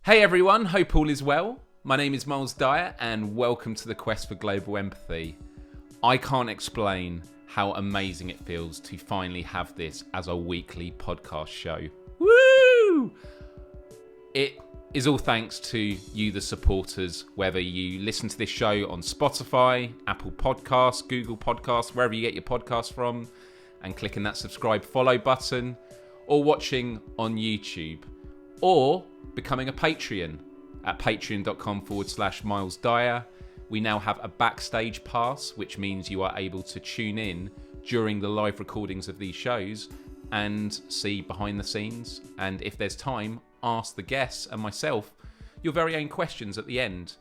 Hey everyone, hope all is well. My name is Myles Dyer and welcome to the Quest for Global Empathy. I can't explain how amazing it feels to finally have this as a weekly podcast show. Woo! It is all thanks to you, the supporters, whether you listen to this show on Spotify, Apple Podcasts, Google Podcasts, wherever you get your podcasts from, and clicking that subscribe follow button, or watching on YouTube, or becoming a Patreon at patreon.com/Myles Dyer. We now have a backstage pass, which means you are able to tune in during the live recordings of these shows and see behind the scenes. And if there's time, ask the guests and myself your very own questions at the end.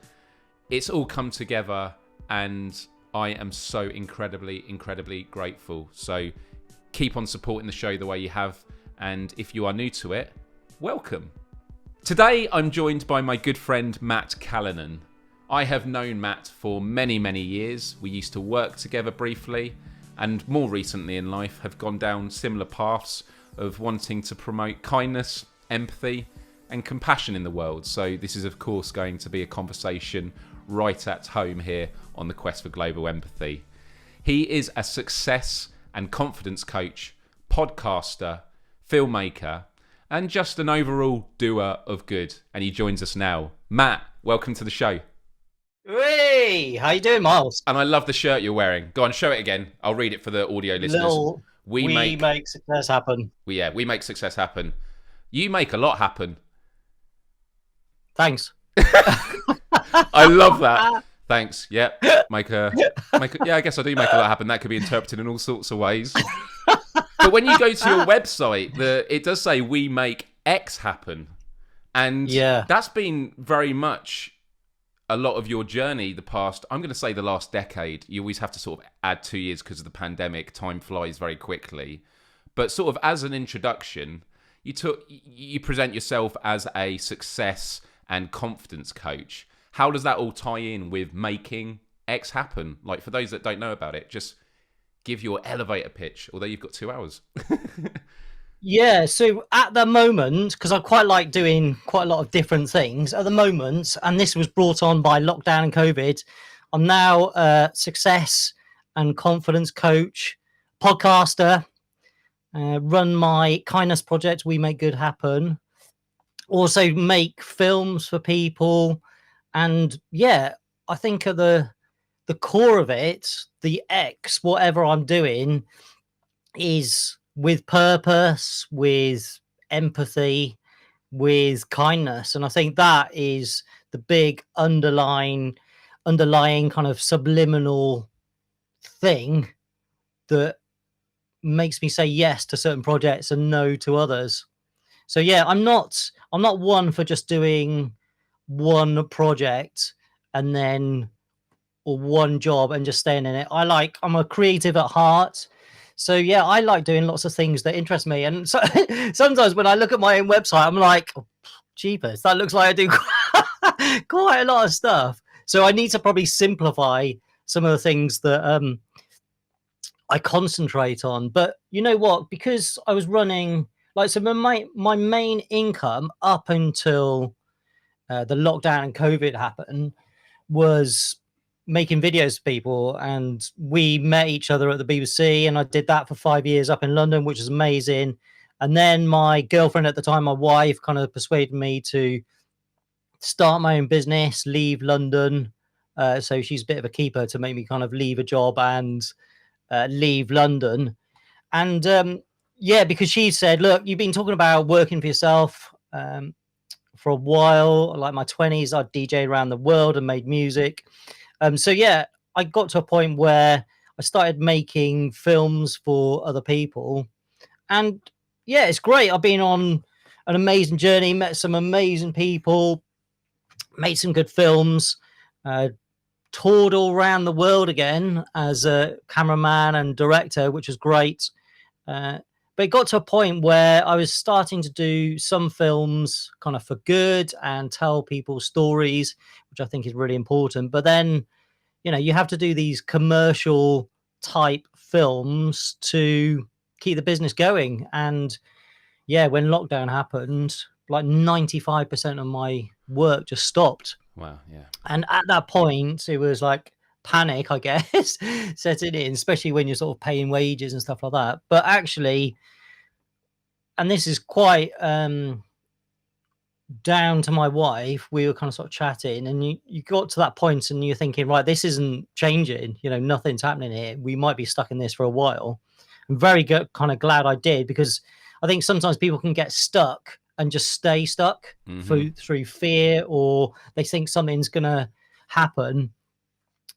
It's all come together and I am so incredibly grateful. So keep on supporting the show the way you have. And if you are new to it, welcome. Today, I'm joined by my good friend, Matt Callanan. I have known Matt for many years. We used to work together briefly, and more recently in life have gone down similar paths of wanting to promote kindness, empathy, and compassion in the world. So this is, of course, going to be a conversation right at home here on the Quest for Global Empathy. He is a success and confidence coach, podcaster, filmmaker, and just an overall doer of good. And he joins us now. Matt, welcome to the show. Hey, how you doing, Myles? And I love the shirt you're wearing. Go on, show it again. I'll read it for the audio listeners. We make success happen. We make success happen. You make a lot happen. Thanks. I love that. Thanks. Yeah. Yeah, I guess I do make a lot happen. That could be interpreted in all sorts of ways. But when you go to your website, it does say we make X happen. And that's been very much a lot of your journey the past, I'm going to say the last decade. You always have to sort of add 2 years because of the pandemic. Time flies very quickly. But sort of as an introduction, you present yourself as a success and confidence coach. How does that all tie in with making X happen? Like, for those that don't know about it, just give your elevator pitch, although you've got 2 hours. Yeah, so at the moment, because I quite like doing quite a lot of different things at the moment, and this was brought on by lockdown and COVID, I'm now a success and confidence coach, podcaster, run my kindness project, We Make Good Happen, also make films for people. And yeah, I think at the core of it, the X, whatever I'm doing, is with purpose, with empathy, with kindness. And I think that is the big underlying kind of subliminal thing that makes me say yes to certain projects and no to others. So yeah, I'm not one for just doing one project and then or one job and just staying in it. I'm a creative at heart. So yeah, I like doing lots of things that interest me. And so sometimes when I look at my own website, I'm like, oh, jeepers, that looks like I do quite a lot of stuff. So I need to probably simplify some of the things that I concentrate on. But you know what? Because I was running, so my main income up until the lockdown and COVID happened was making videos for people. And we met each other at the BBC, and I did that for 5 years up in London, which was amazing. And then my girlfriend at the time, my wife, kind of persuaded me to start my own business, leave London. So she's a bit of a keeper to make me kind of leave a job and leave London. And because she said, look, you've been talking about working for yourself for a while. Like my 20s, I DJed around the world and made music. So yeah, I got to a point where I started making films for other people. And yeah, it's great. I've been on an amazing journey, met some amazing people, made some good films, toured all around the world again as a cameraman and director, which was great. But it got to a point where I was starting to do some films kind of for good and tell people stories, which I think is really important. But then, you have to do these commercial type films to keep the business going. And yeah, when lockdown happened, like 95% of my work just stopped. Wow. Yeah. And at that point, it was like panic, I guess, setting in, especially when you're sort of paying wages and stuff like that. But actually, and this is quite down to my wife, we were kind of sort of chatting, and you got to that point and you're thinking, right, this isn't changing, nothing's happening here. We might be stuck in this for a while. I'm very good, kind of glad I did, because I think sometimes people can get stuck and just stay stuck through fear, or they think something's gonna happen.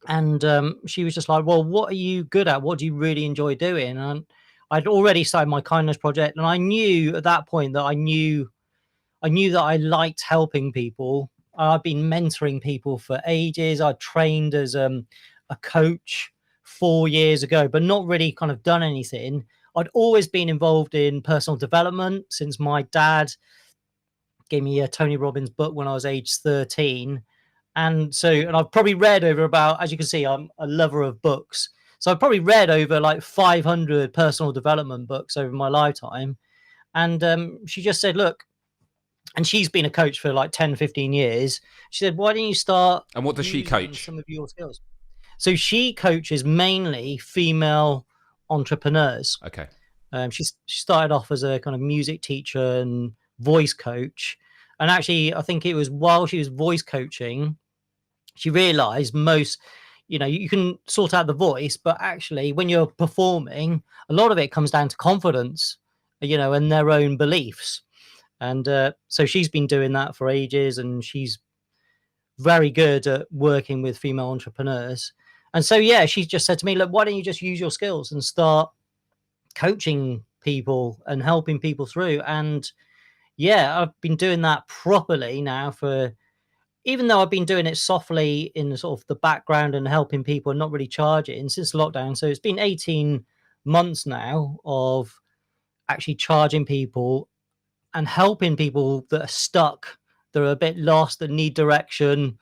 And she was just like, well, what are you good at? What do you really enjoy doing? And I'd already started my kindness project, and I knew at that point that I knew that I liked helping people. I've been mentoring people for ages. I trained as a coach 4 years ago, but not really kind of done anything. I'd always been involved in personal development since my dad gave me a Tony Robbins book when I was age 13. And I've probably read over about, as you can see, I'm a lover of books. So I've probably read over like 500 personal development books over my lifetime. And she just said, look, and she's been a coach for like 10, 15 years. She said, why don't you start? And what does she coach? Some of your skills. So she coaches mainly female entrepreneurs. Okay. She started off as a kind of music teacher and voice coach. And actually, I think it was while she was voice coaching, she realized you can sort out the voice, but actually when you're performing, a lot of it comes down to confidence, and their own beliefs. And so she's been doing that for ages, and she's very good at working with female entrepreneurs. And so, yeah, she just said to me, look, why don't you just use your skills and start coaching people and helping people through? And yeah, I've been doing that properly now even though I've been doing it softly in sort of the background and helping people and not really charging since lockdown. So it's been 18 months now of actually charging people and helping people that are stuck, that are a bit lost, that need direction.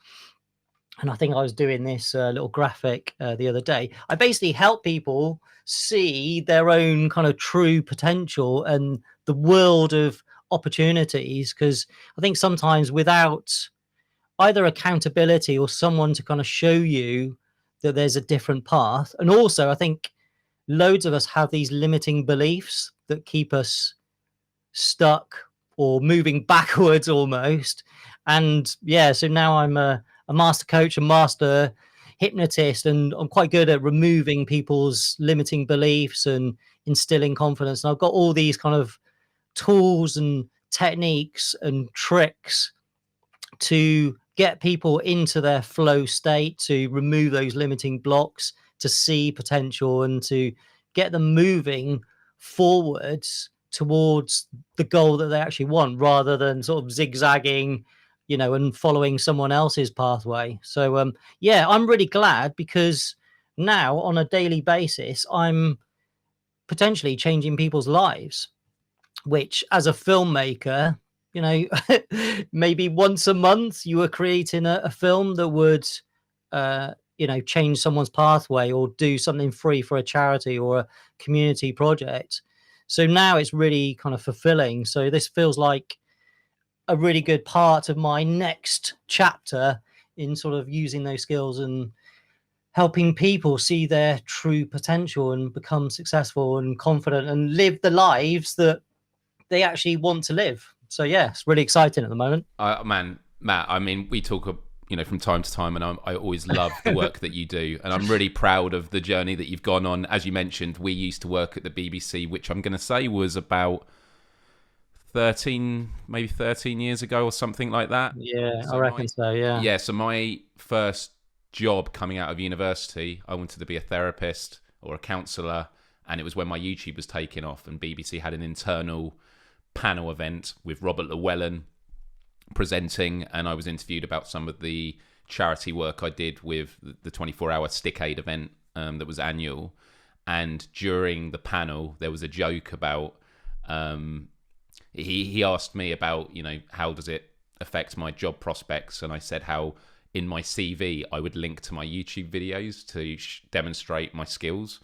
And I think I was doing this little graphic the other day. I basically help people see their own kind of true potential and the world of opportunities. Because I think sometimes without either accountability or someone to kind of show you that there's a different path. And also, I think loads of us have these limiting beliefs that keep us stuck or moving backwards almost. And yeah, so now I'm a master coach, a master hypnotist, and I'm quite good at removing people's limiting beliefs and instilling confidence. And I've got all these kind of tools and techniques and tricks to get people into their flow state, to remove those limiting blocks, to see potential, and to get them moving forwards towards the goal that they actually want, rather than sort of zigzagging, and following someone else's pathway. So yeah, I'm really glad, because now on a daily basis, I'm potentially changing people's lives, which as a filmmaker, maybe once a month you were creating a film that would, change someone's pathway or do something free for a charity or a community project. So now it's really kind of fulfilling. So this feels like a really good part of my next chapter in sort of using those skills and helping people see their true potential and become successful and confident and live the lives that they actually want to live. So yeah, it's really exciting at the moment. Man, Matt, I mean, we talk, from time to time, and I always love the work that you do, and I'm really proud of the journey that you've gone on. As you mentioned, we used to work at the BBC, which I'm going to say was about 13 years ago or something like that. Yeah, so I reckon so, yeah. Yeah, so my first job coming out of university, I wanted to be a therapist or a counsellor, and it was when my YouTube was taking off, and BBC had an internal panel event with Robert Llewellyn presenting, and I was interviewed about some of the charity work I did with the 24-hour Stick Aid event that was annual. And during the panel, there was a joke about he asked me about, how does it affect my job prospects, and I said how in my CV I would link to my YouTube videos to demonstrate my skills.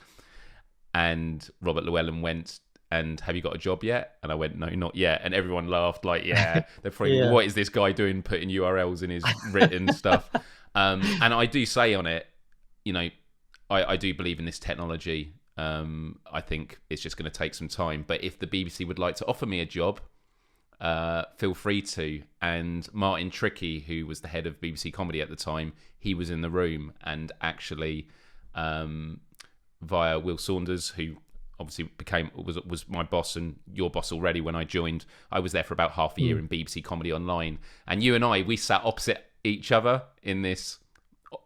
And Robert Llewellyn went, and have you got a job yet? And I went, no, not yet. And everyone laughed like, yeah, they're probably, Yeah. what is this guy doing putting URLs in his written stuff? And I do say on it, you know, I do believe in this technology. I think it's just going to take some time. But if the BBC would like to offer me a job, feel free to. And Martin Trickey, who was the head of BBC Comedy at the time, he was in the room, and actually via Will Saunders, who obviously was my boss and your boss already when I joined. I was there for about half a year in BBC Comedy Online, and you and we sat opposite each other in this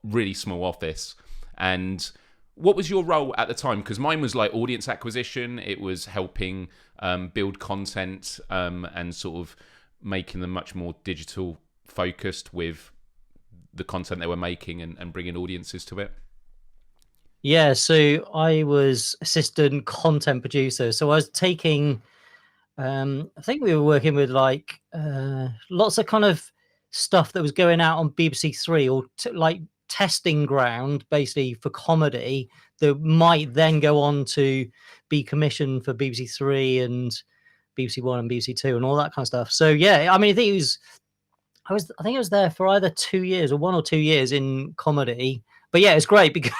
really small office. And what was your role at the time? Because mine was like audience acquisition. It was helping build content and sort of making them much more digital focused with the content they were making and bringing audiences to it. Yeah, so I was assistant content producer. So I was taking, I think we were working with like lots of kind of stuff that was going out on BBC Three, or like testing ground basically for comedy that might then go on to be commissioned for BBC Three and BBC One and BBC Two and all that kind of stuff. So yeah, I mean, I think I was there for either 2 years or 1 or 2 years in comedy. But yeah, it's great because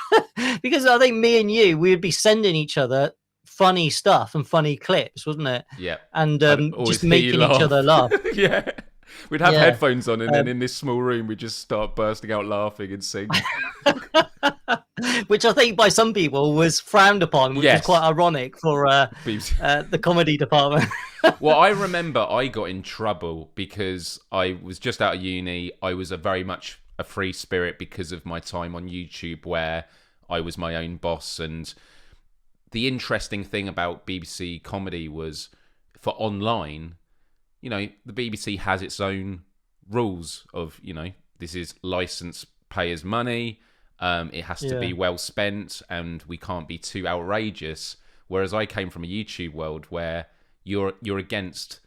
because I think me and you, we would be sending each other funny stuff and funny clips, wasn't it? Yeah. And just making each other laugh. Yeah. We'd have headphones on, and then in this small room, we'd just start bursting out laughing and sing. Which I think by some people was frowned upon, which is quite ironic for the comedy department. Well, I remember I got in trouble because I was just out of uni. I was very much a free spirit because of my time on YouTube, where I was my own boss. And the interesting thing about BBC Comedy was, for online, you know, the BBC has its own rules of, you know, this is license payers' money. It has to be well spent, and we can't be too outrageous. Whereas I came from a YouTube world where you're against,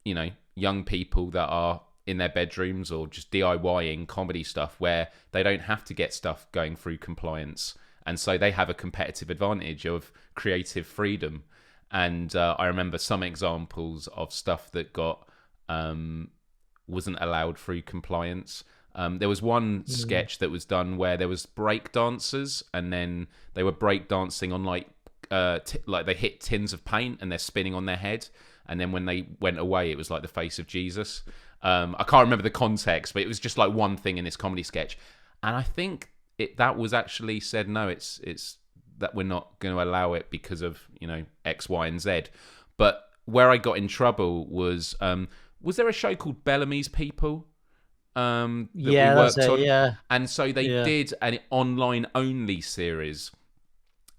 you know, young people that are in their bedrooms or just DIYing comedy stuff, where they don't have to get stuff going through compliance, and so they have a competitive advantage of creative freedom. And I remember some examples of stuff that got wasn't allowed through compliance. There was one sketch that was done where there was break dancers, and then they were break dancing on like they hit tins of paint and they're spinning on their head, and then when they went away, it was like the face of Jesus. I can't remember the context, but it was just like one thing in this comedy sketch, and I think that was actually said, no, it's that we're not going to allow it because of, you know, X, Y, and Z. But where I got in trouble was there a show called Bellamy's People? That we worked on? Yeah. And so they did an online only series,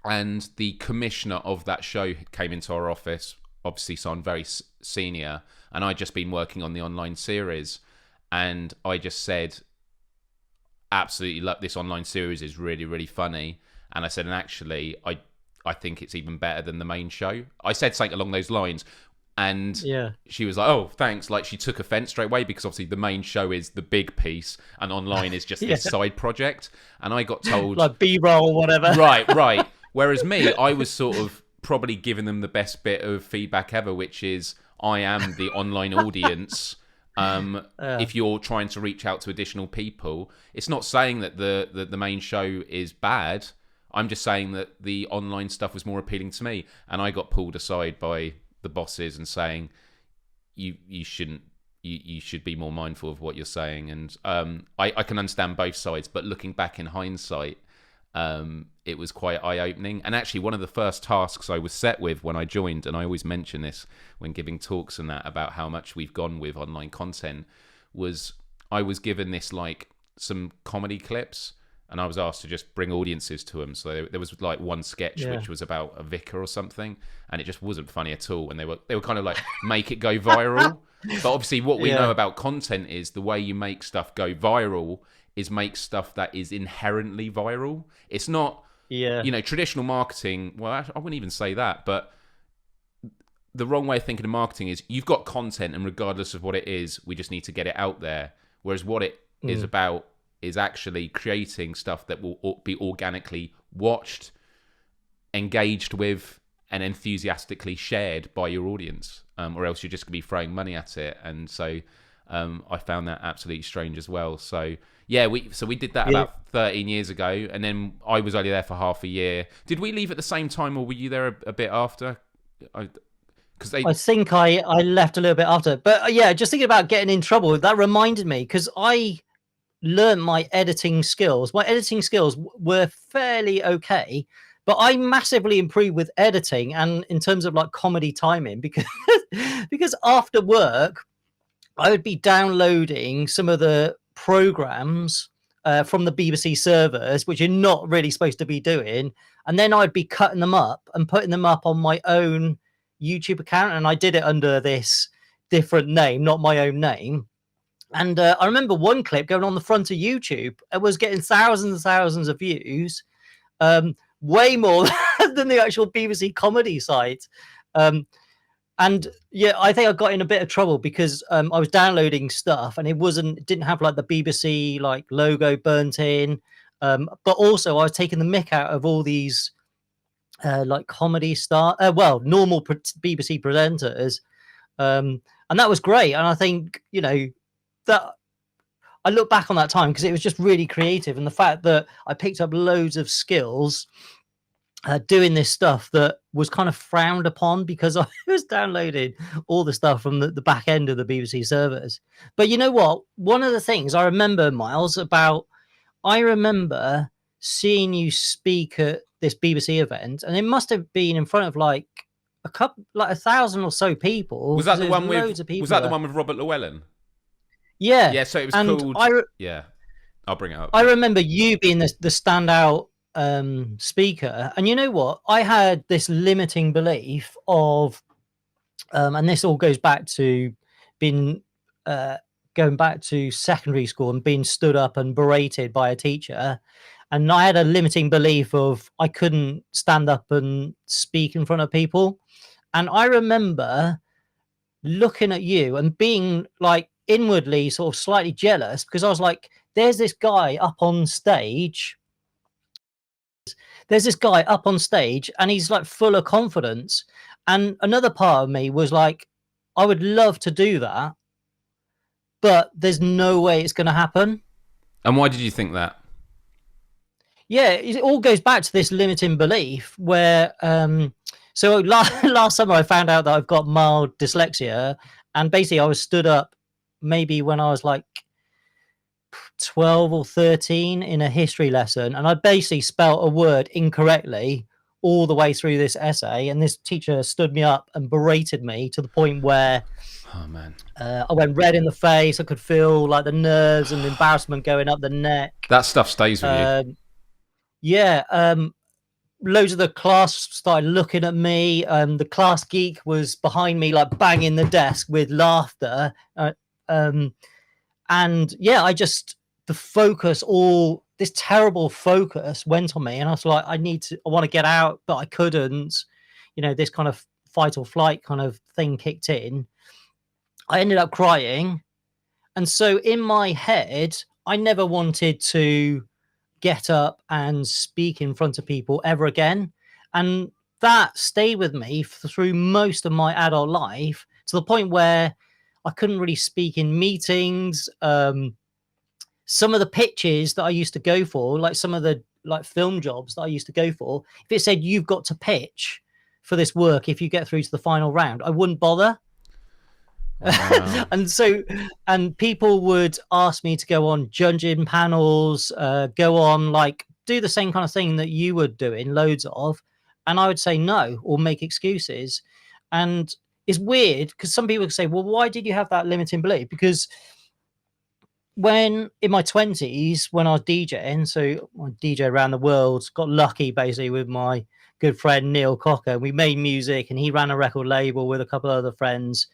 and the commissioner of that show came into our office, obviously, so I'm very senior, and I'd just been working on the online series, and I just said, absolutely love this online series, is really, really funny. And I said, and actually, I think it's even better than the main show. I said something along those lines. And she was like, oh, thanks. Like, she took offense straight away, because obviously the main show is the big piece and online is just this side project. And I got told, like B-roll, whatever. Right. Whereas me, I was sort of probably giving them the best bit of feedback ever, which is, I am the online audience. If you're trying to reach out to additional people, it's not saying that the main show is bad. I'm just saying that the online stuff was more appealing to me. And I got pulled aside by the bosses and saying, you shouldn't, you should be more mindful of what you're saying. And I can understand both sides, but looking back in hindsight, it was quite eye-opening. And actually, one of the first tasks I was set with when I joined, and I always mention this when giving talks and that about how much we've gone with online content, was I was given this, like, some comedy clips, and I was asked to just bring audiences to them. So there was like one sketch which was about a vicar or something, and it just wasn't funny at all. And they were kind of like, make it go viral. But obviously what we know about content is the way you make stuff go viral is make stuff that is inherently viral. It's not, you know, traditional marketing. Well, I wouldn't even say that, but the wrong way of thinking of marketing is you've got content, and regardless of what it is, we just need to get it out there. Whereas what it is about is actually creating stuff that will be organically watched, engaged with, and enthusiastically shared by your audience, or else you're just going to be throwing money at it. And so I found that absolutely strange as well. So yeah, we did that about 13 years ago, and then I was only there for half a year. Did we leave at the same time, or were you there a bit after? I think I left a little bit after, but yeah, just thinking about getting in trouble, that reminded me, because I learned my editing skills. My editing skills were fairly okay, but I massively improved with editing and in terms of like comedy timing, because because after work I would be downloading some of the programs from the BBC servers, which you're not really supposed to be doing, and then I'd be cutting them up and putting them up on my own YouTube account, and I did it under this different name, not my own name. And I remember one clip going on the front of YouTube. It was getting thousands and thousands of views, way more than the actual BBC comedy site. And yeah, I think I got in a bit of trouble because I was downloading stuff and it didn't have like the BBC like logo burnt in. But also I was taking the mick out of all these like comedy normal BBC presenters. And that was great. And I think, that I look back on that time because it was just really creative, and the fact that I picked up loads of skills doing this stuff that was kind of frowned upon because I was downloading all the stuff from the back end of the BBC servers. But you know what? One of the things I remember, Myles, I remember seeing you speak at this BBC event, and it must have been in front of like 1,000 or so people. Was that the one with Robert Llewellyn? Yeah. Yeah, so it was called... Yeah, I'll bring it up. I remember you being the standout speaker. And you know what? I had this limiting belief of... and this all goes back to being... going back to secondary school and being stood up and berated by a teacher. And I had a limiting belief of I couldn't stand up and speak in front of people. And I remember looking at you and being like inwardly sort of slightly jealous, because I was like, there's this guy up on stage. And he's like full of confidence. And another part of me was like, I would love to do that, but there's no way it's going to happen. And why did you think that? Yeah, it all goes back to this limiting belief where... So last summer I found out that I've got mild dyslexia, and basically I was stood up maybe when I was like 12 or 13 in a history lesson, and I basically spelt a word incorrectly all the way through this essay, and this teacher stood me up and berated me to the point where I went red in the face. I could feel like the nerves and embarrassment going up the neck. That stuff stays with you. Yeah. Loads of the class started looking at me. The class geek was behind me, like banging the desk with laughter. And yeah, this terrible focus went on me, and I was like, I want to get out, but I couldn't. This kind of fight or flight kind of thing kicked in. I ended up crying. And so in my head, I never wanted to get up and speak in front of people ever again. And that stayed with me through most of my adult life, to the point where I couldn't really speak in meetings. Some of the pitches that I used to go for, like some of the like film jobs that I used to go for, if it said you've got to pitch for this work if you get through to the final round, I wouldn't bother. Wow. and people would ask me to go on judging panels, go on like do the same kind of thing that you were doing loads of, and I would say no or make excuses. And it's weird because some people say, well, why did you have that limiting belief? Because when in my 20s, when I was DJing, so I DJ around the world, got lucky basically with my good friend Neil Cocker. We made music and he ran a record label with a couple of other friends.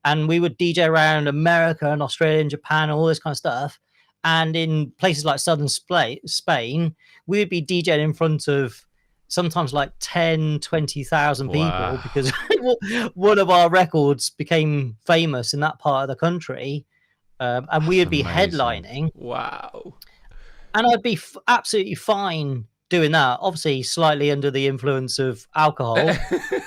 And we would DJ around America and Australia and Japan, all this kind of stuff. And in places like southern Spain, we would be DJing in front of sometimes like 10, 20,000 people. Wow. Because one of our records became famous in that part of the country. And we would be headlining. Wow. And I'd be absolutely fine doing that, obviously slightly under the influence of alcohol,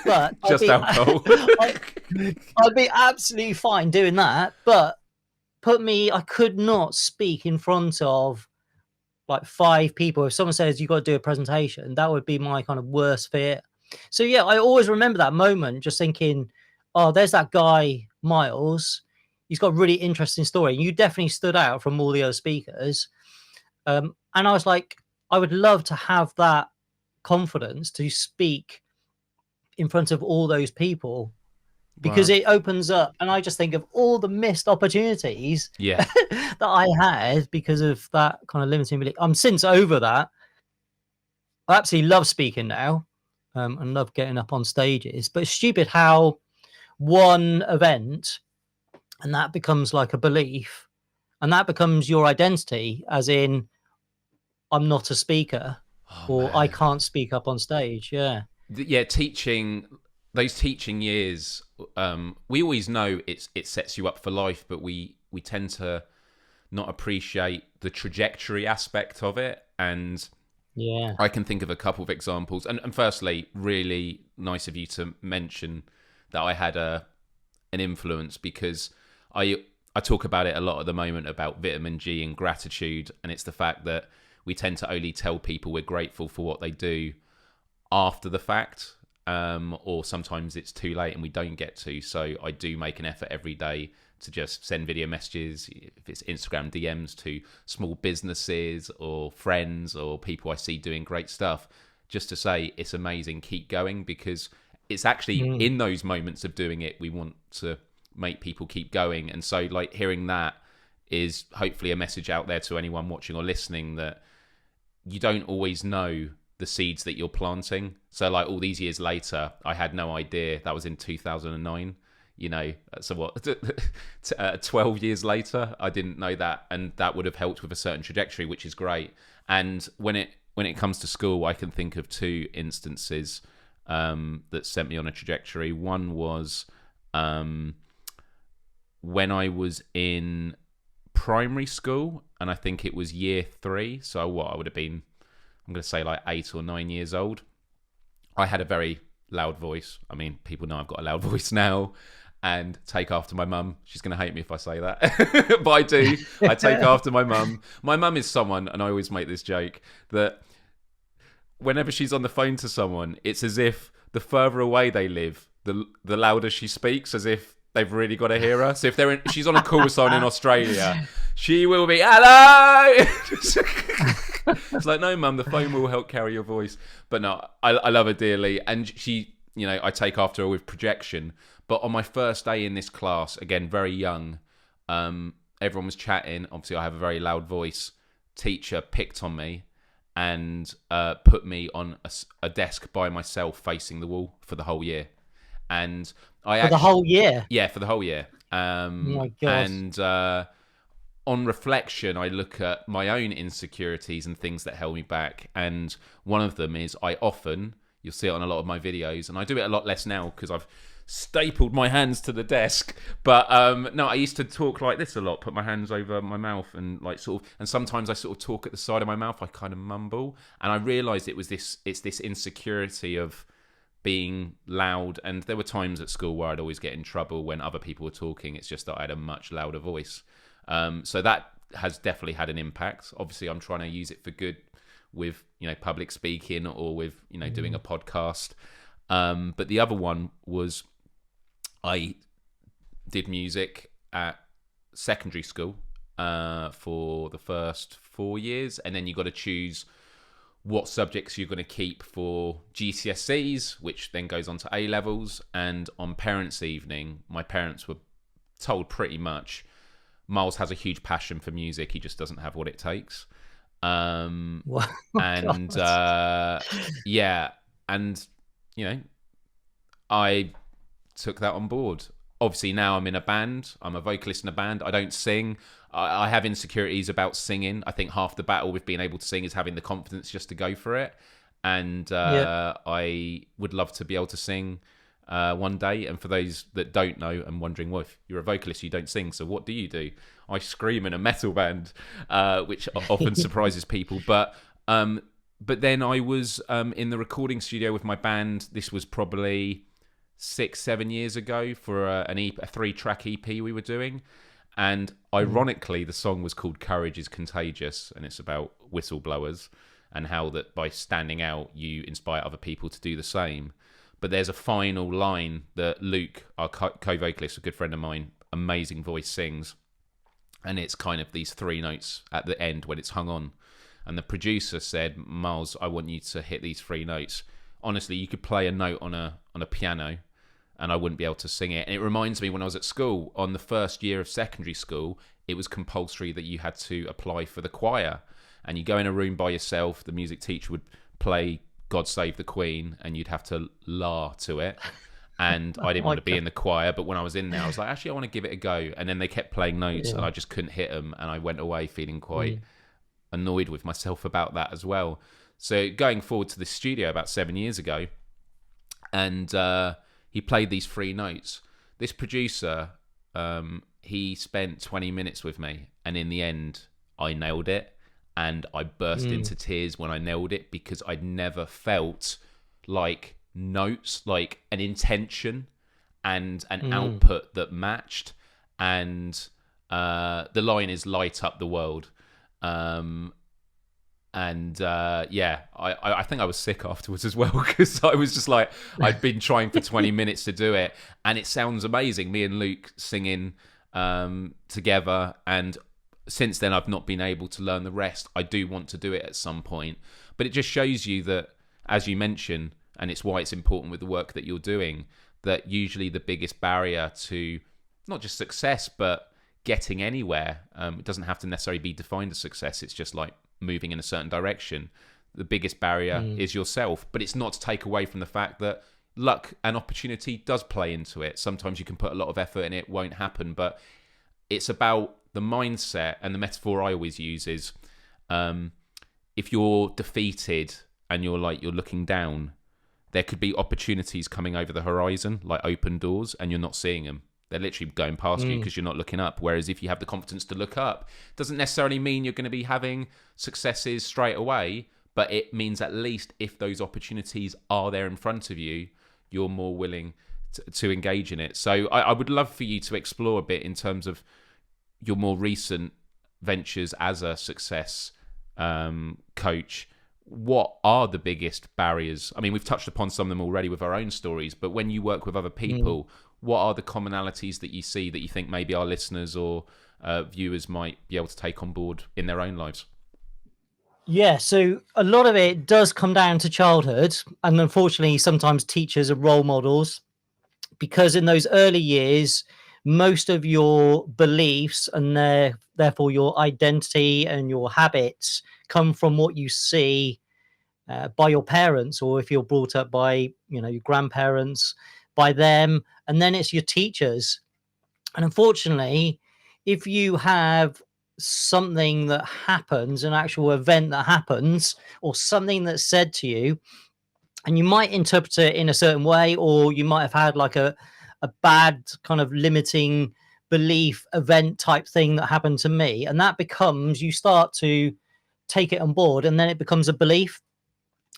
but Just alcohol. I'd be absolutely fine doing that. But I could not speak in front of like 5 people. If someone says you got to do a presentation, that would be my kind of worst fear. So yeah, I always remember that moment, just thinking, oh, there's that guy Myles. He's got a really interesting story. You definitely stood out from all the other speakers. And I was like, I would love to have that confidence to speak in front of all those people, because Wow. it opens up. And I just think of all the missed opportunities Yeah. that I had because of that kind of limiting belief. I'm since over that. I absolutely love speaking now, and love getting up on stages. But it's stupid how one event and that becomes like a belief, and that becomes your identity, as in, I'm not a speaker, Oh or I man. can't speak up on stage. Yeah. Yeah, teaching, those teaching years, we always know it sets you up for life, but we tend to not appreciate the trajectory aspect of it. And Yeah. I can think of a couple of examples. And firstly, really nice of you to mention that I had an influence, because I talk about it a lot at the moment about vitamin G and gratitude, and it's the fact that we tend to only tell people we're grateful for what they do after the fact, or sometimes it's too late and we don't get to. So I do make an effort every day to just send video messages, if it's Instagram DMs, to small businesses or friends or people I see doing great stuff, just to say it's amazing, keep going, because it's actually in those moments of doing it we want to make people keep going. And so like hearing that is hopefully a message out there to anyone watching or listening, that you don't always know the seeds that you're planting. So like all these years later, I had no idea. That was in 2009, you know, so what, 12 years later, I didn't know that, and that would have helped with a certain trajectory, which is great. And when it comes to school, I can think of 2 instances that sent me on a trajectory. One was when I was in primary school, and I think it was year 3. So I would have been, I'm going to say like 8 or 9 years old. I had a very loud voice. I mean, people know I've got a loud voice now, and take after my mum. She's going to hate me if I say that, but I do. I take after my mum. My mum is someone, and I always make this joke, that whenever she's on the phone to someone, it's as if the further away they live, the louder she speaks, as if they've really got to hear her. So if she's on a call with someone in Australia, she will be, hello! It's like, no, mum, the phone will help carry your voice. But no, I love her dearly. And she, you know, I take after her with projection. But on my first day in this class, again, very young, everyone was chatting. Obviously, I have a very loud voice. Teacher picked on me and put me on a desk by myself facing the wall for the whole year. And the whole year? Yeah, for the whole year. Oh my God. And on reflection, I look at my own insecurities and things that held me back. And one of them is you'll see it on a lot of my videos, and I do it a lot less now because I've stapled my hands to the desk. But no, I used to talk like this a lot, put my hands over my mouth and like sort of, and sometimes I sort of talk at the side of my mouth, I kind of mumble. And I realized it's this insecurity of being loud. And there were times at school where I'd always get in trouble when other people were talking. It's just that I had a much louder voice. So that has definitely had an impact. Obviously, I'm trying to use it for good with, you know, public speaking or with, you know, doing a podcast. But the other one was I did music at secondary school for the first 4 years. And then you got to choose what subjects you're going to keep for GCSEs, which then goes on to A levels. And on parents' evening, my parents were told pretty much, Myles has a huge passion for music. He just doesn't have what it takes. And yeah, and you know, I took that on board. Obviously, now I'm in a band. I'm a vocalist in a band. I don't sing. I have insecurities about singing. I think half the battle with being able to sing is having the confidence just to go for it. And I would love to be able to sing one day. And for those that don't know and wondering, well, if you're a vocalist, you don't sing, so what do? I scream in a metal band, which often surprises people. But but then I was in the recording studio with my band. This was probably 6-7 years ago for a 3-track EP we were doing. And ironically, the song was called Courage is Contagious, and it's about whistleblowers and how that by standing out, you inspire other people to do the same. But there's a final line that Luke, our co-vocalist, a good friend of mine, amazing voice, sings. And it's kind of these 3 notes at the end when it's hung on. And the producer said, Myles, I want you to hit these 3 notes. Honestly, you could play a note on a piano and I wouldn't be able to sing it. And it reminds me when I was at school, on the first year of secondary school, it was compulsory that you had to apply for the choir. And you go in a room by yourself, the music teacher would play God Save the Queen, and you'd have to la to it. And I didn't want to be in the choir, but when I was in there, I was like, actually, I want to give it a go. And then they kept playing notes and I just couldn't hit them. And I went away feeling quite annoyed with myself about that as well. So going forward to the studio about 7 years ago, and he played these 3 notes. This producer, he spent 20 minutes with me, and in the end, I nailed it. And I burst into tears when I nailed it, because I'd never felt like notes, like an intention and an output that matched. And the line is light up the world. I think I was sick afterwards as well, because I was just like, I'd been trying for 20 minutes to do it, and it sounds amazing, me and Luke singing together. And since then I've not been able to learn the rest. I do want to do it at some point, but it just shows you that, as you mentioned, and it's why it's important with the work that you're doing, that usually the biggest barrier to not just success but getting anywhere, it doesn't have to necessarily be defined as success, it's just like moving in a certain direction. The biggest barrier is yourself, but it's not to take away from the fact that luck and opportunity does play into it. Sometimes you can put a lot of effort in, it won't happen, but it's about the mindset. And the metaphor I always use is, if you're defeated and you're looking down, there could be opportunities coming over the horizon, like open doors, and you're not seeing them. They're literally going past you because you're not looking up. Whereas if you have the confidence to look up, doesn't necessarily mean you're going to be having successes straight away, but it means at least if those opportunities are there in front of you, you're more willing to engage in it. So I would love for you to explore a bit in terms of your more recent ventures as a success coach. What are the biggest barriers? I mean, we've touched upon some of them already with our own stories, but when you work with other people, what are the commonalities that you see that you think maybe our listeners or viewers might be able to take on board in their own lives? Yeah, so a lot of it does come down to childhood, and unfortunately sometimes teachers are role models, because in those early years most of your beliefs and therefore your identity and your habits come from what you see by your parents, or if you're brought up by your grandparents, by them, and then it's your teachers. And unfortunately, if you have something that happens, an actual event that happens, or something that's said to you, and you might interpret it in a certain way, or you might have had like a bad kind of limiting belief event type thing that happened to me, and that becomes, you start to take it on board, and then it becomes a belief,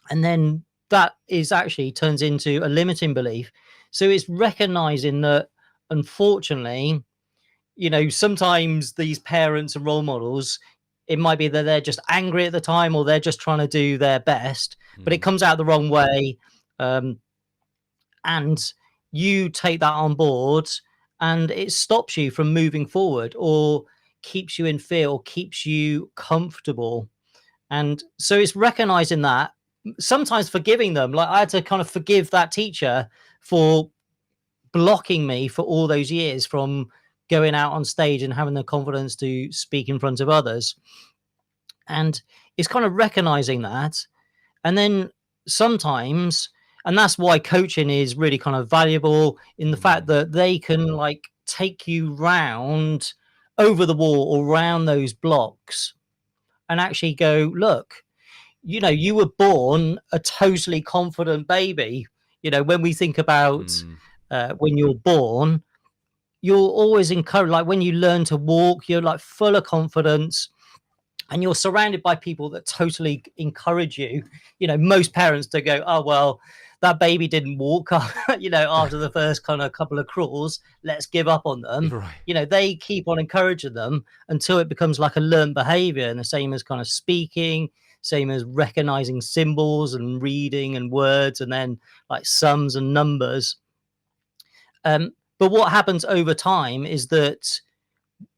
and then that is actually turns into a limiting belief. So it's recognizing that, unfortunately, sometimes these parents and role models, it might be that they're just angry at the time, or they're just trying to do their best, but it comes out the wrong way. And you take that on board, and it stops you from moving forward, or keeps you in fear, or keeps you comfortable. And so it's recognizing that, sometimes forgiving them. Like, I had to kind of forgive that teacher for blocking me for all those years from going out on stage and having the confidence to speak in front of others. And it's kind of recognizing that. And then sometimes, and that's why coaching is really kind of valuable, in the fact that they can like take you round over the wall or round those blocks and actually go, look, you were born a totally confident baby. When we think about when you're born, you're always encouraged. Like when you learn to walk, you're like full of confidence. and you're surrounded by people that totally encourage you. Most parents don't go, oh, well, that baby didn't walk, after the first kind of couple of crawls, let's give up on them. Right. They keep on encouraging them until it becomes like a learned behavior, and the same as kind of speaking, same as recognizing symbols and reading and words, and then like sums and numbers. But what happens over time is that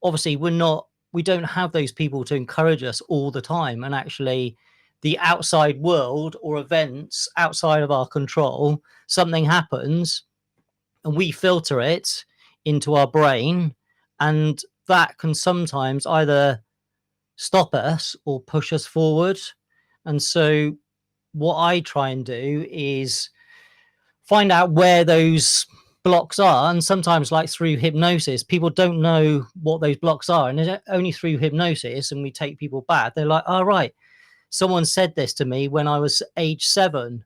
obviously we don't have those people to encourage us all the time, and actually the outside world or events outside of our control, something happens and we filter it into our brain, and that can sometimes either stop us or push us forward. And so what I try and do is find out where those blocks are, and sometimes, like through hypnosis, people don't know what those blocks are, and it's only through hypnosis, and we take people back, they're like, oh right, someone said this to me when I was age 7,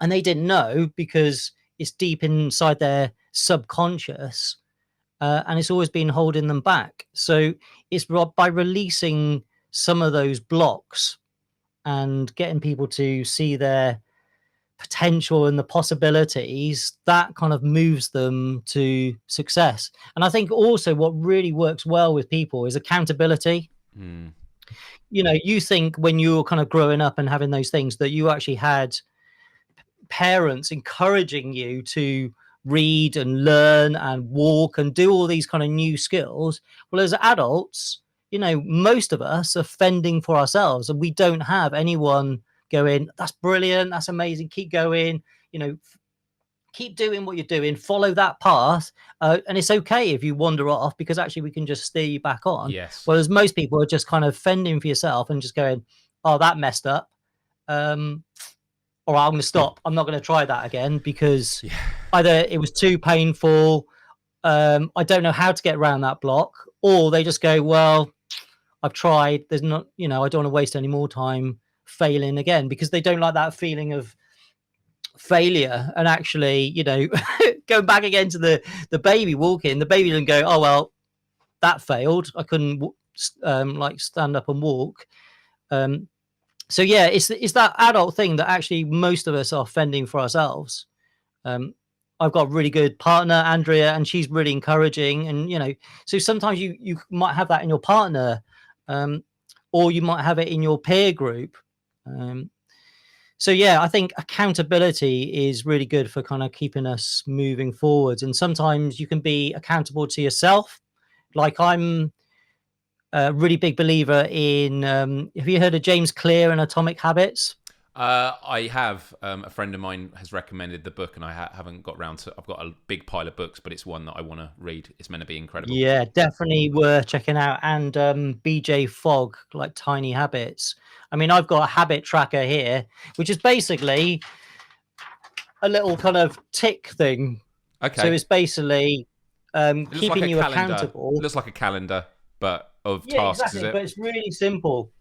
and they didn't know because it's deep inside their subconscious, and it's always been holding them back. So it's by releasing some of those blocks and getting people to see their potential and the possibilities, that kind of moves them to success. And I think also what really works well with people is accountability. You think when you were kind of growing up and having those things that you actually had parents encouraging you to read and learn and walk and do all these kind of new skills. Well, as adults, most of us are fending for ourselves, and we don't have anyone going, that's brilliant, that's amazing, keep going, keep doing what you're doing, follow that path, and it's okay if you wander off, because actually we can just steer you back on. Yes. Whereas most people are just kind of fending for yourself and just going, oh, that messed up, or I'm going to stop, I'm not going to try that again, because either it was too painful, I don't know how to get around that block, or they just go, well, I've tried, there's not, I don't want to waste any more time failing again, because they don't like that feeling of failure. And actually, going back again to the baby walking, the baby doesn't go, oh well, that failed, I couldn't like stand up and walk. So yeah, it's that adult thing that actually most of us are fending for ourselves. I've got a really good partner, Andrea, and she's really encouraging, and so sometimes you might have that in your partner, or you might have it in your peer group. So yeah, I think accountability is really good for kind of keeping us moving forwards. And sometimes you can be accountable to yourself. Like I'm a really big believer in, have you heard of James Clear and Atomic Habits? I have. A friend of mine has recommended the book, and I haven't got round to. I've got a big pile of books, but it's one that I want to read. It's meant to be incredible. Yeah, definitely worth checking out. And BJ Fogg, like Tiny Habits. I mean, I've got a habit tracker here, which is basically a little kind of tick thing. Okay. So it's basically keeping like you calendar. accountable. It looks like a calendar, but of Yeah, tasks, exactly. is it? But it's really simple.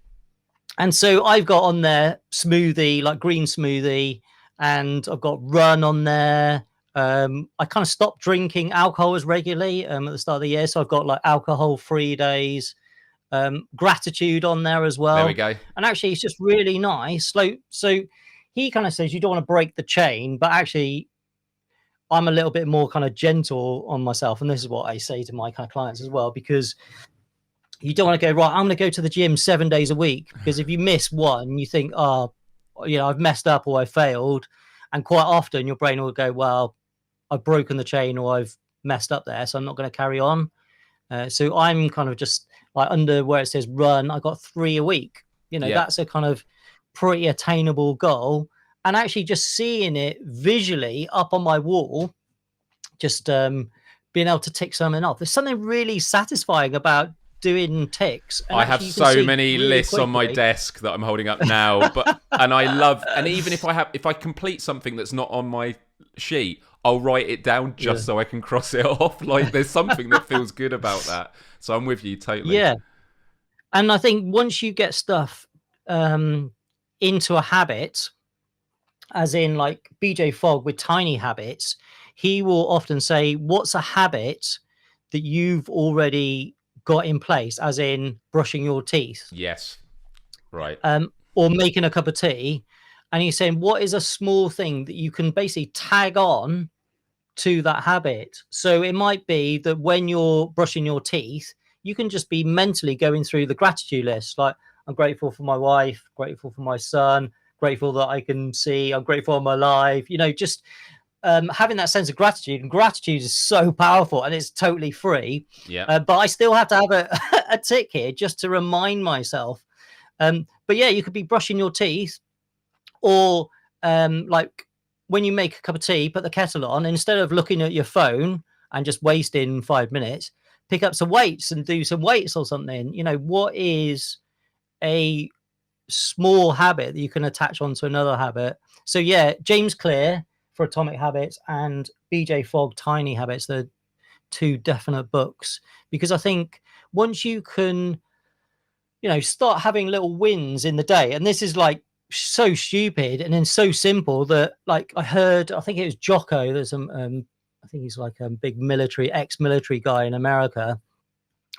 And so I've got on there smoothie, like green smoothie, and I've got run on there. I kind of stopped drinking alcohol as regularly at the start of the year. So I've got like alcohol-free days, gratitude on there as well. There we go. And actually, it's just really nice. So he kind of says you don't want to break the chain, but actually, I'm a little bit more kind of gentle on myself. And this is what I say to my kind of clients as well, because you don't want to go, right, I'm going to go to the gym 7 days a week, because if you miss one, you think, oh, I've messed up or I failed. And quite often your brain will go, well, I've broken the chain or I've messed up there, so I'm not going to carry on. So I'm kind of just like under where it says run, I got 3 a week. That's a kind of pretty attainable goal. And actually just seeing it visually up on my wall, just being able to tick something off. There's something really satisfying about doing ticks. And I have so many lists on my desk that I'm holding up now, and I love, and even if I complete something that's not on my sheet, I'll write it down just so I can cross it off. Like there's something that feels good about that. So I'm with you totally. Yeah. And I think once you get stuff into a habit, as in like BJ Fogg with Tiny Habits, he will often say, what's a habit that you've already got in place, as in brushing your teeth? Yes. Right. or making a cup of tea. And he's saying, what is a small thing that you can basically tag on to that habit? So it might be that when you're brushing your teeth, you can just be mentally going through the gratitude list. Like, I'm grateful for my wife, grateful for my son, grateful that I can see, I'm grateful for my life, just having that sense of gratitude. And gratitude is so powerful, and it's totally free. Yeah. But I still have to have a tick here just to remind myself. But yeah, you could be brushing your teeth, or like when you make a cup of tea, put the kettle on, instead of looking at your phone and just wasting 5 minutes, pick up some weights and do some weights or something. What is a small habit that you can attach onto another habit? So yeah, James Clear for Atomic Habits and BJ Fogg, Tiny Habits, they're two definite books, because I think once you can, start having little wins in the day, and this is like so stupid and then so simple that, like, I think it was Jocko, there's some I think he's like a big ex-military guy in America,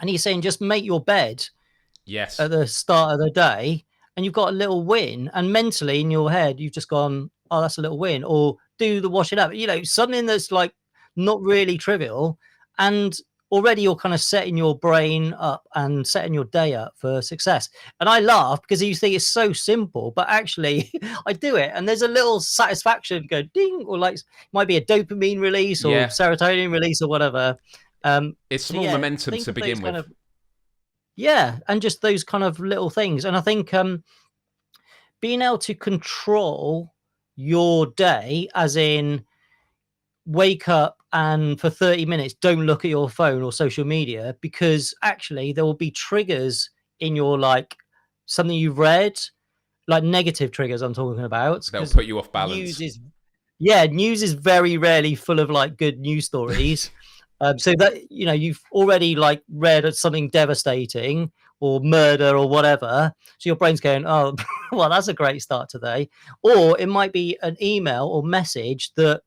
and he's saying just make your bed Yes. at the start of the day, and you've got a little win, and mentally in your head you've just gone, oh, that's a little win. Or do the washing up, something that's like not really trivial, and already you're kind of setting your brain up and setting your day up for success. And I laugh because you think it's so simple, but actually I do it, and there's a little satisfaction go ding, or like it might be a dopamine release or serotonin release or whatever. It's small momentum to begin with. And just those kind of little things. And I think being able to control your day, as in wake up and for 30 minutes don't look at your phone or social media, because actually there will be triggers in your, like, something you've read, like negative triggers I'm talking about. They'll put you off balance. News is very rarely full of like good news stories. So that, you've already like read something devastating or murder or whatever. So your brain's going, oh, well, that's a great start today. Or it might be an email or message that,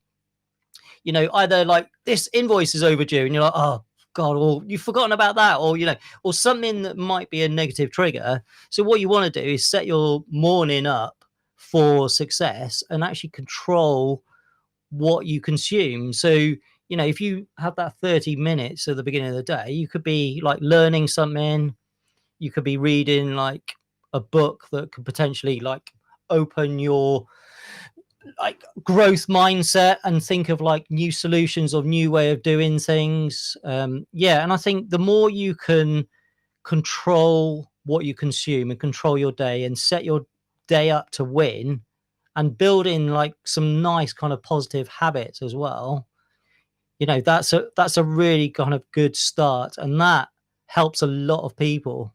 either like this invoice is overdue and you're like, oh God, or you've forgotten about that, or, or something that might be a negative trigger. So what you want to do is set your morning up for success and actually control what you consume. So, if you have that 30 minutes at the beginning of the day, you could be like learning something, you could be reading like a book that could potentially like open your like growth mindset and think of like new solutions or new way of doing things. And I think the more you can control what you consume and control your day and set your day up to win and build in like some nice kind of positive habits as well, that's a really kind of good start, and that helps a lot of people.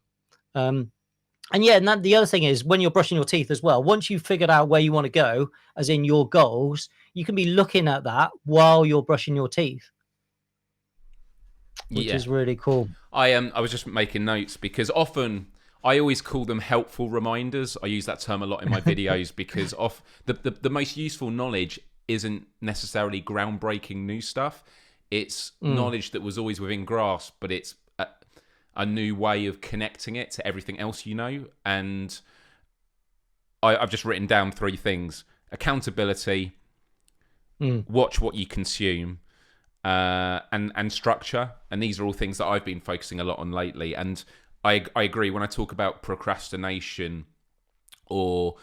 And the other thing is, when you're brushing your teeth as well, once you've figured out where you want to go, as in your goals, you can be looking at that while you're brushing your teeth, which is really cool. I was just making notes because often I always call them helpful reminders. I use that term a lot in my videos because the most useful knowledge isn't necessarily groundbreaking new stuff. It's knowledge that was always within grasp, but it's a new way of connecting it to everything else you know. And I've just written down 3 things: accountability, watch what you consume, and structure. And these are all things that I've been focusing a lot on lately. And I agree when I talk about procrastination or,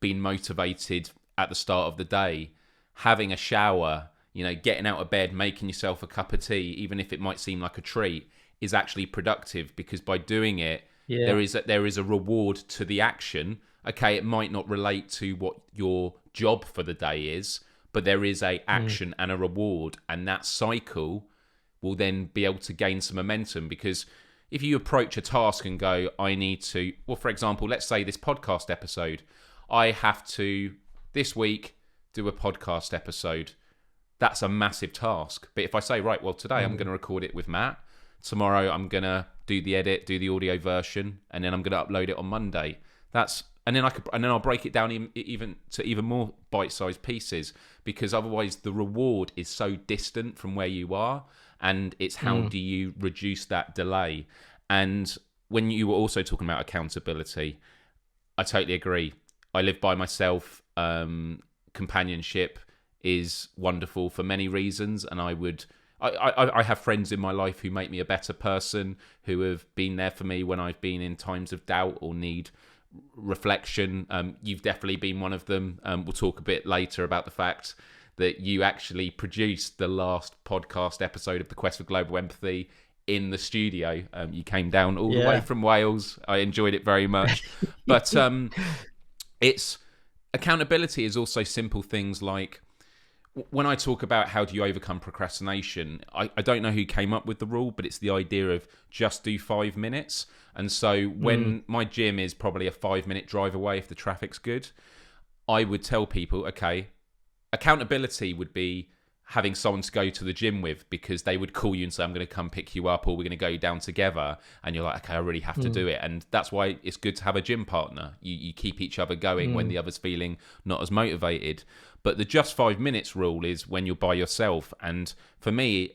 being motivated at the start of the day, having a shower, getting out of bed, making yourself a cup of tea, even if it might seem like a treat, is actually productive, because by doing it, there is a reward to the action. Okay, it might not relate to what your job for the day is, but there is a action and a reward, and that cycle will then be able to gain some momentum. Because if you approach a task and go, I need to, well, for example, let's say this podcast episode, I have to this week do a podcast episode. That's a massive task. But if I say, right, well, today I'm going to record it with Matt, tomorrow I'm going to do the edit, do the audio version, and then I'm going to upload it on Monday. And then I'll break it down even more bite-sized pieces, because otherwise the reward is so distant from where you are, and it's how do you reduce that delay. And when you were also talking about accountability, I totally agree. I live by myself. Companionship is wonderful for many reasons, and I have friends in my life who make me a better person, who have been there for me when I've been in times of doubt or need reflection. You've definitely been one of them. We'll talk a bit later about the fact that you actually produced the last podcast episode of the Quest for Global Empathy in the studio. You came down all the way from Wales. I enjoyed it very much. But it's accountability is also simple things like, when I talk about how do you overcome procrastination, I don't know who came up with the rule, but it's the idea of just do 5 minutes. And so when my gym is probably a 5-minute drive away, if the traffic's good, I would tell people, okay, accountability would be having someone to go to the gym with, because they would call you and say, I'm going to come pick you up, or we're going to go down together. And you're like, okay, I really have to do it. And that's why it's good to have a gym partner. You keep each other going when the other's feeling not as motivated. But the just 5 minutes rule is when you're by yourself. And for me,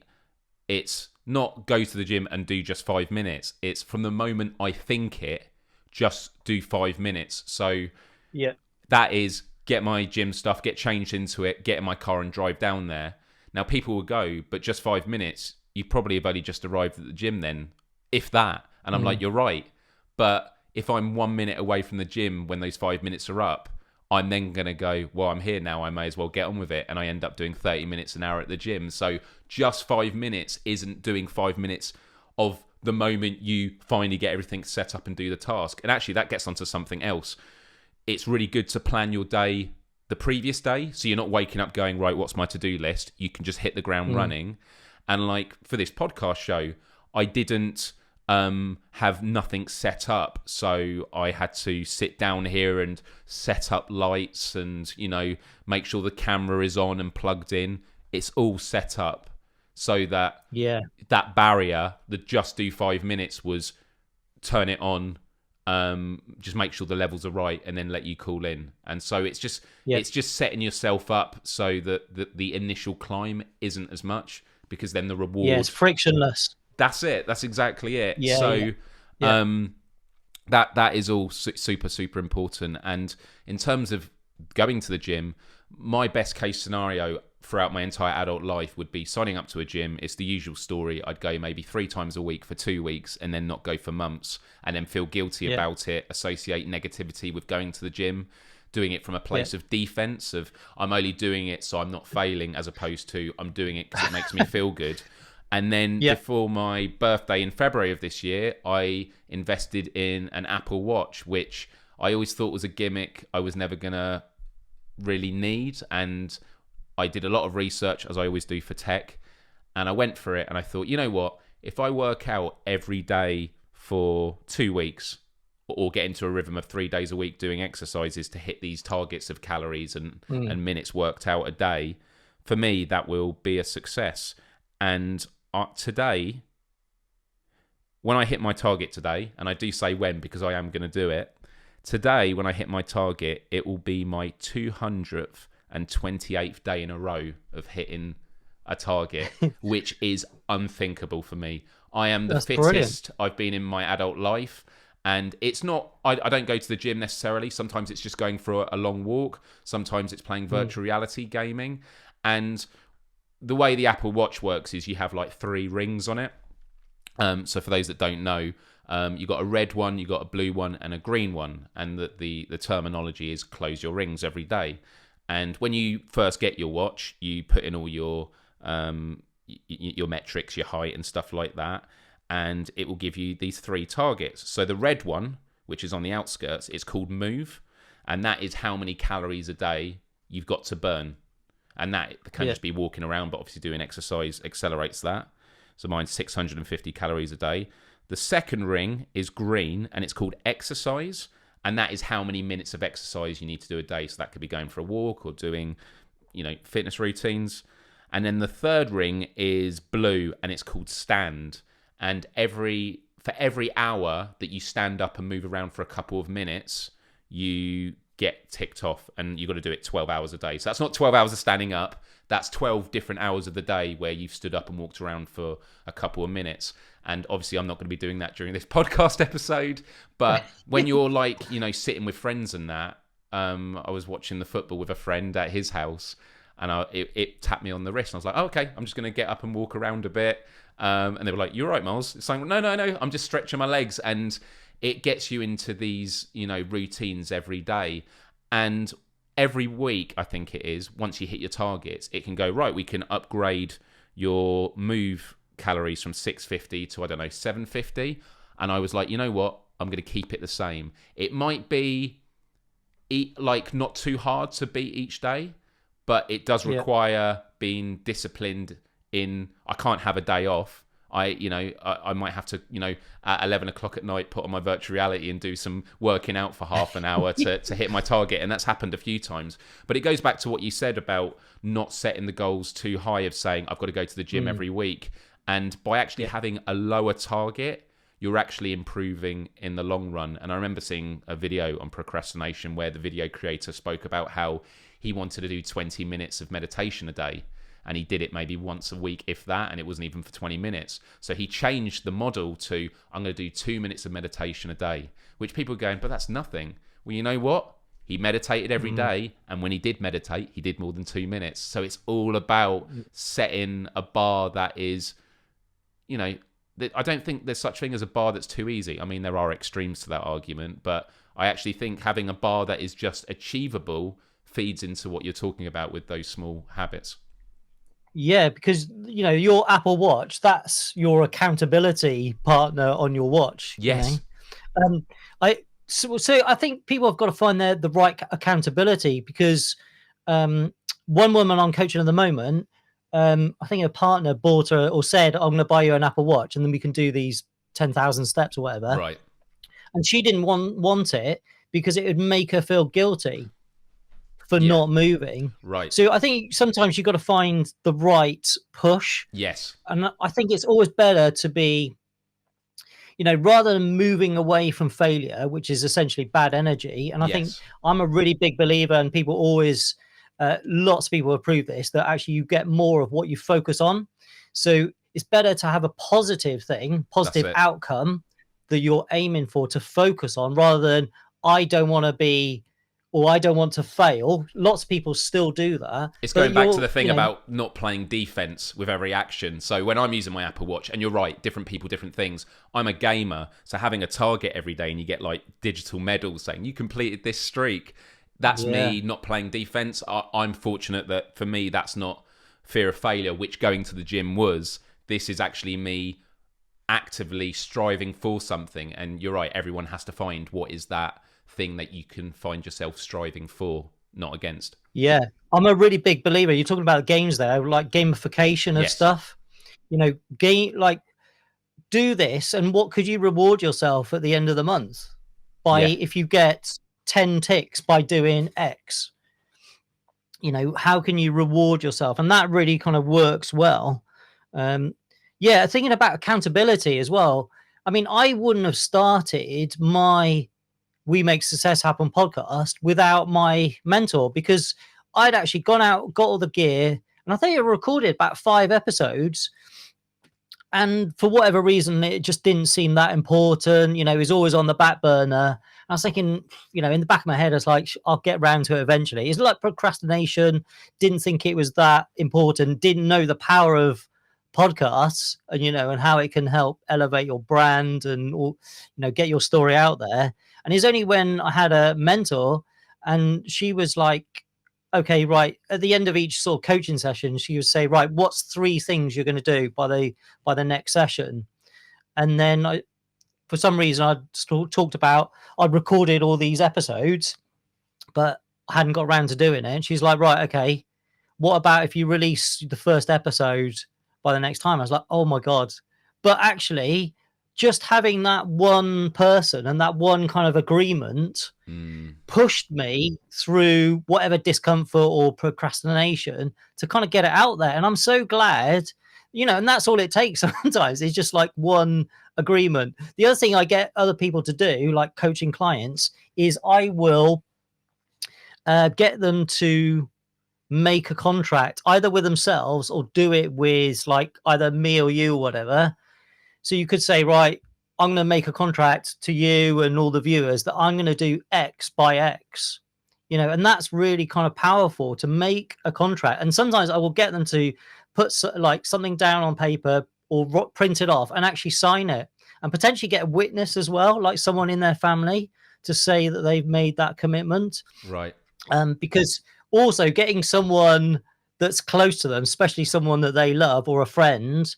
it's not go to the gym and do just 5 minutes. It's from the moment I think it, just do 5 minutes. So that is get my gym stuff, get changed into it, get in my car and drive down there. Now, people will go, but just 5 minutes, you probably have only just arrived at the gym then, if that. And I'm like, you're right. But if I'm 1 minute away from the gym when those 5 minutes are up, I'm then going to go, well, I'm here now, I may as well get on with it. And I end up doing 30 minutes an hour at the gym. So just 5 minutes isn't doing 5 minutes of the moment you finally get everything set up and do the task. And actually, that gets onto something else. It's really good to plan your day the previous day, so you're not waking up going, right, what's my to-do list? You can just hit the ground running. And like for this podcast show, I didn't have nothing set up, so I had to sit down here and set up lights and, you know, make sure the camera is on and plugged in. It's all set up so that that barrier, the just do 5 minutes, was turn it on, just make sure the levels are right, and then let you call in. And so it's just setting yourself up so that the initial climb isn't as much, because then the reward, it's frictionless. That's it. That's exactly it. That is all super important. And in terms of going to the gym, my best case scenario throughout my entire adult life would be signing up to a gym. It's the usual story. I'd go maybe 3 times a week for 2 weeks and then not go for months, and then feel guilty about it, associate negativity with going to the gym, doing it from a place of defense, of I'm only doing it so I'm not failing, as opposed to I'm doing it because it makes me feel good. And then before my birthday in February of this year, I invested in an Apple Watch, which I always thought was a gimmick I was never going to really need. And I did a lot of research, as I always do for tech, and I went for it. And I thought, you know what? If I work out every day for 2 weeks, or get into a rhythm of 3 days a week doing exercises to hit these targets of calories and minutes worked out a day, for me, that will be a success. And today, when I hit my target today, and I do say when because I am going to do it, today when I hit my target, it will be my 228th day in a row of hitting a target, which is unthinkable for me. I am the fittest I've been in my adult life. And it's not, I don't go to the gym necessarily. Sometimes it's just going for a long walk. Sometimes it's playing virtual reality gaming. And the way the Apple Watch works is you have like 3 rings on it. So for those that don't know, you got a red one, you got a blue one, and a green one. And the terminology is close your rings every day. And when you first get your watch, you put in all your metrics, your height and stuff like that, and it will give you these 3 targets. So the red one, which is on the outskirts, is called move, and that is how many calories a day you've got to burn. And that can just be walking around, but obviously doing exercise accelerates that. So mine's 650 calories a day. The second ring is green, and it's called exercise, and that is how many minutes of exercise you need to do a day. So that could be going for a walk or doing, fitness routines. And then the third ring is blue, and it's called stand. And for every hour that you stand up and move around for a couple of minutes, you get ticked off, and you've got to do it 12 hours a day. So that's not 12 hours of standing up. That's 12 different hours of the day where you've stood up and walked around for a couple of minutes. And obviously I'm not going to be doing that during this podcast episode, but when you're like, you know, sitting with friends and that, I was watching the football with a friend at his house, and it tapped me on the wrist, and I was like, oh, okay, I'm just going to get up and walk around a bit. And they were like, you're right, Myles. It's like, no, I'm just stretching my legs. And it gets you into these, you know, routines every day. And every week, I think it is, once you hit your targets, it can go, right, we can upgrade your move calories from 650 to, I don't know, 750. And I was like, you know what? I'm going to keep it the same. It might be like not too hard to beat each day, but it does require being disciplined in, I can't have a day off. I might have to, you know, at 11 o'clock at night, put on my virtual reality and do some working out for half an hour to hit my target. And that's happened a few times. But it goes back to what you said about not setting the goals too high, of saying, I've got to go to the gym every week. And by actually having a lower target, you're actually improving in the long run. And I remember seeing a video on procrastination where the video creator spoke about how he wanted to do 20 minutes of meditation a day. And he did it maybe once a week, if that, and it wasn't even for 20 minutes. So he changed the model to, I'm going to do 2 minutes of meditation a day, which people are going, but that's nothing. Well, you know what? He meditated every day, and when he did meditate, he did more than 2 minutes. So it's all about setting a bar that is, you know, I don't think there's such thing as a bar that's too easy. I mean, there are extremes to that argument, but I actually think having a bar that is just achievable feeds into what you're talking about with those small habits. Yeah, because, you know, your Apple Watch, that's your accountability partner on your watch. Yes. You know? So I think people have got to find the right accountability, because one woman I'm coaching at the moment, I think her partner bought her or said, I'm going to buy you an Apple Watch and then we can do these 10,000 steps or whatever. Right. And she didn't want it because it would make her feel guilty for not moving. Right. So I think sometimes you've got to find the right push. Yes. And I think it's always better to be, you know, rather than moving away from failure, which is essentially bad energy. And I think I'm a really big believer, and people always, lots of people approve this, that actually you get more of what you focus on. So it's better to have a positive thing, positive outcome that you're aiming for to focus on, rather than I don't want to be, or I don't want to fail. Lots of people still do that. It's going back to the thing about not playing defense with every action. So when I'm using my Apple Watch, and you're right, different people, different things. I'm a gamer, so having a target every day and you get like digital medals saying you completed this streak, that's me not playing defense. I'm fortunate that for me, that's not fear of failure, which going to the gym was. This is actually me actively striving for something. And you're right, everyone has to find what is that thing that you can find yourself striving for, not against. Yeah, I'm a really big believer. You're talking about games there, like gamification of stuff. You know, do this, and what could you reward yourself at the end of the month by if you get 10 ticks by doing X? You know, how can you reward yourself? And that really kind of works well. Thinking about accountability as well. I mean, I wouldn't have started my We Make Success Happen podcast without my mentor, because I'd actually gone out, got all the gear, and I think I recorded about 5 episodes. And for whatever reason, it just didn't seem that important. You know, it was always on the back burner. I was thinking, you know, in the back of my head, I was like, I'll get round to it eventually. It's like procrastination. Didn't think it was that important. Didn't know the power of podcasts, and, you know, and how it can help elevate your brand and, you know, get your story out there. And it's only when I had a mentor, and she was like, okay, right, at the end of each sort of coaching session, she would say, right, what's 3 things you're going to do by the next session? And then for some reason, I'd recorded all these episodes, but I hadn't got around to doing it. And she's like, right, okay, what about if you release the first episode by the next time? I was like, oh my God. But actually, just having that one person and that one kind of agreement pushed me through whatever discomfort or procrastination to kind of get it out there. And I'm so glad, you know, and that's all it takes sometimes. It's just like one agreement. The other thing I get other people to do, like coaching clients, is I will get them to make a contract either with themselves or do it with like either me or you or whatever, So you could say, right, I'm going to make a contract to you and all the viewers that I'm going to do X by X, and that's really kind of powerful to make a contract. And sometimes I will get them to put like something down on paper or print it off and actually sign it, and potentially get a witness as well, like someone in their family, to say that they've made that commitment. Right. Because also getting someone that's close to them, especially someone that they love or a friend,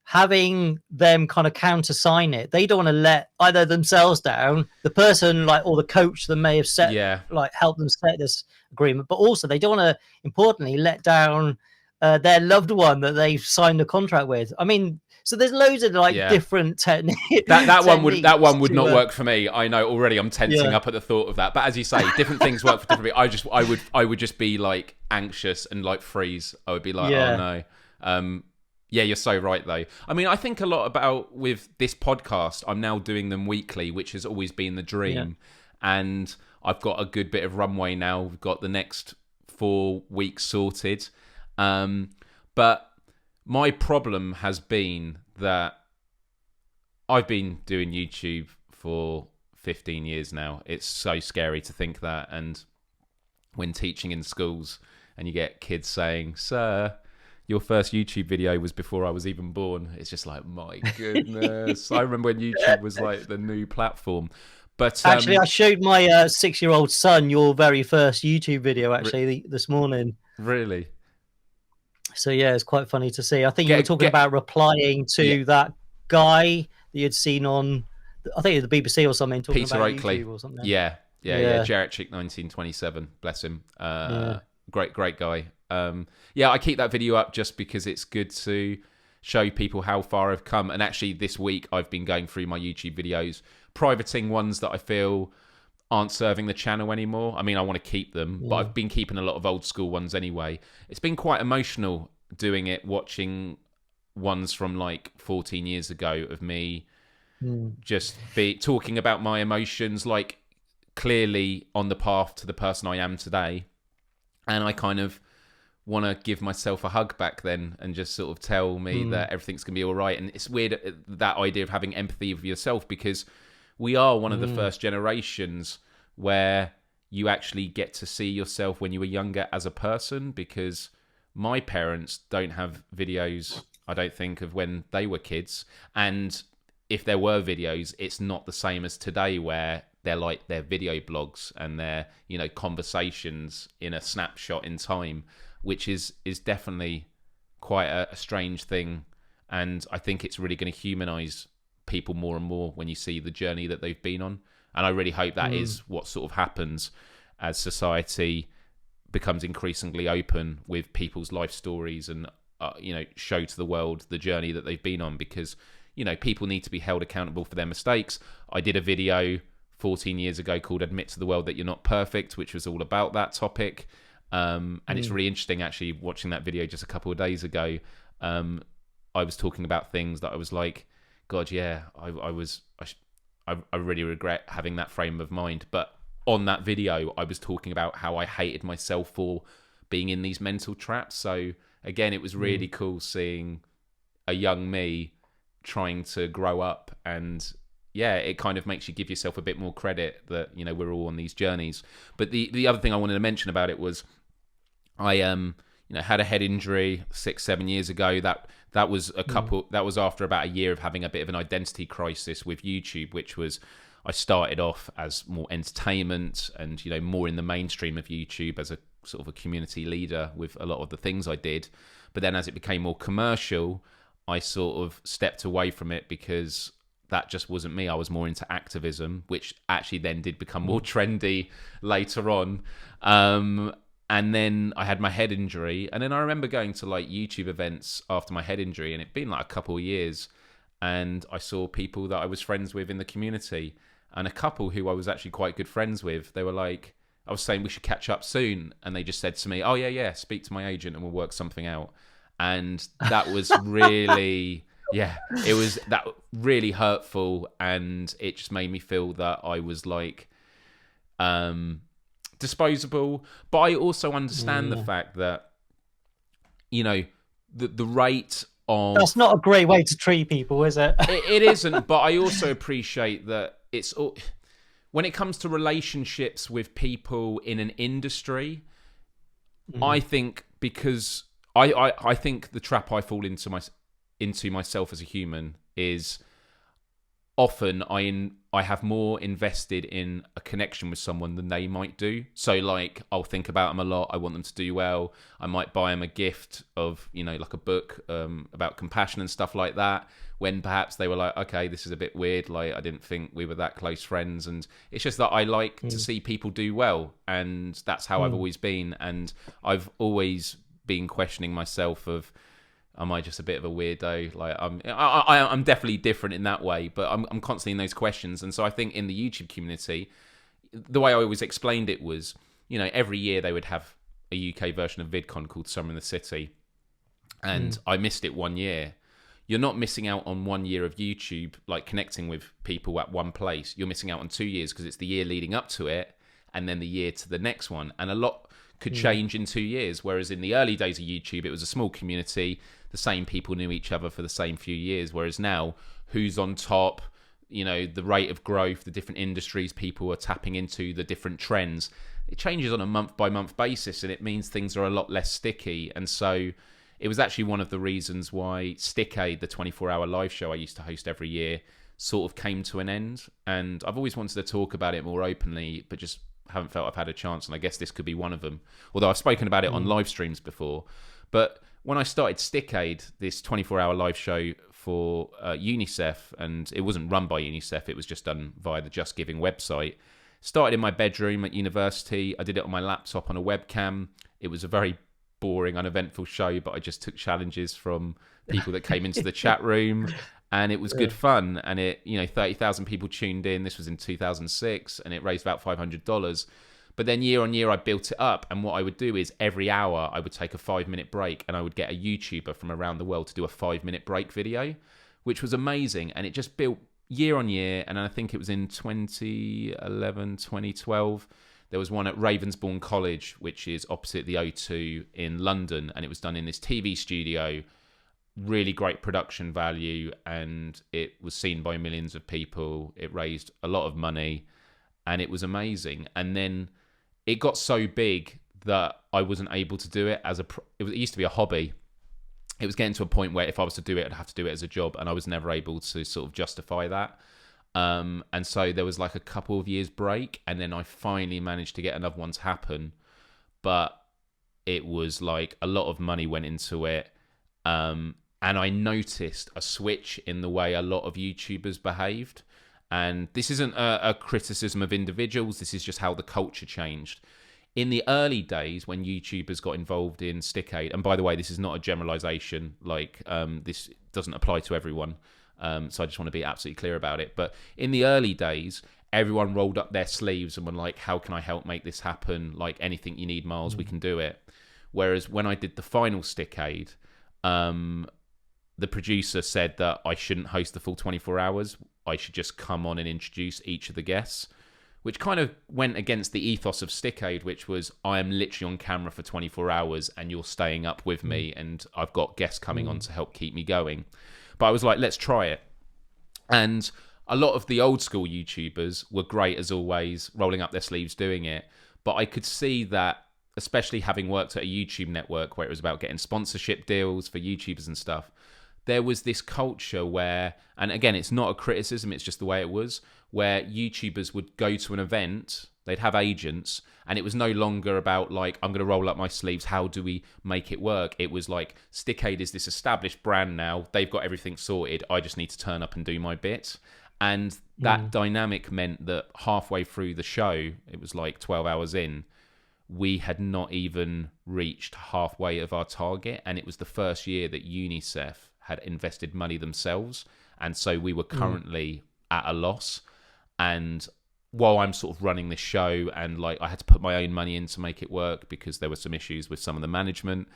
having them kind of countersign it. They don't want to let either themselves down, the person or the coach that may have helped them set this agreement, but also they don't want to, importantly, let down their loved one that they've signed a contract with. I mean, so there's loads of different techniques. That one would not work for me. I know already. I'm tensing up at the thought of that. But as you say, different things work for different people. I would just be like anxious and like freeze. I would be like, oh no. Yeah, you're so right, though. I mean, I think a lot about with this podcast, I'm now doing them weekly, which has always been the dream. Yeah. And I've got a good bit of runway now. We've got the next 4 weeks sorted. But my problem has been that I've been doing YouTube for 15 years now. It's so scary to think that. And when teaching in schools and you get kids saying, "Sir, your first YouTube video was before I was even born," it's just like, my goodness. I remember when YouTube was like the new platform. But actually, I showed my 6-year-old son your very first YouTube video this morning. Really? So yeah, it's quite funny to see. I think you were talking about replying to that guy that you'd seen on, I think it was the BBC or something, talking Peter about Oakley. YouTube or something. Yeah. Jarrett Chick 1927. Bless him. Great guy. I keep that video up just because it's good to show people how far I've come. And actually this week I've been going through my YouTube videos, privating ones that I feel aren't serving the channel anymore. I mean, I want to keep them, but I've been keeping a lot of old school ones anyway. It's been quite emotional doing it, watching ones from like 14 years ago of me just talking about my emotions, like clearly on the path to the person I am today. And I kind of want to give myself a hug back then and just sort of tell me that everything's going to be all right. And it's weird, that idea of having empathy with yourself, because we are one of the first generations where you actually get to see yourself when you were younger as a person, because my parents don't have videos, I don't think, of when they were kids. And if there were videos, it's not the same as today, where they're like their video blogs and their, conversations in a snapshot in time, which is definitely quite a strange thing. And I think it's really going to humanize people more and more when you see the journey that they've been on. And I really hope that is what sort of happens as society becomes increasingly open with people's life stories and show to the world the journey that they've been on, because people need to be held accountable for their mistakes. I did a video 14 years ago called Admit to the World That You're Not Perfect, which was all about that topic. And it's really interesting actually watching that video just a couple of days ago. I was talking about things that I was like, God, yeah, I really regret having that frame of mind. But on that video, I was talking about how I hated myself for being in these mental traps. So again, it was really cool seeing a young me trying to grow up, and yeah, it kind of makes you give yourself a bit more credit that, we're all on these journeys. But the other thing I wanted to mention about it was I had a head injury 6-7 years ago. That was that was after about a year of having a bit of an identity crisis with YouTube, which was, I started off as more entertainment and more in the mainstream of YouTube as a sort of a community leader with a lot of the things I did. But then as it became more commercial, I sort of stepped away from it because that just wasn't me. I was more into activism, which actually then did become more trendy later on. And then I had my head injury. And then I remember going to like YouTube events after my head injury, and it'd been like a couple of years. And I saw people that I was friends with in the community, and a couple who I was actually quite good friends with. They were like, I was saying we should catch up soon. And they just said to me, oh yeah, speak to my agent and we'll work something out. And that was really, it was that really hurtful. And it just made me feel that I was like, disposable. But I also understand the fact that the rate of... That's not a great way to treat people, is it? It isn't, but I also appreciate that it's... When it comes to relationships with people in an industry, I think because... I think the trap I fall into myself as a human is often I have more invested in a connection with someone than they might do. So like I'll think about them a lot. I want them to do well. I might buy them a gift of, like a book about compassion and stuff like that, when perhaps they were like, okay, this is a bit weird. Like I didn't think we were that close friends. And it's just that I like to see people do well. And that's how I've always been. And I've always been questioning myself of, am I just a bit of a weirdo? Like I'm definitely different in that way, but I'm constantly in those questions. And so I think in the YouTube community, the way I always explained it was, every year they would have a UK version of VidCon called Summer in the City, and I missed it one year. You're not missing out on 1 year of YouTube, like connecting with people at one place. You're missing out on 2 years because it's the year leading up to it, and then the year to the next one. And a lot could change in 2 years. Whereas in the early days of YouTube, it was a small community. The same people knew each other for the same few years. Whereas now, who's on top, the rate of growth, the different industries people are tapping into, the different trends, it changes on a month by month basis, and it means things are a lot less sticky. And so it was actually one of the reasons why Stickade, the 24-hour live show I used to host every year, sort of came to an end. And I've always wanted to talk about it more openly, but just haven't felt I've had a chance, and I guess this could be one of them. Although I've spoken about it on live streams before. But when I started Stickade, this 24-hour live show for UNICEF, and it wasn't run by UNICEF, it was just done via the Just Giving website. Started in my bedroom at university. I did it on my laptop on a webcam. It was a very boring, uneventful show, but I just took challenges from people that came into the chat room. And it was good fun. And 30,000 people tuned in. This was in 2006, and it raised about $500. But then year on year, I built it up. And what I would do is every hour, I would take a 5-minute break, and I would get a YouTuber from around the world to do a 5-minute break video, which was amazing. And it just built year on year. And I think it was in 2011, 2012, there was one at Ravensbourne College, which is opposite the O2 in London. And it was done in this TV studio. Really great production value, and it was seen by millions of people. It raised a lot of money, and it was amazing. And then it got so big that I wasn't able to do it it used to be a hobby. It was getting to a point where if I was to do it, I'd have to do it as a job, and I was never able to sort of justify that. And so there was like a couple of years break, and then I finally managed to get another one to happen. But it was like a lot of money went into it. And I noticed a switch in the way a lot of YouTubers behaved. And this isn't a criticism of individuals. This is just how the culture changed. In the early days when YouTubers got involved in Stickade, and by the way, this is not a generalization. Like this doesn't apply to everyone. So I just want to be absolutely clear about it. But in the early days, everyone rolled up their sleeves and were like, how can I help make this happen? Like anything you need, Myles, we can do it. Whereas when I did the final Stickade, the producer said that I shouldn't host the full 24 hours. I should just come on and introduce each of the guests, which kind of went against the ethos of Stickade, which was I am literally on camera for 24 hours and you're staying up with me, and I've got guests coming on to help keep me going. But I was like, let's try it. And a lot of the old school YouTubers were great as always, rolling up their sleeves doing it. But I could see that, especially having worked at a YouTube network where it was about getting sponsorship deals for YouTubers and stuff, there was this culture where, and again, it's not a criticism, it's just the way it was, where YouTubers would go to an event, they'd have agents, and it was no longer about like, I'm going to roll up my sleeves, how do we make it work? It was like, Stickade is this established brand now, they've got everything sorted, I just need to turn up and do my bit. And that dynamic meant that halfway through the show, it was like 12 hours in, we had not even reached halfway of our target, and it was the first year that UNICEF had invested money themselves, and so we were currently at a loss. And while I'm sort of running this show, and like I had to put my own money in to make it work because there were some issues with some of the management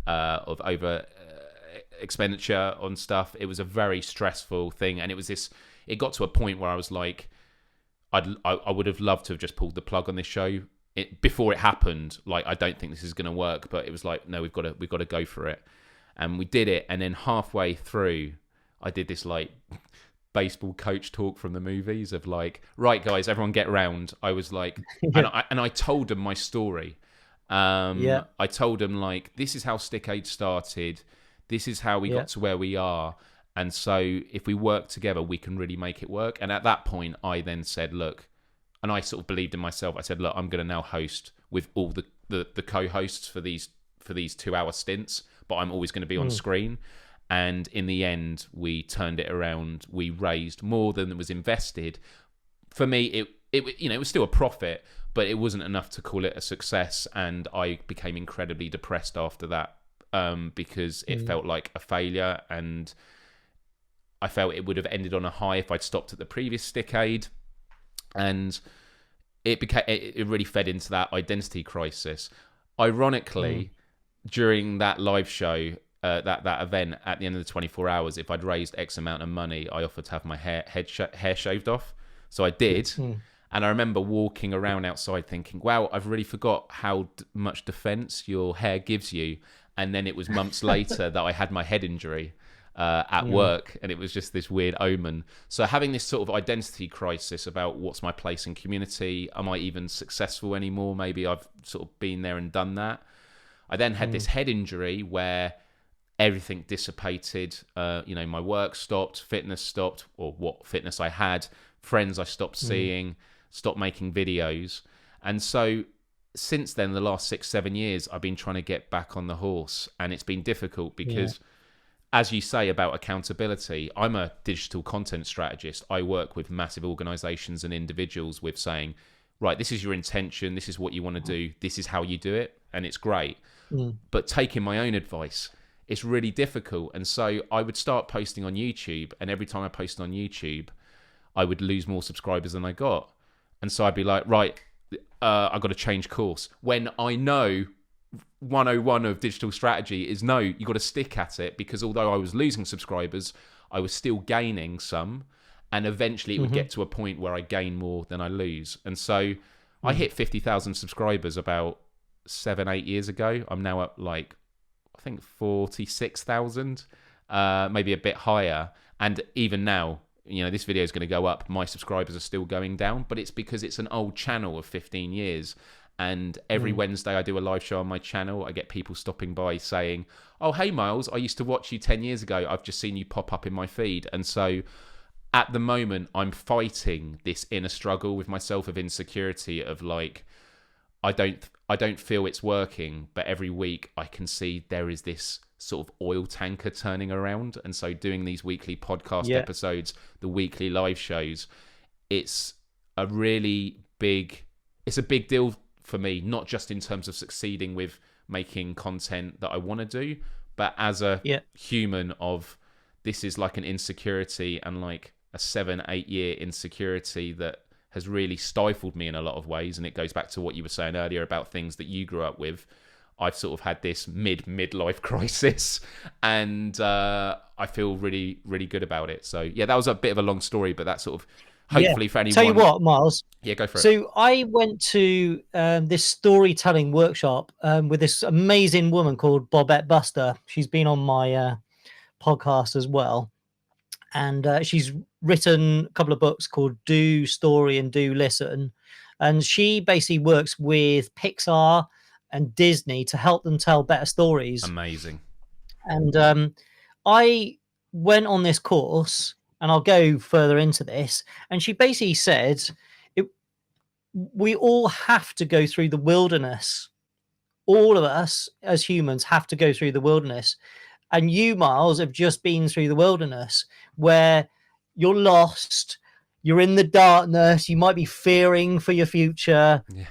of over expenditure on stuff, it was a very stressful thing. And it got to a point where I was like, I would have loved to have just pulled the plug on this show before it happened. Like, I don't think this is going to work, but it was like, no, we've got to go for it. And we did it, and then halfway through, I did this like baseball coach talk from the movies of like, right guys, everyone get round. I was like, and I told them my story. I told them like, this is how Stick Aid started. This is how we got to where we are. And so if we work together, we can really make it work. And at that point, I then said, look, and I sort of believed in myself. I said, look, I'm going to now host with all the co-hosts for these 2-hour stints, but I'm always going to be on screen. And in the end, we turned it around. We raised more than was invested. For me, it was still a profit, but it wasn't enough to call it a success. And I became incredibly depressed after that because it felt like a failure. And I felt it would have ended on a high if I'd stopped at the previous Stick Aid. And it really fed into that identity crisis. Ironically, during that live show, that event, at the end of the 24 hours, if I'd raised X amount of money, I offered to have my hair shaved off. So I did. And I remember walking around outside thinking, wow, I've really forgot how much defense your hair gives you. And then it was months later that I had my head injury at work, and it was just this weird omen. So having this sort of identity crisis about what's my place in community, am I even successful anymore? Maybe I've sort of been there and done that. I then had this head injury where everything dissipated. My work stopped, fitness stopped, or what fitness I had, friends I stopped seeing, stopped making videos. And so since then, the last 6-7 years, I've been trying to get back on the horse, and it's been difficult because as you say about accountability, I'm a digital content strategist. I work with massive organizations and individuals with saying, right, this is your intention, this is what you want to do, this is how you do it, and it's great. But taking my own advice, it's really difficult. And so I would start posting on YouTube, and every time I posted on YouTube, I would lose more subscribers than I got. And so I'd be like, right, I've got to change course. When I know 101 of digital strategy is no, you got to stick at it, because although I was losing subscribers, I was still gaining some. And eventually it would get to a point where I gain more than I lose. And so I hit 50,000 subscribers about 7-8 years ago. I'm now at like, I think 46,000, maybe a bit higher. And even now, this video is going to go up. My subscribers are still going down, but it's because it's an old channel of 15 years. And every Wednesday I do a live show on my channel. I get people stopping by saying, oh, hey, Myles, I used to watch you 10 years ago. I've just seen you pop up in my feed. And so at the moment, I'm fighting this inner struggle with myself of insecurity of like, I don't feel it's working, but every week I can see there is this sort of oil tanker turning around. And so doing these weekly podcast episodes, the weekly live shows, it's a big deal for me, not just in terms of succeeding with making content that I want to do, but as a human of, this is like an insecurity and like a 7-8 year insecurity that has really stifled me in a lot of ways. And it goes back to what you were saying earlier about things that you grew up with. I've sort of had this midlife crisis, and I feel really, really good about it. So yeah, that was a bit of a long story, but that's sort of hopefully for anyone. Tell you what, Myles. Yeah, go for it. So I went to this storytelling workshop with this amazing woman called Bobette Buster. She's been on my podcast as well. And she's written a couple of books called Do Story and Do Listen. And she basically works with Pixar and Disney to help them tell better stories. Amazing. And I went on this course, and I'll go further into this. And she basically said, we all have to go through the wilderness. All of us as humans have to go through the wilderness. And you, Myles, have just been through the wilderness where you're lost, you're in the darkness, you might be fearing for your future. Yeah.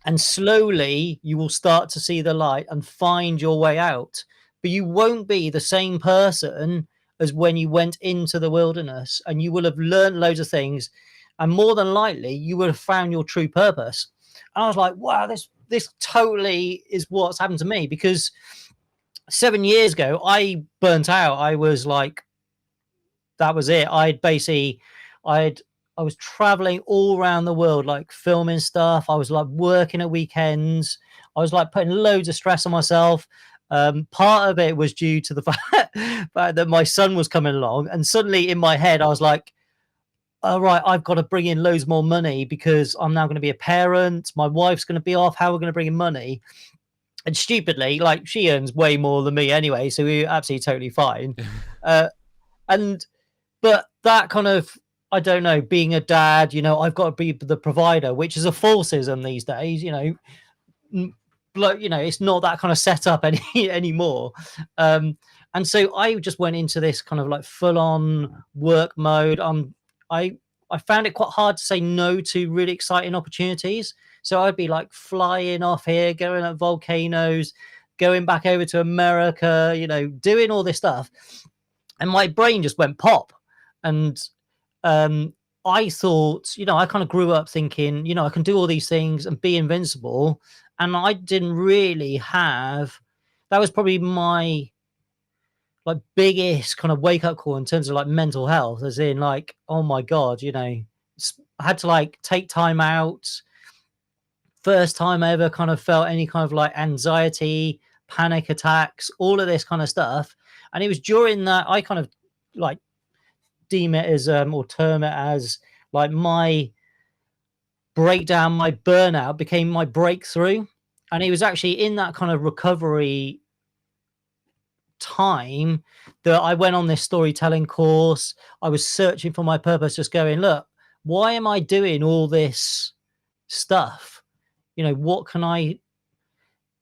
And slowly you will start to see the light and find your way out. But you won't be the same person as when you went into the wilderness, and you will have learned loads of things. And more than likely, you would have found your true purpose. And I was like, wow, this totally is what's happened to me, because 7 years ago, I burnt out. I was like, that was it. I was traveling all around the world, like filming stuff. I was like working at weekends. I was like putting loads of stress on myself. Part of it was due to the fact that my son was coming along, and suddenly in my head I was like, all right, I've got to bring in loads more money because I'm now going to be a parent. My wife's going to be off. How are we going to bring in money? And stupidly, like, she earns way more than me anyway, so we're absolutely totally fine. And but that kind of, I don't know, being a dad, I've got to be the provider, which is a falsism these days. Like, it's not that kind of setup anymore. And so I just went into this kind of like full-on work mode. I found it quite hard to say no to really exciting opportunities. So I'd be like flying off here, going at volcanoes, going back over to America, doing all this stuff. And my brain just went pop. And I thought, I kind of grew up thinking, I can do all these things and be invincible. And I didn't really have, that was probably my like biggest kind of wake up call in terms of like mental health, as in like, oh my God, I had to like take time out. First time I ever kind of felt any kind of like anxiety, panic attacks, all of this kind of stuff. And it was during that I kind of like deem it as or term it as like my breakdown, my burnout became my breakthrough. And it was actually in that kind of recovery time that I went on this storytelling course. I was searching for my purpose, just going, look, why am I doing all this stuff? What can I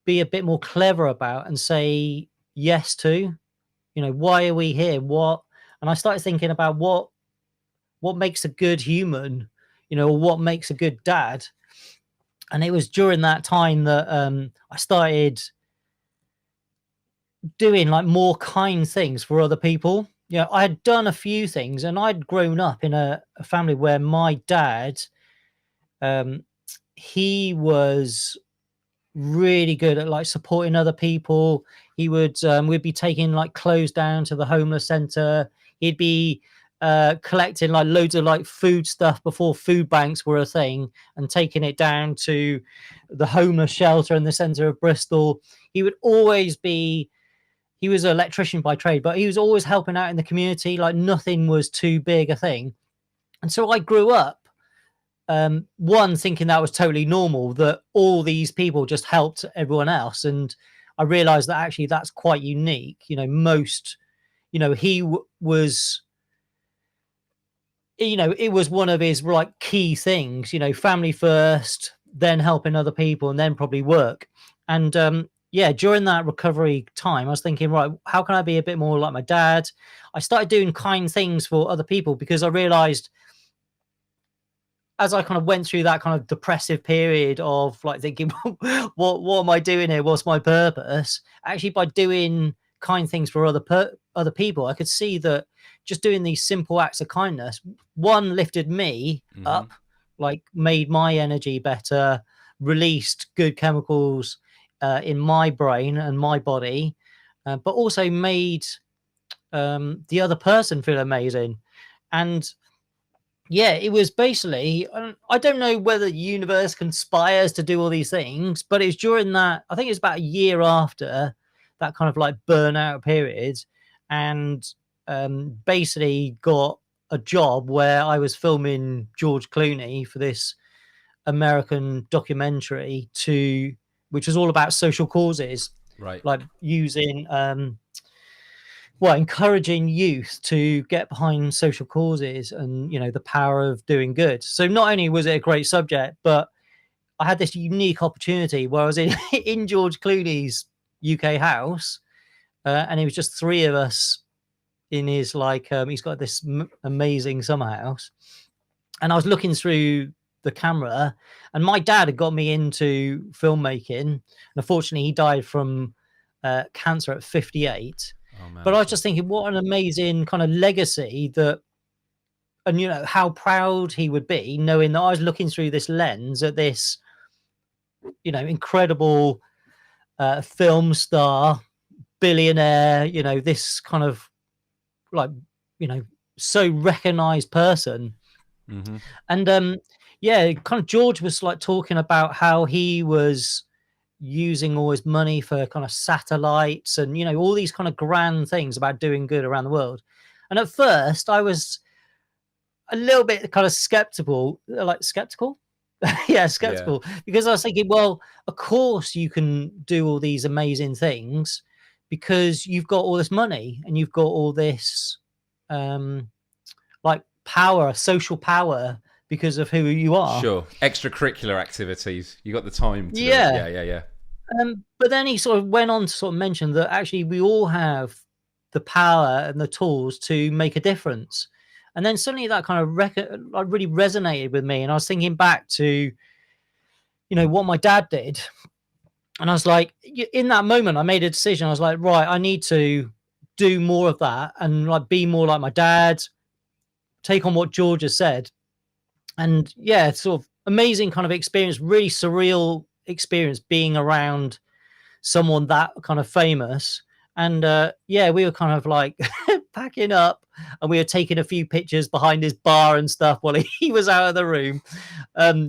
be a bit more clever about and say yes to? Why are we here? And I started thinking about what makes a good human, what makes a good dad. And it was during that time that I started doing like more kind things for other people. I had done a few things, and I'd grown up in a family where my dad, he was really good at like supporting other people. He would we'd be taking like clothes down to the homeless center. He'd be collecting like loads of like food stuff before food banks were a thing, and taking it down to the homeless shelter in the center of Bristol. He would always be, he was an electrician by trade, but he was always helping out in the community. Like nothing was too big a thing. And so I grew up one thinking that was totally normal, that all these people just helped everyone else. And I realized that actually that's quite unique. Most, he was, it was one of his like key things, family first, then helping other people, and then probably work. And yeah, during that recovery time, I was thinking, right, how can I be a bit more like my dad? I started doing kind things for other people because I realized, as I kind of went through that kind of depressive period of like thinking, what am I doing here? What's my purpose? Actually, by doing kind things for other people, I could see that just doing these simple acts of kindness, one, lifted me up, like made my energy better, released good chemicals in my brain and my body, but also made the other person feel amazing. And yeah, it was basically, I don't know whether the universe conspires to do all these things, but it's during that, I think it's about a year after that kind of like burnout period, and basically got a job where I was filming George Clooney for this American documentary which was all about social causes, right? Like using encouraging youth to get behind social causes and, the power of doing good. So not only was it a great subject, but I had this unique opportunity where I was in, in George Clooney's UK house, and it was just three of us in his, like, he's got this amazing summer house. And I was looking through the camera, and my dad had got me into filmmaking. And unfortunately, he died from cancer at 58. Oh, man, but I was just thinking, what an amazing kind of legacy that, and how proud he would be knowing that I was looking through this lens at this, incredible film star, billionaire, this kind of like, so recognized person. And yeah, kind of George was like talking about how he was using all his money for kind of satellites and, all these kind of grand things about doing good around the world. And at first I was a little bit kind of skeptical, yeah, skeptical, because I was thinking, well, of course you can do all these amazing things because you've got all this money and you've got all this like power, social power, because of who you are. Sure. Extracurricular activities. You got the time to do it. Yeah. But then he sort of went on to sort of mention that actually we all have the power and the tools to make a difference. And then suddenly that kind of really resonated with me. And I was thinking back to, what my dad did. And I was like, in that moment, I made a decision. I was like, right, I need to do more of that and like be more like my dad, take on what George has said. And yeah, sort of amazing kind of experience, really surreal experience being around someone that kind of famous. And yeah, we were kind of like packing up and we were taking a few pictures behind his bar and stuff while he was out of the room,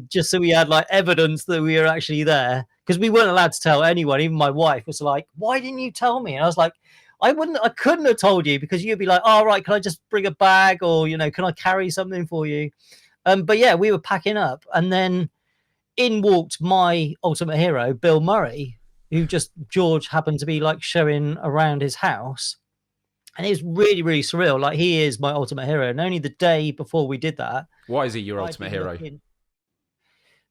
just so we had like evidence that we were actually there, because we weren't allowed to tell anyone. Even my wife was like, why didn't you tell me? And I was like, I couldn't have told you, because you'd be like, oh, right, can I just bring a bag, or, can I carry something for you? But yeah, we were packing up, and then in walked my ultimate hero, Bill Murray, who just George happened to be like showing around his house. And it was really, really surreal. Like, he is my ultimate hero. And only the day before we did that. Why is he your ultimate hero?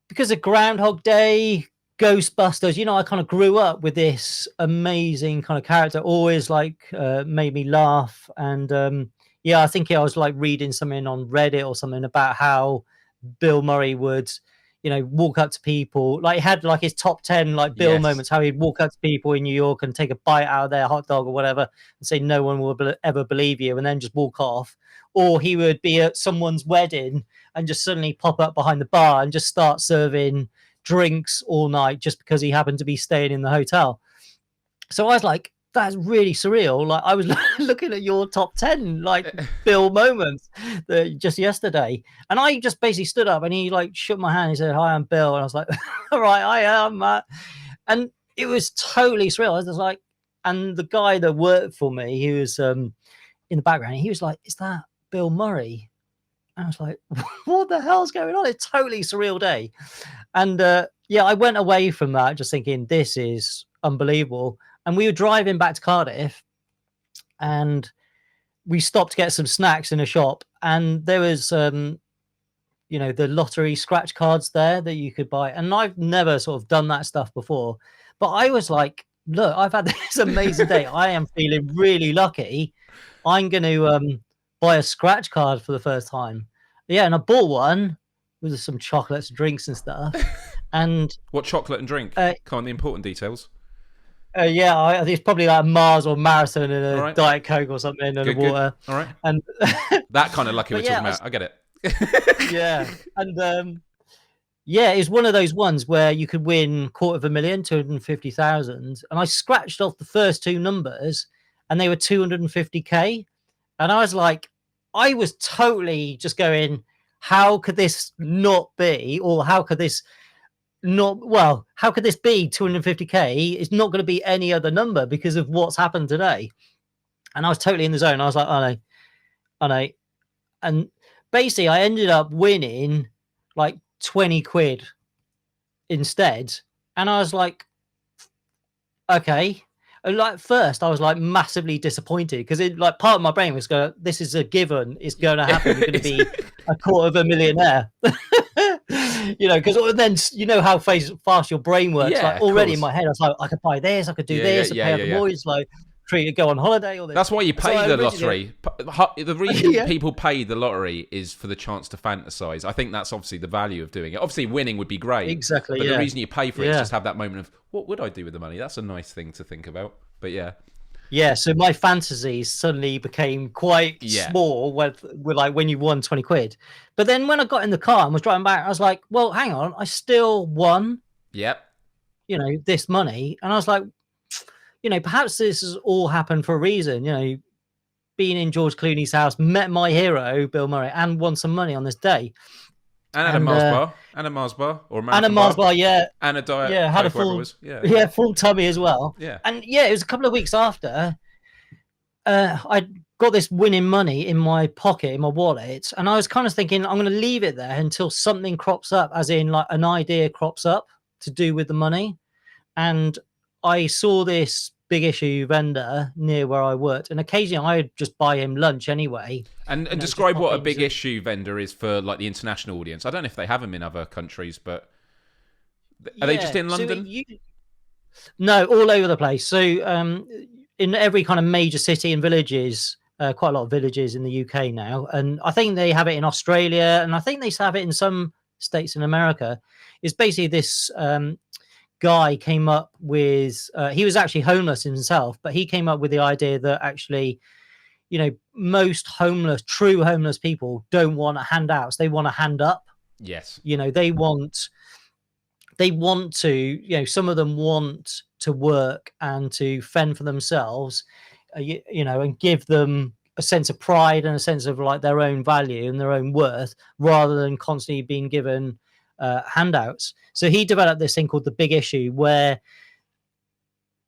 Because of Groundhog Day, Ghostbusters, I kind of grew up with this amazing kind of character, always like made me laugh. And yeah, I think I was like reading something on Reddit or something about how Bill Murray would, walk up to people. Like, he had like his top 10 like Bill moments, how he'd walk up to people in New York and take a bite out of their hot dog or whatever and say, no one will ever believe you, and then just walk off. Or he would be at someone's wedding and just suddenly pop up behind the bar and just start serving drinks all night just because he happened to be staying in the hotel. So I was like, that's really surreal. Like, I was looking at your top 10 like Bill moments just yesterday, and I just basically stood up and he like shook my hand. He said, hi, I'm Bill. And I was like, all right, I am, Matt. And it was totally surreal. I was like, and the guy that worked for me, he was in the background, he was like, is that Bill Murray? And I was like, what the hell's going on? It's a totally surreal day. And yeah, I went away from that just thinking, this is unbelievable. And we were driving back to Cardiff, and we stopped to get some snacks in a shop, and there was the lottery scratch cards there that you could buy. And I've never sort of done that stuff before, but I was like, look, I've had this amazing day. I am feeling really lucky. I'm going to buy a scratch card for the first time. Yeah, and I bought one with some chocolates, drinks and stuff. And what chocolate and drink? Come on, the important details. Yeah, I think it's probably like a Mars or marathon and a Diet Coke or something and good, a water. All right. And that kind of lucky we're talking about. I get it. Yeah. And yeah, it's one of those ones where you could win 250,000, 250,000. And I scratched off the first two numbers and they were 250K. And I was like, I was totally just going, how could this not be? Or how could this how could this be 250K? It's not going to be any other number because of what's happened today. And I was totally in the zone. I was like, I know. And basically I ended up winning like 20 quid instead. And I was like, okay. And like, first I was like massively disappointed because it like part of my brain was going, this is a given, it's going to happen. You're going to be a quarter of a millionaire. Because then how fast your brain works. Yeah, like already in my head, I was like, I could buy this, I could do this, pay off the mortgage, like go on holiday. All this. That's why you pay the lottery. The reason people pay the lottery is for the chance to fantasize. I think that's obviously the value of doing it. Obviously, winning would be great. Exactly. But the reason you pay for it is just have that moment of what would I do with the money? That's a nice thing to think about. But yeah. Yeah, so my fantasies suddenly became quite small with like when you won 20 quid. But then when I got in the car and was driving back, I was like, well, hang on, I still won, this money. And I was like, perhaps this has all happened for a reason. Being in George Clooney's house, met my hero, Bill Murray, and won some money on this day. And had a and Mars bar. And a Mars bar. Or a and a marathon Mars bar. bar, yeah, And a Diet yeah, had a Coke, whatever it full, was. Yeah, yeah. yeah, full tummy as well. Yeah. And yeah, it was a couple of weeks after I got this winning money in my pocket, in my wallet, and I was kind of thinking I'm going to leave it there until something crops up, as in like an idea crops up to do with the money. And I saw this big issue vendor near where I worked, and occasionally I'd just buy him lunch anyway. And Just describe pop what a in. big So, issue vendor is for like the international audience. I don't know if they have them in other countries, but are they just yeah, in London? no, all over the place. So in every kind of major city and villages, quite a lot of villages in the UK now, and I think they have it in Australia, and I think they have it in some states in America. It's basically this guy came up with. He was actually homeless himself, but he came up with the idea that actually, most true homeless people don't want handouts; they want a hand up. Yes. They want to, some of them want to work and to fend for themselves, and give them a sense of pride and a sense of like their own value and their own worth, rather than constantly being given handouts. So he developed this thing called the big issue, where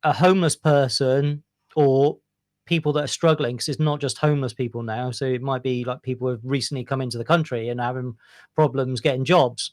a homeless person, or people that are struggling, because it's not just homeless people now, so it might be like people who have recently come into the country and having problems getting jobs,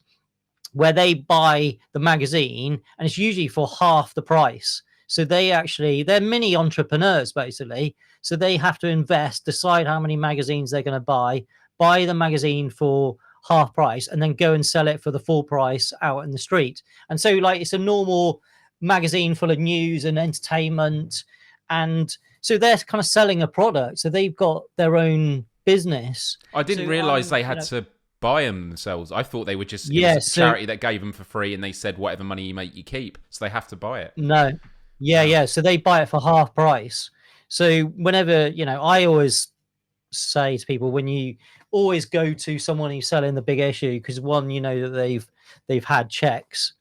where they buy the magazine, and it's usually for half the price. So they're mini entrepreneurs basically. So they have to invest, decide how many magazines they're going to buy the magazine for half price, and then go and sell it for the full price out in the street. And so like it's a normal magazine full of news and entertainment, and so they're kind of selling a product. So they've got their own business. I didn't So realise they had to buy them themselves. I thought they were just, it was a charity that gave them for free, and they said whatever money you make, you keep. So they have to buy it. No. Yeah. So they buy it for half price. So whenever, I always say to people, when you always go to someone who's selling the big issue, because one, that they've had checks,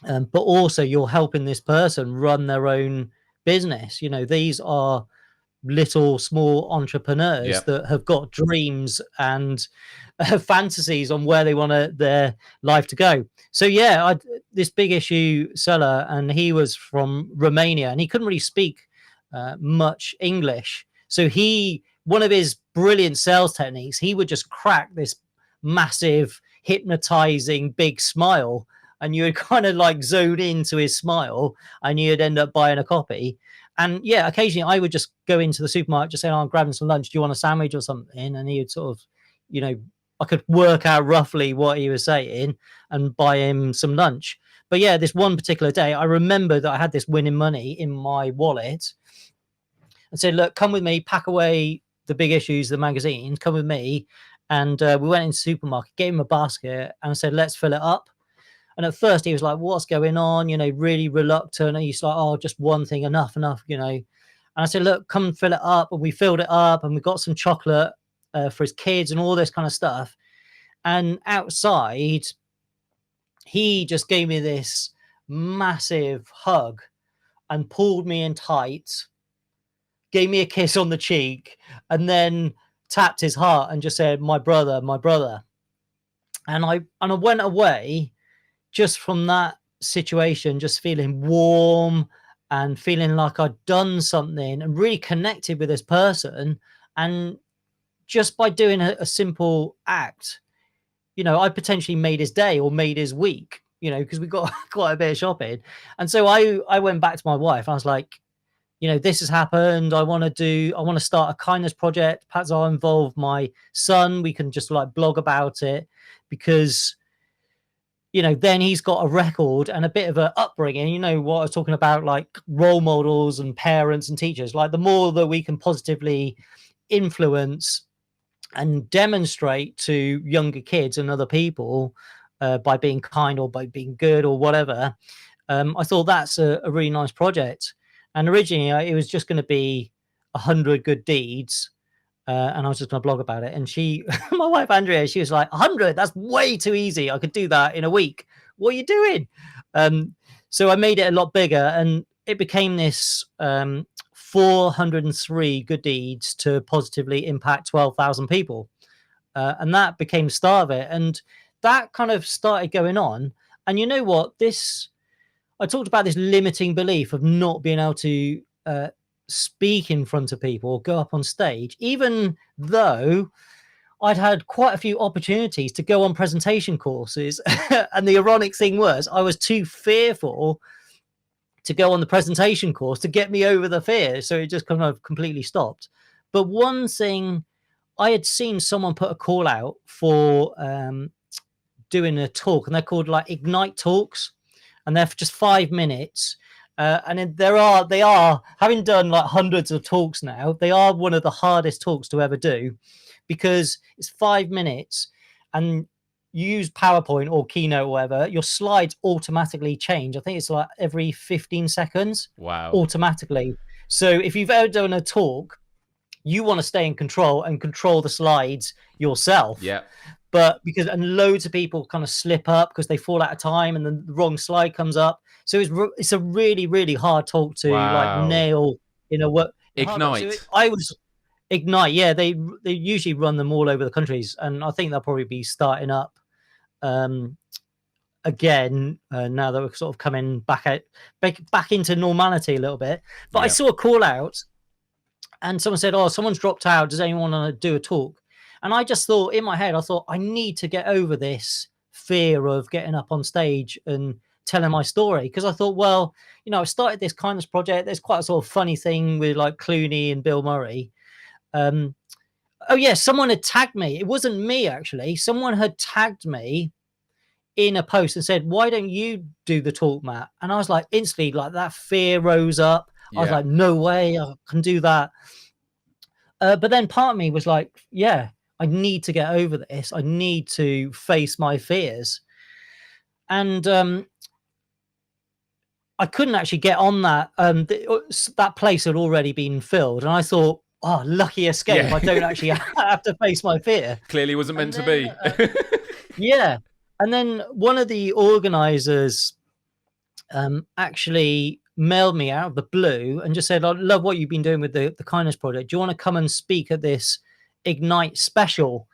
but also you're helping this person run their own business. These are little small entrepreneurs that have got dreams and fantasies on where they want their life to go. So yeah, this big issue seller, and he was from Romania, and he couldn't really speak much English. So one of his brilliant sales techniques, he would just crack this massive hypnotizing big smile, and you would kind of like zone into his smile, and you'd end up buying a copy. And yeah, occasionally I would just go into the supermarket, just say, I'm grabbing some lunch. Do you want a sandwich or something? And he would sort of, I could work out roughly what he was saying and buy him some lunch. But yeah, this one particular day, I remember that I had this winning money in my wallet and said, look, come with me, pack away the big issues, the magazines, come with me. And we went into the supermarket, gave him a basket, and I said, let's fill it up. And at first he was like, what's going on? Really reluctant. And he's like, oh, just one thing, enough. And I said, look, come and fill it up. And we filled it up, and we got some chocolate for his kids and all this kind of stuff. And outside, he just gave me this massive hug and pulled me in tight, gave me a kiss on the cheek, and then tapped his heart and just said, my brother, my brother. And I went away just from that situation, just feeling warm and feeling like I'd done something and really connected with this person. And just by doing a simple act, I potentially made his day or made his week, because we got quite a bit of shopping. And so I went back to my wife. I was like, this has happened. I want to start a kindness project. Perhaps I'll involve my son. We can just like blog about it, because then he's got a record and a bit of an upbringing. What I was talking about, like role models and parents and teachers. Like the more that we can positively influence and demonstrate to younger kids and other people by being kind or by being good or whatever, I thought that's a really nice project. And originally it was just going to be 100 good deeds. And I was just going to blog about it. And my wife, Andrea, she was like, 100, that's way too easy. I could do that in a week. What are you doing? So I made it a lot bigger, and it became this 403 good deeds to positively impact 12,000 people. And that became the start of it. And that kind of started going on. And you know what? I talked about this limiting belief of not being able to speak in front of people or go up on stage, even though I'd had quite a few opportunities to go on presentation courses. And the ironic thing was, I was too fearful to go on the presentation course to get me over the fear. So it just kind of completely stopped. But one thing, I had seen someone put a call out for doing a talk, and they're called like Ignite Talks, and they're for just 5 minutes. And they are, having done like hundreds of talks now, they are one of the hardest talks to ever do, because it's 5 minutes and you use PowerPoint or Keynote or whatever, your slides automatically change. I think it's like every 15 seconds. Wow. Automatically. So if you've ever done a talk, you want to stay in control and control the slides yourself. Yeah. But and loads of people kind of slip up because they fall out of time and then the wrong slide comes up. So it's a really, really hard talk to like nail in a work. Ignite. So I was Ignite. Yeah, they usually run them all over the countries, and I think they'll probably be starting up again now that we're sort of coming back into normality a little bit. But I saw a call out, and someone said, "Oh, someone's dropped out. Does anyone want to do a talk?" And I just thought in my head, I need to get over this fear of getting up on stage and telling my story, because I thought, well, you know, I started this kindness project. There's quite a sort of funny thing with like Clooney and Bill Murray. Oh yeah, someone had tagged me. It wasn't me actually. Someone had tagged me in a post and said, "Why don't you do the talk, Matt?" And I was like, instantly, like that fear rose up. I was like, "No way, I can do that." But then part of me was like, "Yeah, I need to get over this. I need to face my fears." And I couldn't actually get on that. That place had already been filled, and I thought, "Oh, lucky escape! I don't actually have to face my fear." Clearly, wasn't meant to be. Yeah, and then one of the organizers actually mailed me out of the blue and just said, "I love what you've been doing with the kindness project. Do you want to come and speak at this Ignite special?"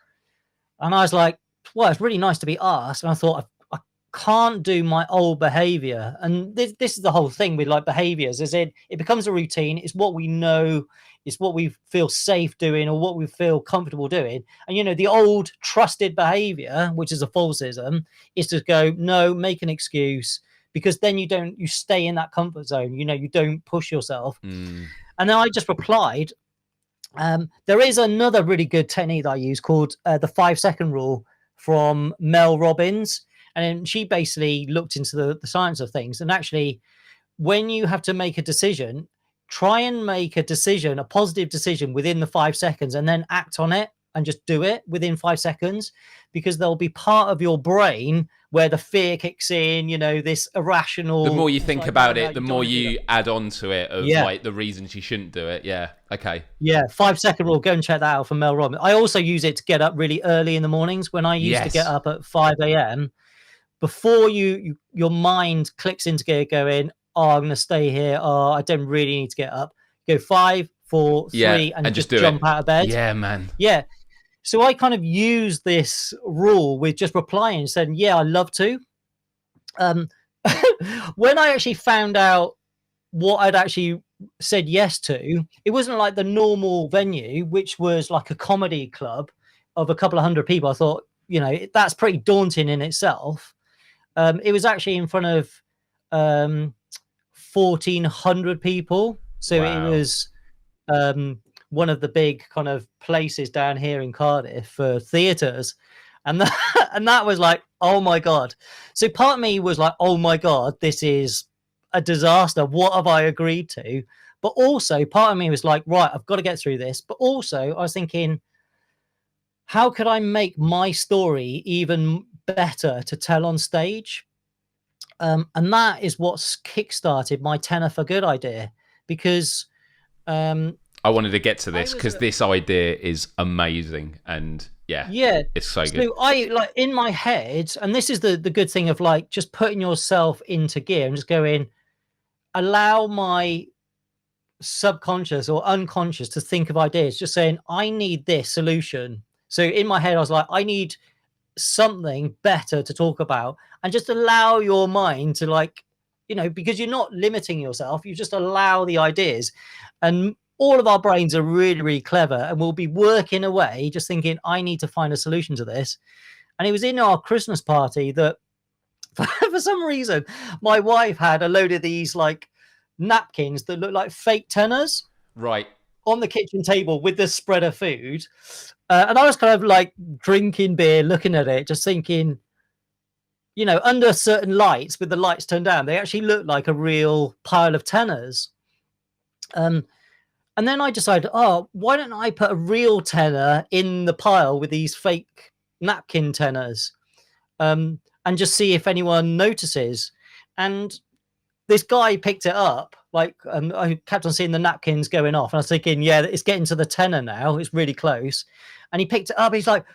And I was like, "Well, it's really nice to be asked." And I thought, I can't do my old behavior. And this is the whole thing with like behaviors, is it becomes a routine. It's what we know, it's what we feel safe doing or what we feel comfortable doing. And you know, the old trusted behavior, which is a falsism, is to go, no, make an excuse, because then you stay in that comfort zone. You know, you don't push yourself. And then I just replied, there is another really good technique that I use called the 5-second rule from Mel Robbins. And she basically looked into the science of things. And actually, when you have to make a decision, try and make a decision, a positive decision within the 5 seconds, and then act on it and just do it within 5 seconds, because there'll be part of your brain where the fear kicks in, you know, this irrational. The more you think about it, the more you add on to it of like the reasons you shouldn't do it. Yeah. Okay. Yeah. 5-second rule. Go and check that out from Mel Robbins. I also use it to get up really early in the mornings when I used to get up at 5 a.m. Before your mind clicks into gear going, "Oh, I'm going to stay here. Oh, I don't really need to get up." Go 5, 4, 3, and just jump out of bed. Yeah, man. Yeah. So I kind of use this rule with just replying and saying, "Yeah, I love to." When I actually found out what I'd actually said yes to, it wasn't like the normal venue, which was like a comedy club of a couple of hundred people. I thought, you know, that's pretty daunting in itself. It was actually in front of 1,400 people. So it was one of the big kind of places down here in Cardiff for theatres. And that was like, oh my God. So part of me was like, oh my God, this is a disaster. What have I agreed to? But also part of me was like, right, I've got to get through this. But also I was thinking, how could I make my story even better to tell on stage? And that is what's kickstarted my Tenor for Good idea, because I wanted to get to this because this idea is amazing, and it's so good. So I like in my head, and this is the good thing of like just putting yourself into gear and just going, allow my subconscious or unconscious to think of ideas, just saying, I need this solution. So in my head, I was like, I need something better to talk about, and just allow your mind to, like, because you're not limiting yourself, you just allow the ideas. And all of our brains are really, really clever, and we'll be working away just thinking, I need to find a solution to this. And it was in our Christmas party that for some reason my wife had a load of these like napkins that look like fake tenors Right. on the kitchen table with the spread of food. And I was kind of like drinking beer, looking at it, just thinking, under certain lights, with the lights turned down, they actually look like a real pile of tenors. And then I decided, oh, why don't I put a real tenor in the pile with these fake napkin tenors, and just see if anyone notices. And this guy picked it up. Like, I kept on seeing the napkins going off, and I was thinking, yeah, it's getting to the tenor now. It's really close. And he picked it up. He's like,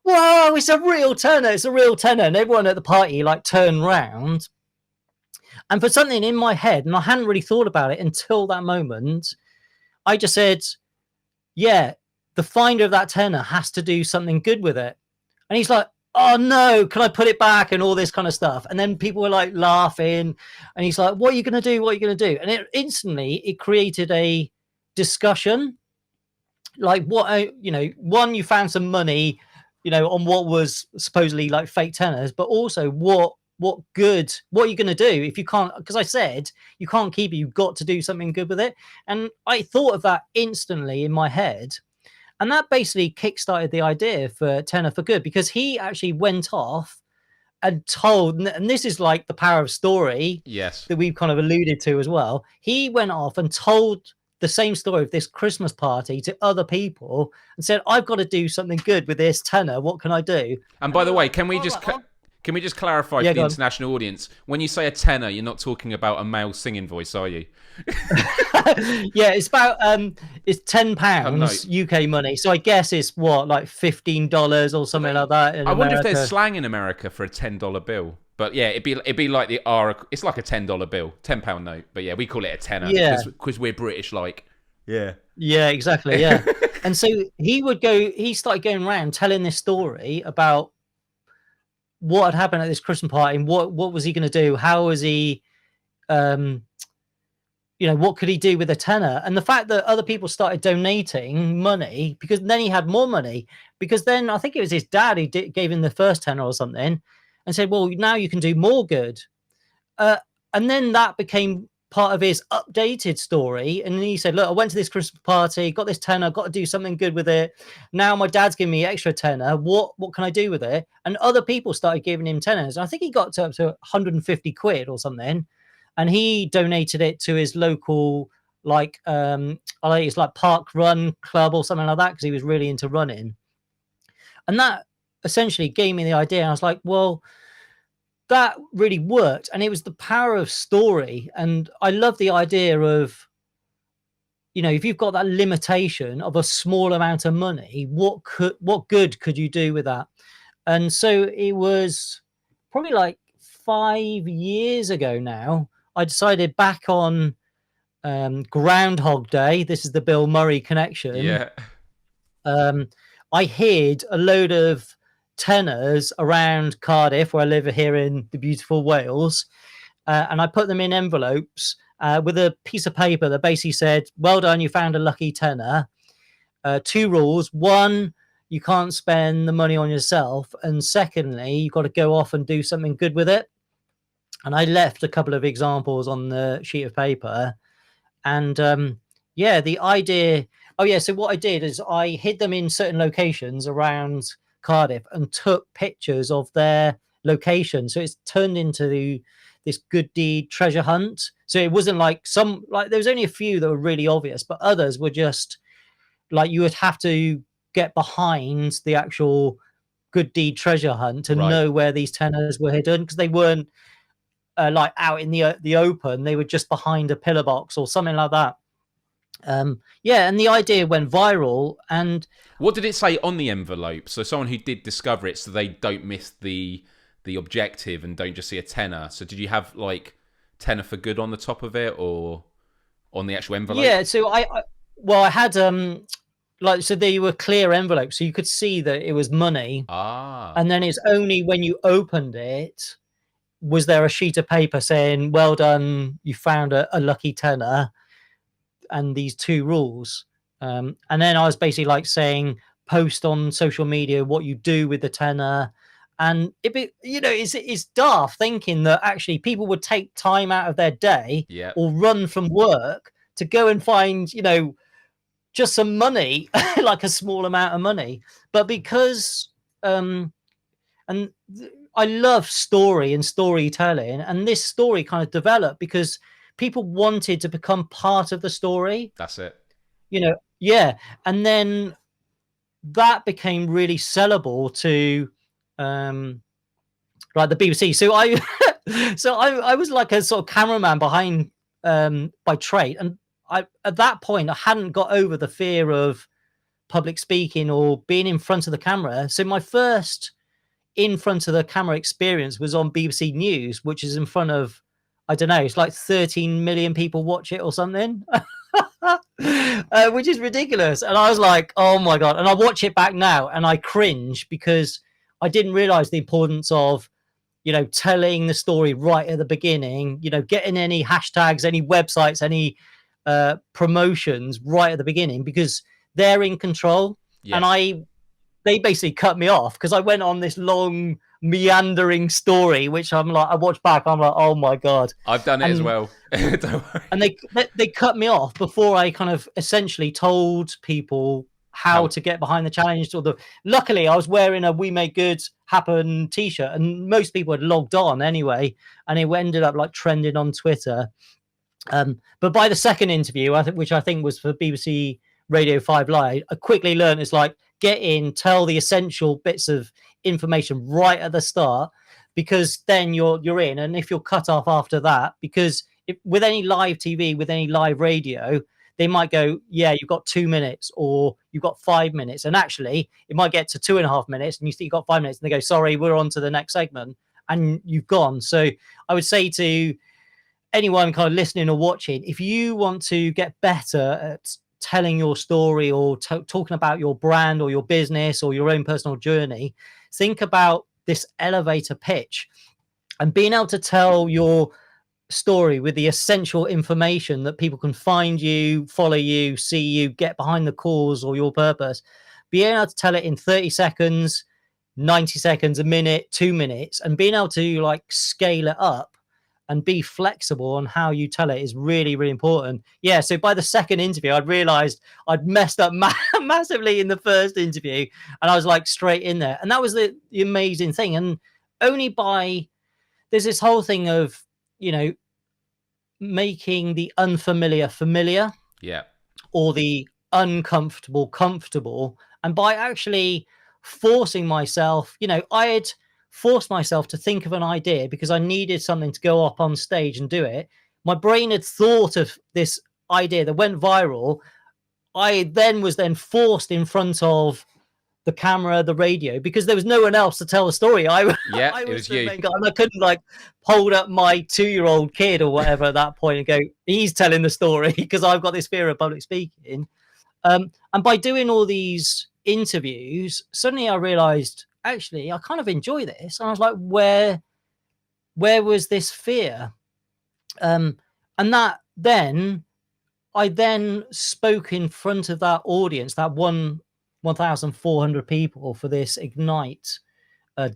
"Whoa, it's a real tenor! It's a real tenor!" And everyone at the party like turned round. And for something in my head, and I hadn't really thought about it until that moment, I just said, "Yeah, the finder of that tenor has to do something good with it." And he's like, "Oh no, can I put it back?" and all this kind of stuff. And then people were like laughing, and he's like, "What are you going to do? What are you going to do?" And it created a discussion. Like, one, you found some money, on what was supposedly like fake tenors, but also what are you going to do if you can't? Because I said you can't keep it, you've got to do something good with it. And I thought of that instantly in my head. And that basically kickstarted the idea for Tenor for Good, because he actually went off and told, and this is like the power of story, Yes, that we've kind of alluded to as well. He went off and told the same story of this Christmas party to other people and said, I've got to do something good with this tenor. What can I do? and by the way, like, can we just can we just clarify Yeah, for the international audience? When you say a tenor, you're not talking about a male singing voice, are you? Yeah, it's about it's £10 Oh, no. UK money. So I guess it's what, like $15 or something like that in I wonder if America. there's slang in America for a $10 bill. But yeah, it'd be like the R. It's like a $10 bill, £10 note. But yeah, we call it a tenner, Yeah. because we're British. Like, yeah, Yeah, exactly. Yeah. And so he started going around telling this story about what had happened at this Christmas party, and what was he going to do? How was he, um, what could he do with a tenner? And the fact that other people started donating money, because then he had more money, because then I think it was his dad who gave him the first tenner or something, and said, well, now you can do more good. And then that became part of his updated story. And then he said, look, I went to this Christmas party, got this tenner, got to do something good with it. Now my dad's giving me extra tenner. What can I do with it? And other people started giving him tenors. I think he got up to 150 quid or something. And he donated it to his local, like, I think it's like Park Run Club or something like that, because he was really into running. And that essentially gave me the idea. I was like, well, that really worked. And it was the power of story. And I love the idea of, if you've got that limitation of a small amount of money, what good could you do with that? And so it was probably like 5 years ago now, I decided, back on Groundhog Day, this is the Bill Murray connection. yeah. I hid a load of tenors around Cardiff, where I live here in the beautiful Wales, and I put them in envelopes with a piece of paper that basically said, well done, you found a lucky tenor. 2 rules: one, you can't spend the money on yourself, and secondly, you've got to go off and do something good with it. And I left a couple of examples on the sheet of paper. And yeah, the idea, so what I did is I hid them in certain locations around Cardiff and took pictures of their location. So it's turned into this good deed treasure hunt. So it wasn't like there was only a few that were really obvious, but others were just like, you would have to get behind the actual good deed treasure hunt to know where these tenors were hidden, because they weren't like out in the open. They were just behind a pillar box or something like that. Yeah, and the idea went viral. And what did it say on the envelope? So someone who did discover it, so they don't miss the objective and don't just see a tenner. So did you have like tenor for good on the top of it, or on the actual envelope? Yeah, so I had like, so they were clear envelopes, so you could see that it was money. Ah, And then it's only when you opened it was there a sheet of paper saying, "Well done, you found a lucky tenner," and these two rules. And then I was basically like saying, post on social media what you do with the tenner. And it's daft thinking that actually people would take time out of their day yeah, or run from work to go and find, just some money, like a small amount of money. But because, and I love story and storytelling, and this story kind of developed because people wanted to become part of the story, that's it. yeah. And then that became really sellable to, um, like the BBC. So I was like a sort of cameraman behind, by trade, and at that point I hadn't got over the fear of public speaking or being in front of the camera. So my first in front of the camera experience was on BBC News, which is in front of, I don't know, it's like 13 million people watch it or something, which is ridiculous. And I was like, oh my God. And I watch it back now and I cringe because I didn't realize the importance of, telling the story right at the beginning, getting any hashtags, any websites, any promotions right at the beginning, because they're in control. And Yes, they basically cut me off because I went on this long meandering story, which I'm like, I watch back, I'm like, oh my God. I've done it as And well. Don't worry. and they cut me off before I kind of essentially told people how How? to get behind the challenge. Luckily I was wearing a We Make Good Happen t-shirt, and most people had logged on anyway, and it ended up like trending on Twitter. But by the second interview, which I think was for BBC Radio 5 Live, I quickly learned it's like, get in, tell the essential bits of information right at the start, because then you're in. And if you're cut off after that, because with any live TV, with any live radio, they might go, yeah, you've got 2 minutes or you've got 5 minutes. And actually, it might get to 2.5 minutes and you think you've got 5 minutes, and they go, sorry, we're on to the next segment, and you've gone. So I would say to anyone kind of listening or watching, if you want to get better at telling your story or talking about your brand or your business or your own personal journey, think about this elevator pitch and being able to tell your story with the essential information that people can find you, follow you, see you, get behind the cause or your purpose. Being able to tell it in 30 seconds, 90 seconds, a minute, 2 minutes, and being able to like scale it up and be flexible on how you tell it is really, really important. Yeah. So by the second interview, I'd realized I'd messed up massively in the first interview, and I was like straight in there. And that was the amazing thing. And only by, there's this whole thing of, making the unfamiliar familiar Yeah, or the uncomfortable comfortable. And by actually forcing myself, I had forced myself to think of an idea because I needed something to go up on stage and do it. My brain had thought of this idea that went viral. I then was forced in front of the camera, the radio, because there was no one else to tell the story. yeah, I it was was the you. main guy, and I couldn't like hold up my 2-year-old kid or whatever at that point and go, he's telling the story, because I've got this fear of public speaking. And by doing all these interviews, suddenly I realized actually I kind of enjoy this. And I was like, where was this fear? And that then I then spoke in front of that audience, that 1,400 people for this Ignite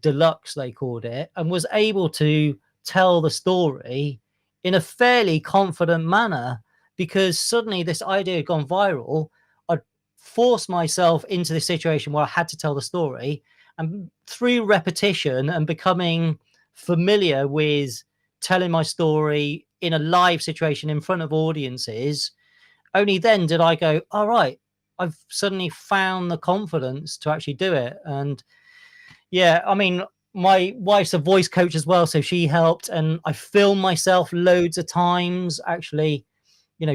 Deluxe, they called it, and was able to tell the story in a fairly confident manner, because suddenly this idea had gone viral. I'd forced myself into this situation where I had to tell the story, and through repetition and becoming familiar with telling my story in a live situation in front of audiences, only then did I go, all right, I've suddenly found the confidence to actually do it. And yeah, I mean, my wife's a voice coach as well, so she helped, and I filmed myself loads of times actually,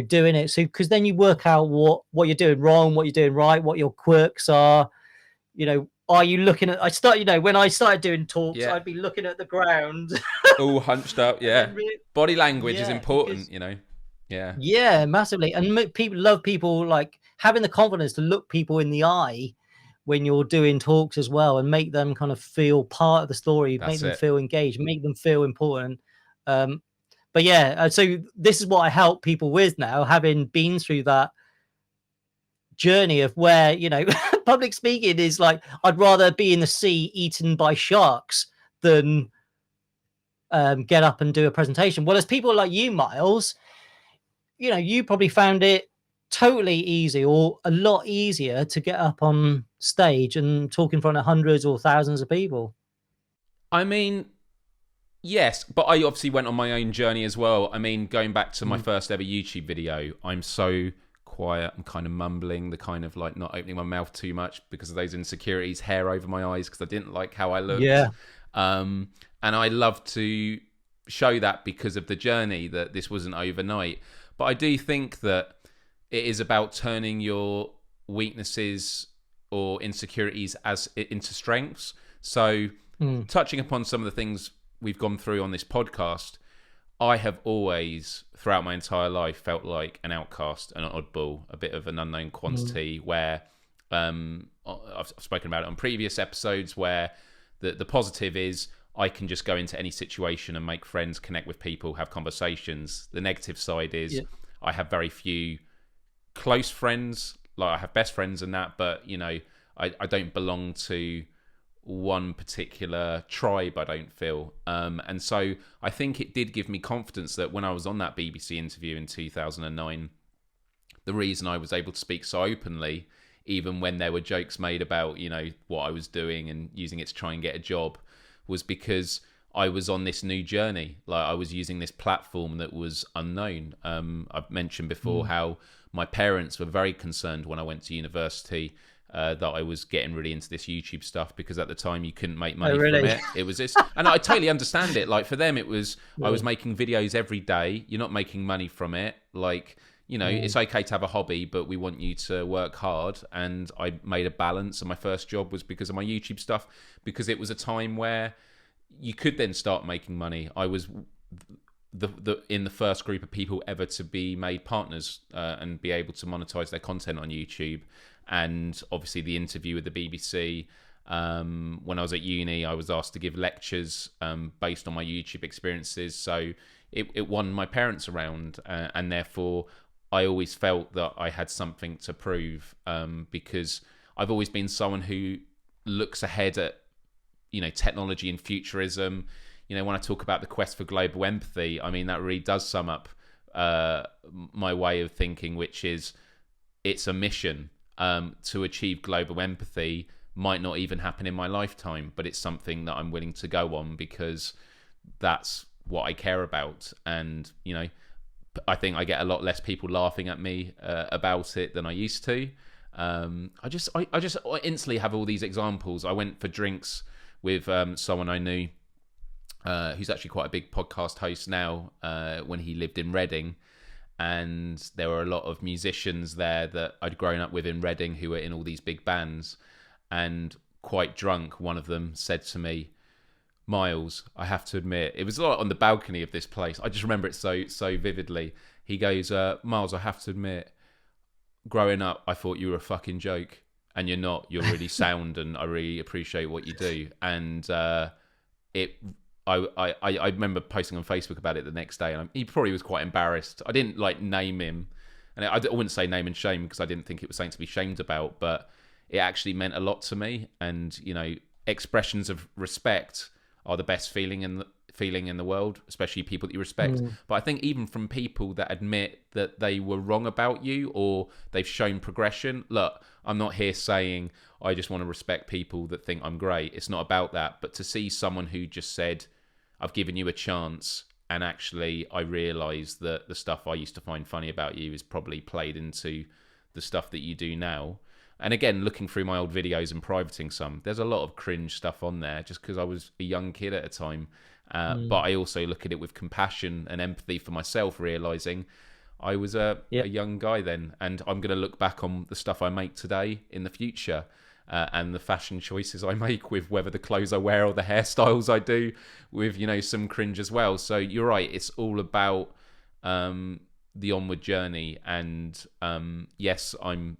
doing it. So because then you work out what you're doing wrong, what you're doing right, what your quirks are. Are you looking at? When I started doing talks, Yeah, I'd be looking at the ground, all hunched up. and Yeah, then body language is yeah, important. because Yeah. Yeah, massively. And people love people like having the confidence to look people in the eye when you're doing talks as well, and make them kind of feel part of the story, make That's them it. feel engaged, make them feel important. Um, but yeah, so this is what I help people with now, having been through that journey of where, public speaking is like, I'd rather be in the sea eaten by sharks than get up and do a presentation. Well, as people like you, Myles, you probably found it totally easy or a lot easier to get up on stage and talk in front of hundreds or thousands of people. I mean, yes, but I obviously went on my own journey as well. I mean, going back to my Mm. first ever YouTube video, I'm so quiet. I'm kind of mumbling, the kind of like not opening my mouth too much because of those insecurities, hair over my eyes because I didn't like how I looked. Yeah. And I love to show that because of the journey, that this wasn't overnight. But I do think that it is about turning your weaknesses or insecurities as into strengths. So, Mm. touching upon some of the things we've gone through on this podcast, I have always, throughout my entire life, felt like an outcast, an oddball, a bit of an unknown quantity. Where I've spoken about it on previous episodes, where the positive is I can just go into any situation and make friends, connect with people, have conversations. The negative side is Yeah. I have very few close friends. Like, I have best friends and that, but I don't belong to one particular tribe, I don't feel. And so I think it did give me confidence that when I was on that BBC interview in 2009, the reason I was able to speak so openly, even when there were jokes made about, what I was doing and using it to try and get a job, was because I was on this new journey. Like, I was using this platform that was unknown. I've mentioned before how my parents were very concerned when I went to university that I was getting really into this YouTube stuff, because at the time you couldn't make money Oh, from really? it. It was this, and I totally understand it. Like, for them, it was I was Yeah. making videos every day. You're not making money from it. Like, it's okay to have a hobby, but we want you to work hard. And I made a balance. And my first job was because of my YouTube stuff, because it was a time where you could then start making money. I was the in the first group of people ever to be made partners and be able to monetize their content on YouTube. And obviously the interview with the BBC. When I was at uni, I was asked to give lectures based on my YouTube experiences. So it won my parents around, and therefore I always felt that I had something to prove, because I've always been someone who looks ahead at technology and futurism. When I talk about the quest for global empathy, I mean, that really does sum up my way of thinking, which is it's a mission. To achieve global empathy might not even happen in my lifetime, but it's something that I'm willing to go on because that's what I care about. And I think I get a lot less people laughing at me about it than I used to. I just instantly have all these examples. I went for drinks with someone I knew who's actually quite a big podcast host now, when he lived in Reading. And there were a lot of musicians there that I'd grown up with in Reading who were in all these big bands. And quite drunk, one of them said to me, "Myles, I have to admit," it was like on the balcony of this place. I just remember it so vividly. He goes, "Myles, I have to admit, growing up, I thought you were a fucking joke, and you're not. You're really sound, and I really appreciate what you do." And it. I remember posting on Facebook about it the next day, and he probably was quite embarrassed. I didn't name him, and I wouldn't say name and shame because I didn't think it was something to be shamed about, but it actually meant a lot to me. And expressions of respect are the best feeling in the world, especially people that you respect. But I think even from people that admit that they were wrong about you or they've shown progression. Look, I'm not here saying I just want to respect people that think I'm great. It's not about that. But to see someone who just said, "I've given you a chance, and actually I realised that the stuff I used to find funny about you is probably played into the stuff that you do now." And again, looking through my old videos and privating some, there's a lot of cringe stuff on there just because I was a young kid at a time. But I also look at it with compassion and empathy for myself, realising I was a young guy then. And I'm going to look back on the stuff I make today in the future. And the fashion choices I make, with whether the clothes I wear or the hairstyles I do, with some cringe as well. So you're right, it's all about the onward journey. And yes, I'm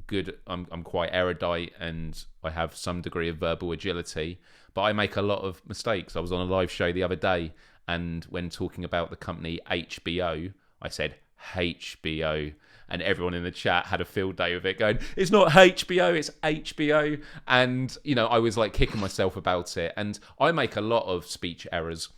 good. I'm quite erudite, and I have some degree of verbal agility, but I make a lot of mistakes. I was on a live show the other day, and when talking about the company HBO, I said HBO, and everyone in the chat had a field day with it, going, "It's not HBO, it's HBO." And I was like kicking myself about it. And I make a lot of speech errors,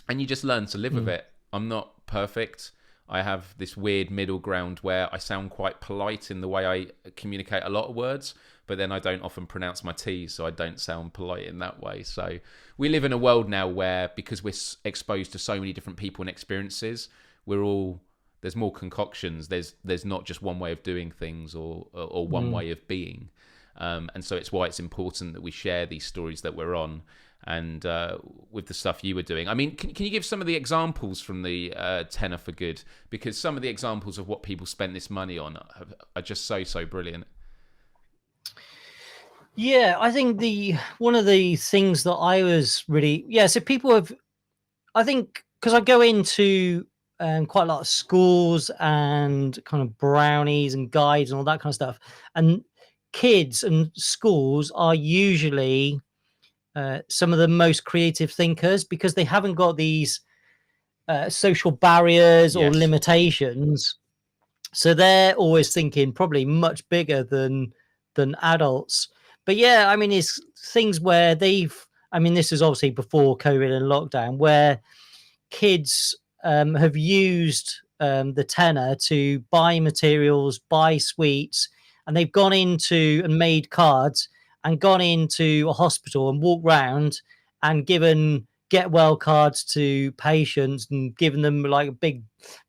and you just learn to live with it. I'm not perfect. I have this weird middle ground where I sound quite polite in the way I communicate a lot of words, but then I don't often pronounce my T's, so I don't sound polite in that way. So we live in a world now where, because we're exposed to so many different people and experiences, there's more concoctions. There's not just one way of doing things or one way of being. And so it's why it's important that we share these stories that we're on. And with the stuff you were doing, I mean, can you give some of the examples from the Tenor for Good? Because some of the examples of what people spent this money on are just so brilliant. Yeah, I think one of the things that I was really so people have, I think, because I go into quite a lot of schools and kind of brownies and guides and all that kind of stuff, and kids and schools are usually some of the most creative thinkers because they haven't got these social barriers or limitations, so they're always thinking probably much bigger than adults. But yeah, I mean, it's things where this is obviously before COVID and lockdown, where kids have used the Tenor to buy materials, buy sweets, and they've gone into and made cards and gone into a hospital and walked round and given get well cards to patients and given them like a big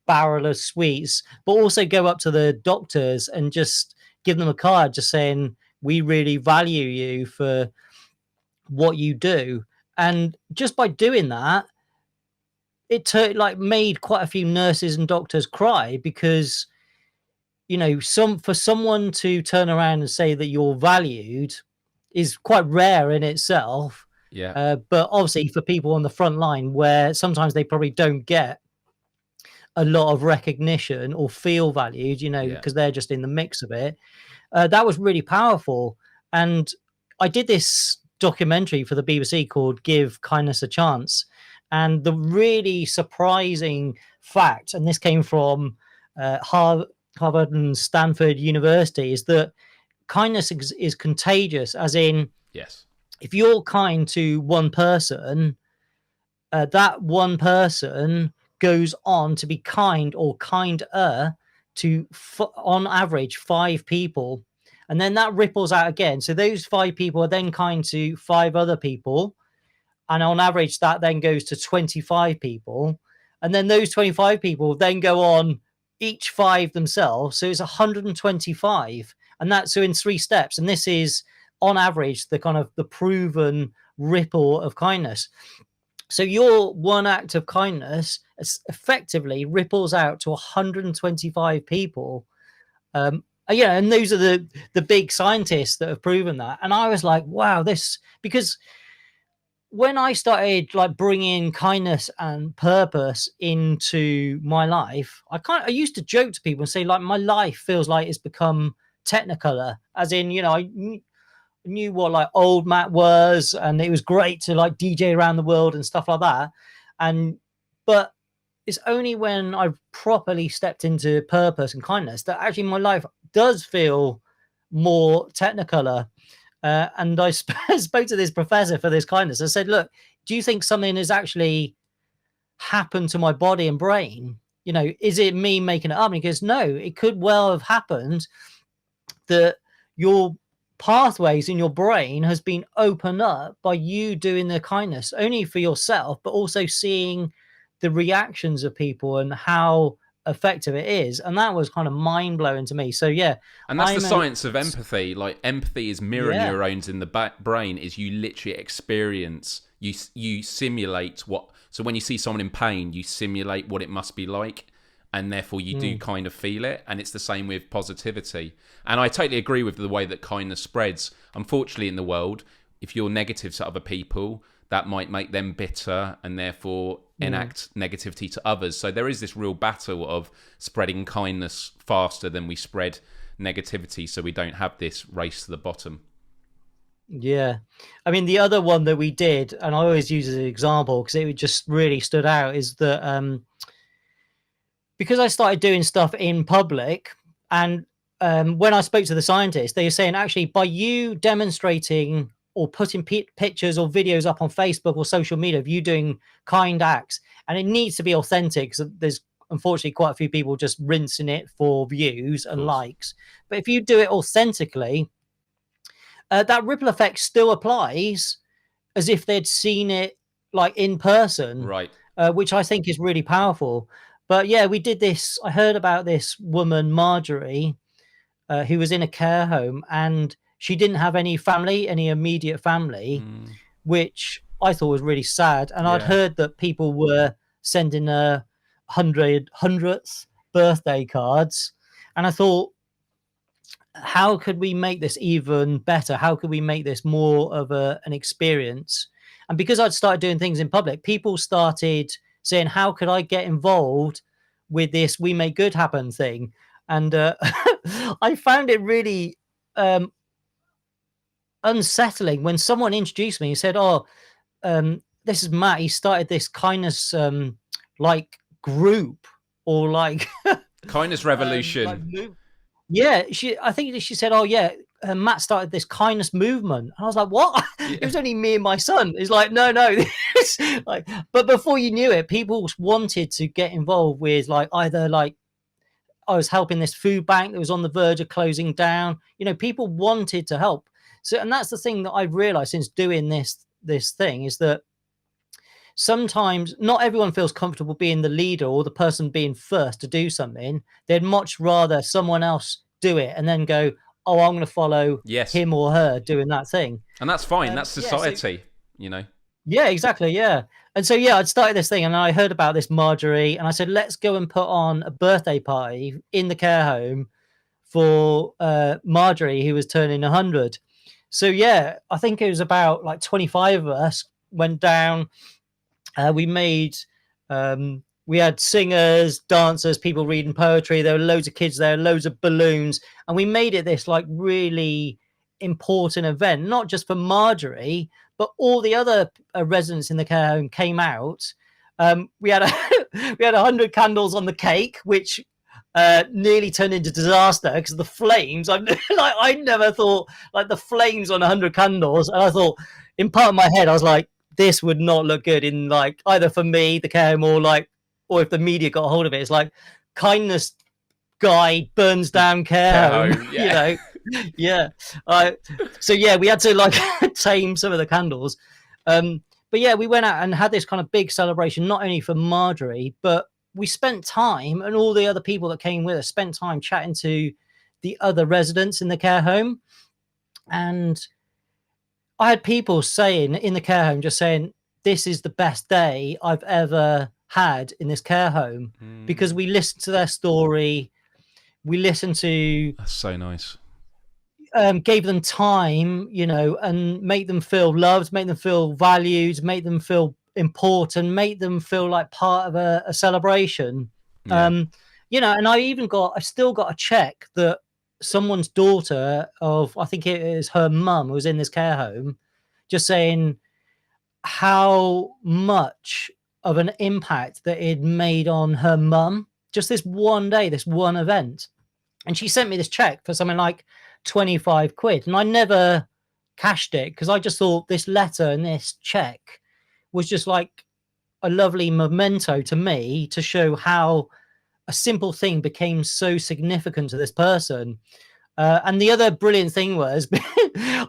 barrel of sweets, but also go up to the doctors and just give them a card just saying, "We really value you for what you do." And just by doing that, it made quite a few nurses and doctors cry because for someone to turn around and say that you're valued is quite rare in itself. But obviously for people on the front line where sometimes they probably don't get a lot of recognition or feel valued, because they're just in the mix of it, that was really powerful. And I did this documentary for the BBC called Give Kindness a Chance. And the really surprising fact, and this came from Harvard and Stanford University, is that kindness is contagious, as in, if you're kind to one person, that one person goes on to be kind or kinder to, on average, 5 people. And then that ripples out again. So those 5 people are then kind to 5 other people. And on average, that then goes to 25 people. And then those 25 people then go on each 5 themselves. So it's 125. And that's so in 3 steps. And this is on average the kind of the proven ripple of kindness. So your one act of kindness effectively ripples out to 125 people. And those are the big scientists that have proven that. And I was like, wow, because when I started like bringing kindness and purpose into my life, I used to joke to people and say like my life feels like it's become Technicolor, as in, I knew what like old Matt was, and it was great to like DJ around the world and stuff like that. But it's only when I've properly stepped into purpose and kindness that actually my life does feel more Technicolor. And I spoke to this professor for this kindness. I said, look, do you think something has actually happened to my body and brain? Is it me making it up? And he goes, no, it could well have happened that your pathways in your brain has been opened up by you doing the kindness only for yourself, but also seeing the reactions of people and how effective it is. And that was kind of mind-blowing to me. So yeah, and that's the science of empathy. Like, empathy is mirror neurons in the brain. Is you literally experience, you simulate what, so when you see someone in pain, you simulate what it must be like, and therefore you do kind of feel it. And it's the same with positivity. And I totally agree with the way that kindness spreads. Unfortunately, in the world, if you're negative to other people, that might make them bitter and therefore enact negativity to others. So there is this real battle of spreading kindness faster than we spread negativity, so we don't have this race to the bottom. Yeah. I mean, the other one that we did, and I always use as an example because it just really stood out, is that because I started doing stuff in public, and when I spoke to the scientists, they were saying actually by you demonstrating or putting pictures or videos up on Facebook or social media of you doing kind acts, and it needs to be authentic, because there's unfortunately quite a few people just rinsing it for views and likes. But if you do it authentically, that ripple effect still applies as if they'd seen it like in person, Right. which I think is really powerful. But yeah, we did this. I heard about this woman, Marjorie, who was in a care home, and she didn't have any family, any immediate family, which I thought was really sad. And I'd heard that people were sending her hundredth birthday cards, and I thought, how could we make this even better? How could we make this more of an experience? And because I'd started doing things in public, people started saying, how could I get involved with this We Make Good Happen thing? And I found it really unsettling when someone introduced me and said, oh, this is Matt. He started this kindness like group, or like kindness revolution. Yeah, I think she said, oh yeah, Matt started this kindness movement. And I was like, what? It was only me and my son. It's like, no. Like, but before you knew it, people wanted to get involved with, like, either like I was helping this food bank that was on the verge of closing down. You know, people wanted to help. So, and that's the thing that I've realized since doing this thing, is that sometimes not everyone feels comfortable being the leader or the person being first to do something. They'd much rather someone else do it and then go, oh, I'm going to follow him or her doing that thing. And that's fine. That's society, you know? Yeah, exactly. Yeah. And so, yeah, I'd started this thing, and I heard about this Marjorie, and I said, let's go and put on a birthday party in the care home for Marjorie, who was turning 100. So, yeah, I think it was about like 25 of us went down. We made, we had singers, dancers, people reading poetry. There were loads of kids there, loads of balloons. And we made it this like really important event, not just for Marjorie, but all the other residents in the care home came out. We had we had 100 candles on the cake, which nearly turned into disaster because of the flames. I never thought like the flames on 100 candles. And I thought, in part of my head, I was like, this would not look good in like either for me, the care home, or if the media got a hold of it. It's like kindness guy burns down care home, you know. Yeah. So yeah, we had to like tame some of the candles. But yeah, we went out and had this kind of big celebration, not only for Marjorie, but we spent time, and all the other people that came with us spent time chatting to the other residents in the care home. And I had people saying in the care home, just saying, this is the best day I've ever had in this care home, because we listened to their story. We listened to... That's so nice. Gave them time, you know, and make them feel loved, make them feel valued, make them feel important, make them feel like part of a celebration. Yeah. You know, and I still got a check that someone's daughter of, I think it is her mum, who was in this care home, just saying how much of an impact that it made on her mum, just this one day, this one event. And she sent me this check for something like 25 quid. And I never cashed it because I just thought this letter and this check was just like a lovely memento to me to show how a simple thing became so significant to this person. And the other brilliant thing was,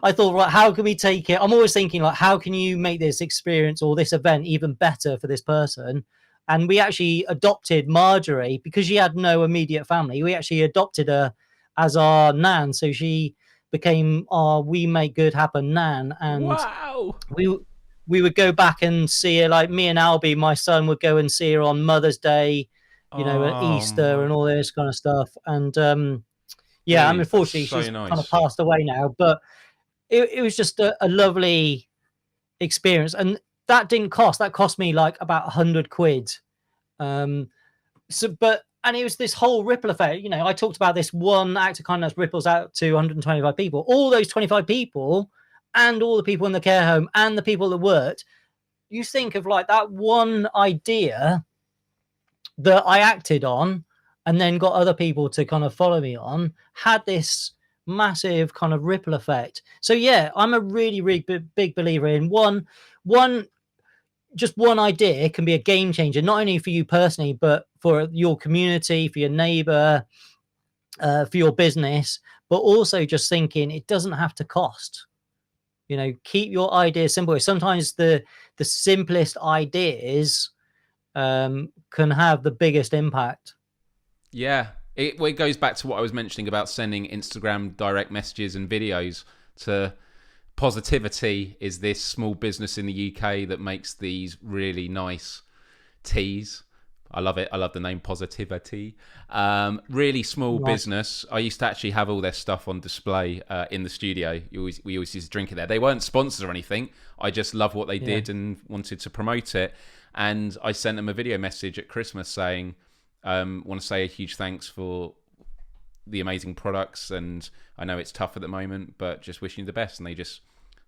I thought, right, how can we take it? I'm always thinking, like, how can you make this experience or this event even better for this person? And we actually adopted Marjorie because she had no immediate family. We actually adopted her as our nan. So she became our We Make Good Happen nan. And wow. We would go back and see her, like me and Albie, my son, would go and see her on Mother's Day, you know, at Easter and all this kind of stuff. And yeah, I mean, unfortunately, she's kind of passed away now, but it was just a lovely experience. And that didn't cost. That cost me like about 100 quid. And it was this whole ripple effect. I talked about this one act of kindness ripples out to 125 people. All those 25 people, and all the people in the care home, and the people that worked. You think of like that one idea that I acted on, and then got other people to kind of follow me on, had this massive kind of ripple effect. So yeah, I'm a really, really big believer in one idea can be a game changer, not only for you personally, but for your community, for your neighbor, for your business, but also just thinking it doesn't have to cost. Keep your ideas simple. Sometimes the simplest ideas can have the biggest impact. Yeah, it goes back to what I was mentioning about sending Instagram direct messages and videos to Positivity. Is this small business in the UK that makes these really nice teas. I love it. I love the name Positivity. Really small business. I used to actually have all their stuff on display in the studio. We always used to drink it there. They weren't sponsors or anything. I just love what they did and wanted to promote it. And I sent them a video message at Christmas saying, want to say a huge thanks for the amazing products. And I know it's tough at the moment, but just wishing you the best. And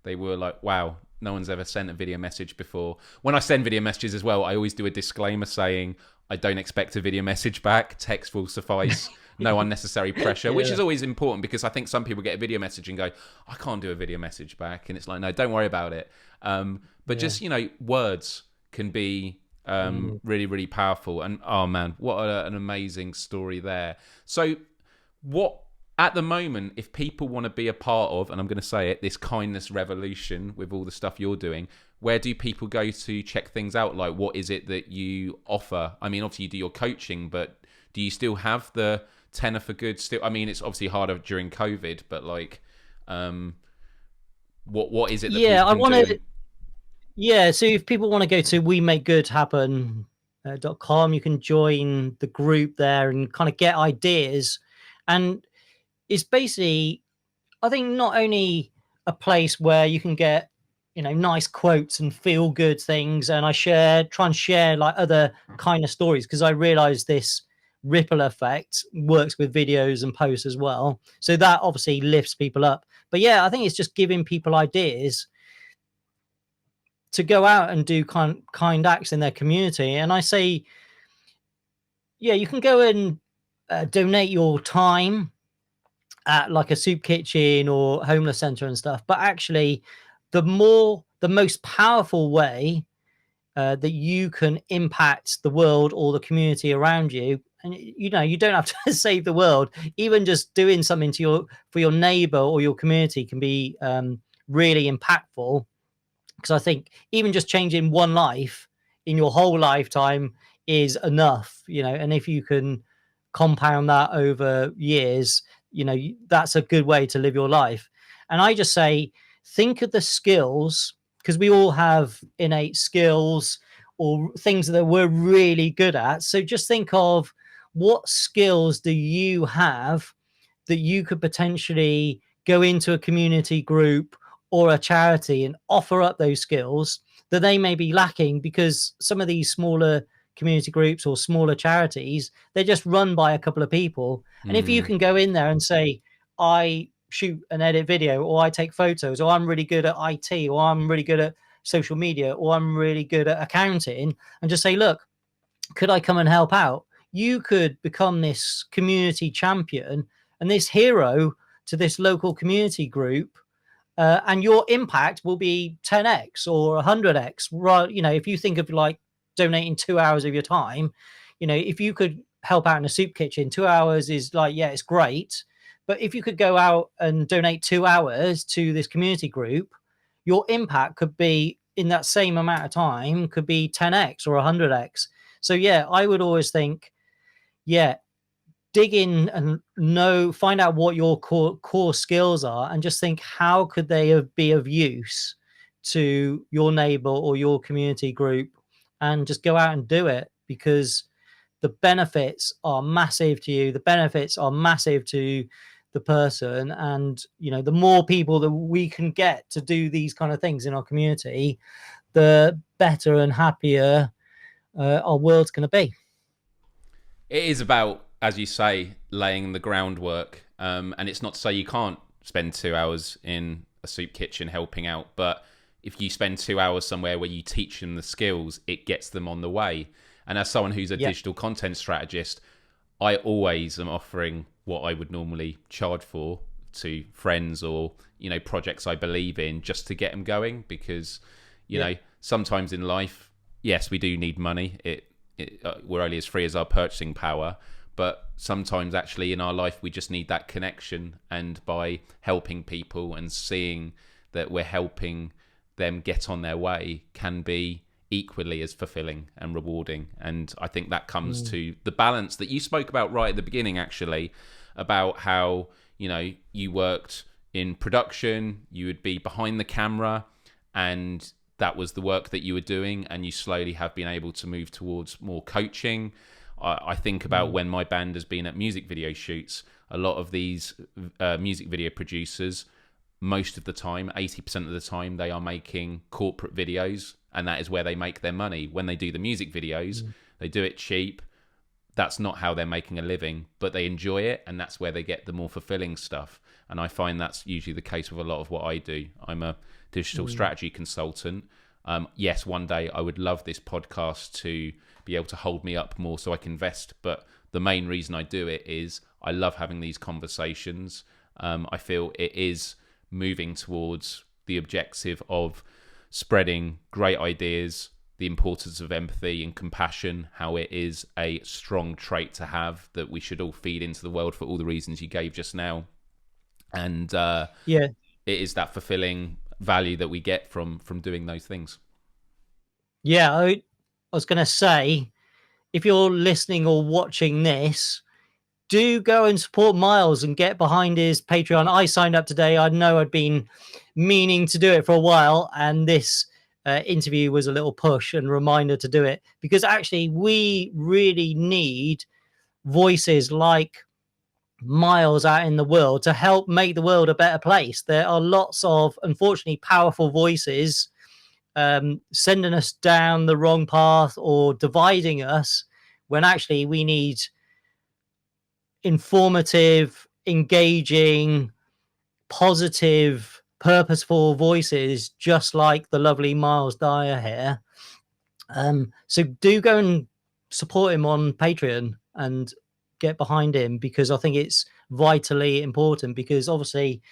they were like, wow, no one's ever sent a video message before. When I send video messages as well, I always do a disclaimer saying, I don't expect a video message back. Text will suffice. No unnecessary pressure, which is always important, because I think some people get a video message and go, I can't do a video message back. And it's like, no, don't worry about it. But just, words can be really, really powerful. And oh man, what an amazing story there. So what, at the moment, if people want to be a part of, and I'm going to say it, this kindness revolution with all the stuff you're doing, where do people go to check things out? Like, what is it that you offer? I mean, obviously you do your coaching, but do you still have the tenner for good still? I mean, it's obviously harder during COVID, but like, what is it that people can do? Yeah, so if people want to go to wemakegoodhappen.com, you can join the group there and kind of get ideas. And it's basically, I think, not only a place where you can get, nice quotes and feel good things. And I try and share like other kind of stories, because I realize this ripple effect works with videos and posts as well. So that obviously lifts people up. But yeah, I think it's just giving people ideas to go out and do kind acts in their community. And I say, yeah, you can go and donate your time at like a soup kitchen or homeless center and stuff. But actually, the most powerful way that you can impact the world or the community around you, and you don't have to save the world, even just doing something for your neighbor or your community can be really impactful. Because I think even just changing one life in your whole lifetime is enough, and if you can compound that over years, that's a good way to live your life. And I just say, think of the skills, because we all have innate skills or things that we're really good at. So just think of, what skills do you have that you could potentially go into a community group or a charity and offer up those skills that they may be lacking, because some of these smaller community groups or smaller charities, they're just run by a couple of people. And if you can go in there and say, I shoot and edit video, or I take photos, or I'm really good at IT, or I'm really good at social media, or I'm really good at accounting, and just say, look, could I come and help out? You could become this community champion and this hero to this local community group. And your impact will be 10x or 100x. Right? If you think of like donating 2 hours of your time, if you could help out in a soup kitchen, 2 hours is like, yeah, it's great. But if you could go out and donate 2 hours to this community group, your impact could be, in that same amount of time, could be 10x or 100x. So yeah, I would always think, yeah, dig in and find out what your core skills are, and just think, how could they be of use to your neighbor or your community group, and just go out and do it, because the benefits are massive to you. The benefits are massive to the person. And the more people that we can get to do these kind of things in our community, the better and happier our world's going to be. It is about, as you say, laying the groundwork. And it's not to say you can't spend 2 hours in a soup kitchen helping out, but if you spend 2 hours somewhere where you teach them the skills, it gets them on the way. And as someone who's a digital content strategist, I always am offering what I would normally charge for to friends or, projects I believe in, just to get them going. Because, sometimes in life, yes, we do need money. We're only as free as our purchasing power. But sometimes actually in our life, we just need that connection. And by helping people and seeing that we're helping them get on their way can be equally as fulfilling and rewarding. And I think that comes to the balance that you spoke about right at the beginning, actually, about how, you worked in production, you would be behind the camera, and that was the work that you were doing, and you slowly have been able to move towards more coaching. I think about when my band has been at music video shoots, a lot of these music video producers, most of the time, 80% of the time, they are making corporate videos, and that is where they make their money. When they do the music videos, they do it cheap. That's not how they're making a living, but they enjoy it, and that's where they get the more fulfilling stuff. And I find that's usually the case with a lot of what I do. I'm a digital strategy consultant. Yes, one day I would love this podcast to be able to hold me up more so I can invest. But the main reason I do it is I love having these conversations. I feel it is moving towards the objective of spreading great ideas, the importance of empathy and compassion, how it is a strong trait to have that we should all feed into the world for all the reasons you gave just now. And it is that fulfilling value that we get from doing those things. Yeah, I was going to say, if you're listening or watching this, do go and support Myles and get behind his Patreon. I signed up today. I know I'd been meaning to do it for a while, and this interview was a little push and reminder to do it, because actually we really need voices like Myles out in the world to help make the world a better place. There are lots of, unfortunately, powerful voices sending us down the wrong path or dividing us, when actually we need informative, engaging, positive, purposeful voices, just like the lovely Myles Dyer here. So do go and support him on Patreon and get behind him, because I think it's vitally important. Because obviously,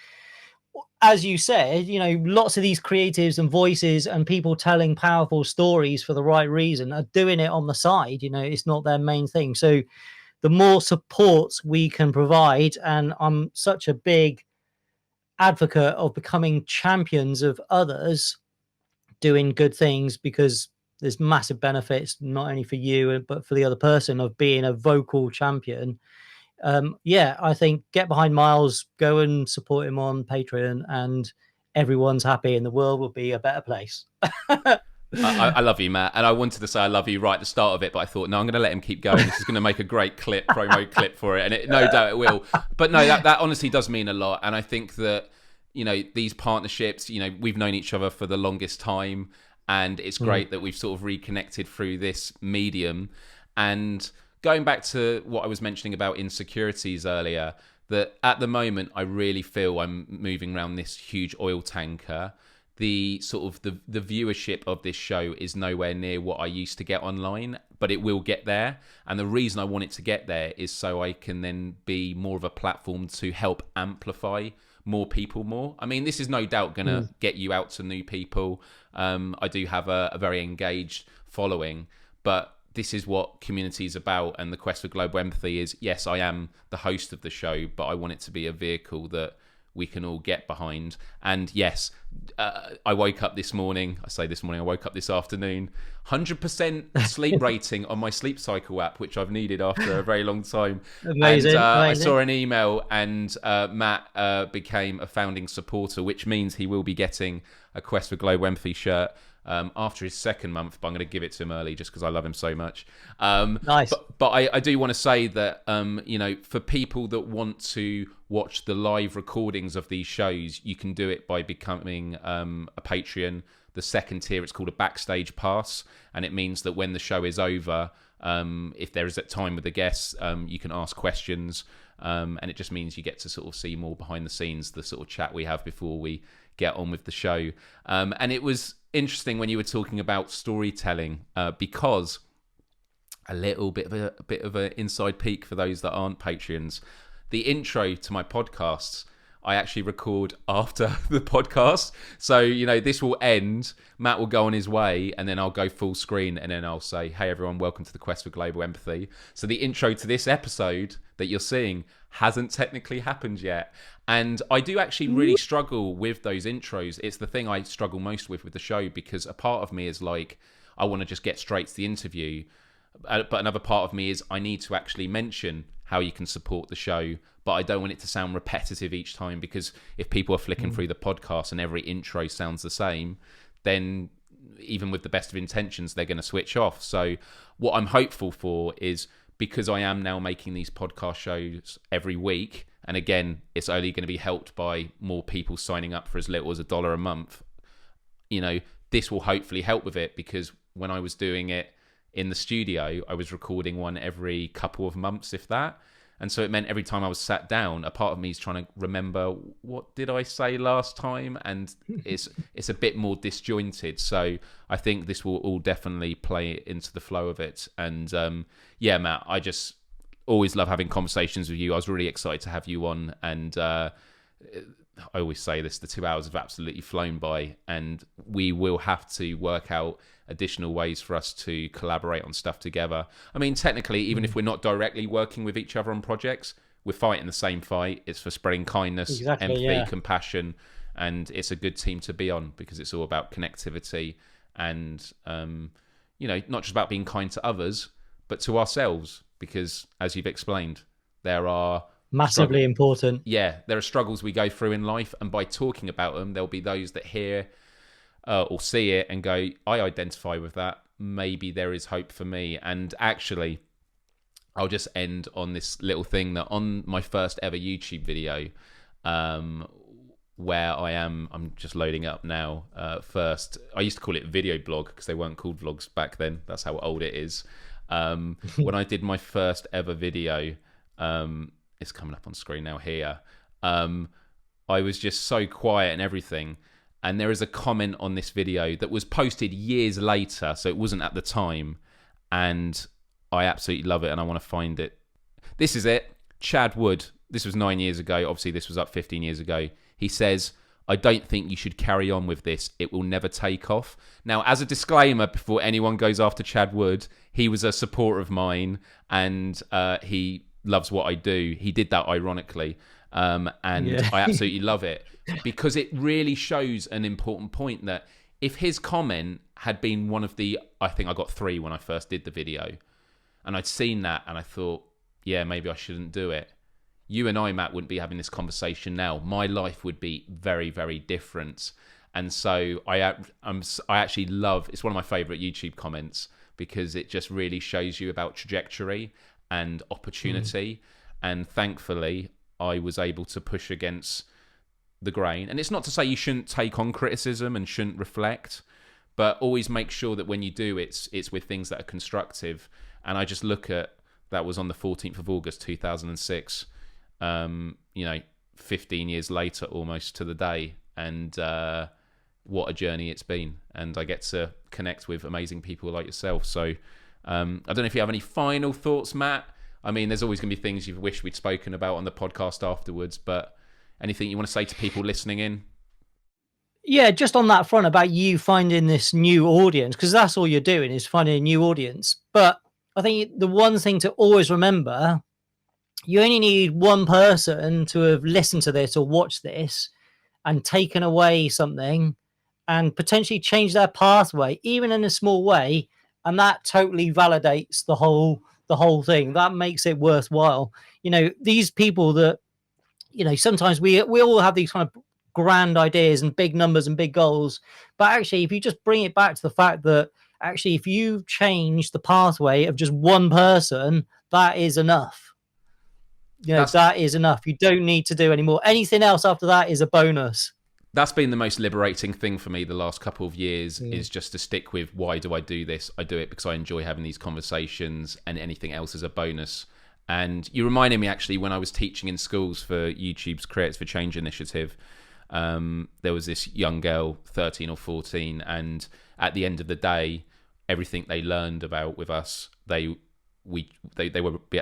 as you said, lots of these creatives and voices and people telling powerful stories for the right reason are doing it on the side. It's not their main thing. So the more support we can provide, and I'm such a big advocate of becoming champions of others doing good things, because there's massive benefits, not only for you, but for the other person, of being a vocal champion. I think get behind Myles, go and support him on Patreon, and everyone's happy and the world will be a better place. I love you, Matt. And I wanted to say I love you right at the start of it, but I thought, no, I'm going to let him keep going. This is going to make a great promo clip for it. And no doubt it will. But no, that honestly does mean a lot. And I think that, these partnerships, we've known each other for the longest time. And it's great that we've sort of reconnected through this medium. And going back to what I was mentioning about insecurities earlier, that at the moment, I really feel I'm moving around this huge oil tanker. The sort of the viewership of this show is nowhere near what I used to get online, but it will get there. And the reason I want it to get there is so I can then be more of a platform to help amplify more people more. I mean, this is no doubt going to get you out to new people. I do have a very engaged following, but this is what community is about. And the quest for global empathy is, yes, I am the host of the show, but I want it to be a vehicle that we can all get behind. And yes, I woke up this morning. I say this morning, I woke up this afternoon, 100% sleep rating on my sleep cycle app, which I've needed after a very long time. Amazing, and I amazing. saw an email, and Matt became a founding supporter, which means he will be getting a Quest for Global Empathy shirt after his second month, but I'm going to give it to him early just because I love him so much. Nice. But I do want to say that, for people that want to watch the live recordings of these shows, you can do it by becoming a Patreon. The second tier, it's called a backstage pass, and it means that when the show is over, if there is a time with the guests, you can ask questions, and it just means you get to sort of see more behind the scenes, the sort of chat we have before we get on with the show. And it was interesting when you were talking about storytelling, because a little bit of an inside peek for those that aren't Patreons. The intro to my podcasts, I actually record after the podcast. So, this will end, Matt will go on his way, and then I'll go full screen, and then I'll say, hey everyone, welcome to the Quest for Global Empathy. So the intro to this episode that you're seeing hasn't technically happened yet. And I do actually really struggle with those intros. It's the thing I struggle most with the show, because a part of me is like, I want to just get straight to the interview. But another part of me is I need to actually mention how you can support the show, but I don't want it to sound repetitive each time, because if people are flicking through the podcast and every intro sounds the same, then even with the best of intentions, they're going to switch off. So what I'm hopeful for is, because I am now making these podcast shows every week, and again, it's only going to be helped by more people signing up for as little as $1 a month, this will hopefully help with it, because when I was doing it in the studio, I was recording one every couple of months, if that. And so it meant every time I was sat down, a part of me is trying to remember, what did I say last time? And it's a bit more disjointed. So I think this will all definitely play into the flow of it. And Matt, I just always love having conversations with you. I was really excited to have you on. And I always say this, the 2 hours have absolutely flown by, and we will have to work out additional ways for us to collaborate on stuff together. I mean, technically, even if we're not directly working with each other on projects, we're fighting the same fight. It's for spreading kindness, empathy, compassion, and it's a good team to be on, because it's all about connectivity and, not just about being kind to others, but to ourselves, because as you've explained, there are massively important. Yeah, there are struggles we go through in life, and by talking about them, there'll be those that hear or see it and go, I identify with that. Maybe there is hope for me. And actually, I'll just end on this little thing that on my first ever YouTube video, where I'm just loading up now. First, I used to call it video blog because they weren't called vlogs back then. That's how old it is. When I did my first ever video, it's coming up on screen now here. I was just so quiet and everything. And there is a comment on this video that was posted years later, so it wasn't at the time. And I absolutely love it, and I want to find it. This is it. Chad Wood. This was 9 years ago. Obviously, this was up 15 years ago. He says, I don't think you should carry on with this. It will never take off. Now, as a disclaimer, before anyone goes after Chad Wood, he was a supporter of mine, and he loves what I do. He did that ironically. I absolutely love it, because it really shows an important point, that if his comment had been one of the, I think I got 3 when I first did the video, and I'd seen that and I thought, yeah, maybe I shouldn't do it, you and I, Matt, wouldn't be having this conversation now. My life would be very, very different. And so I actually love, it's one of my favorite YouTube comments, because it just really shows you about trajectory and opportunity. And thankfully, I was able to push against the grain. And it's not to say you shouldn't take on criticism and shouldn't reflect, but always make sure that when you do, it's with things that are constructive. And I just look at, that was on the 14th of August, 2006, 15 years later, almost to the day. And what a journey it's been. And I get to connect with amazing people like yourself. So I don't know if you have any final thoughts, Matt. I mean, there's always going to be things you wish we'd spoken about on the podcast afterwards, but anything you want to say to people listening in? Yeah, just on that front about you finding this new audience, because that's all you're doing is finding a new audience. But I think the one thing to always remember, you only need one person to have listened to this or watched this and taken away something and potentially change their pathway, even in a small way. And that totally validates the whole thing. That makes it worthwhile. These people that, sometimes we all have these kind of grand ideas and big numbers and big goals. But actually, if you just bring it back to the fact that actually, if you change the pathway of just one person, that is enough. That is enough. You don't need to do any more. Anything else after that is a bonus. That's been the most liberating thing for me the last couple of years, is just to stick with, why do I do this? I do it because I enjoy having these conversations, and anything else is a bonus. And you reminded me, actually, when I was teaching in schools for YouTube's Creates for Change initiative, there was this young girl, 13 or 14, and at the end of the day, everything they learned about with us, they were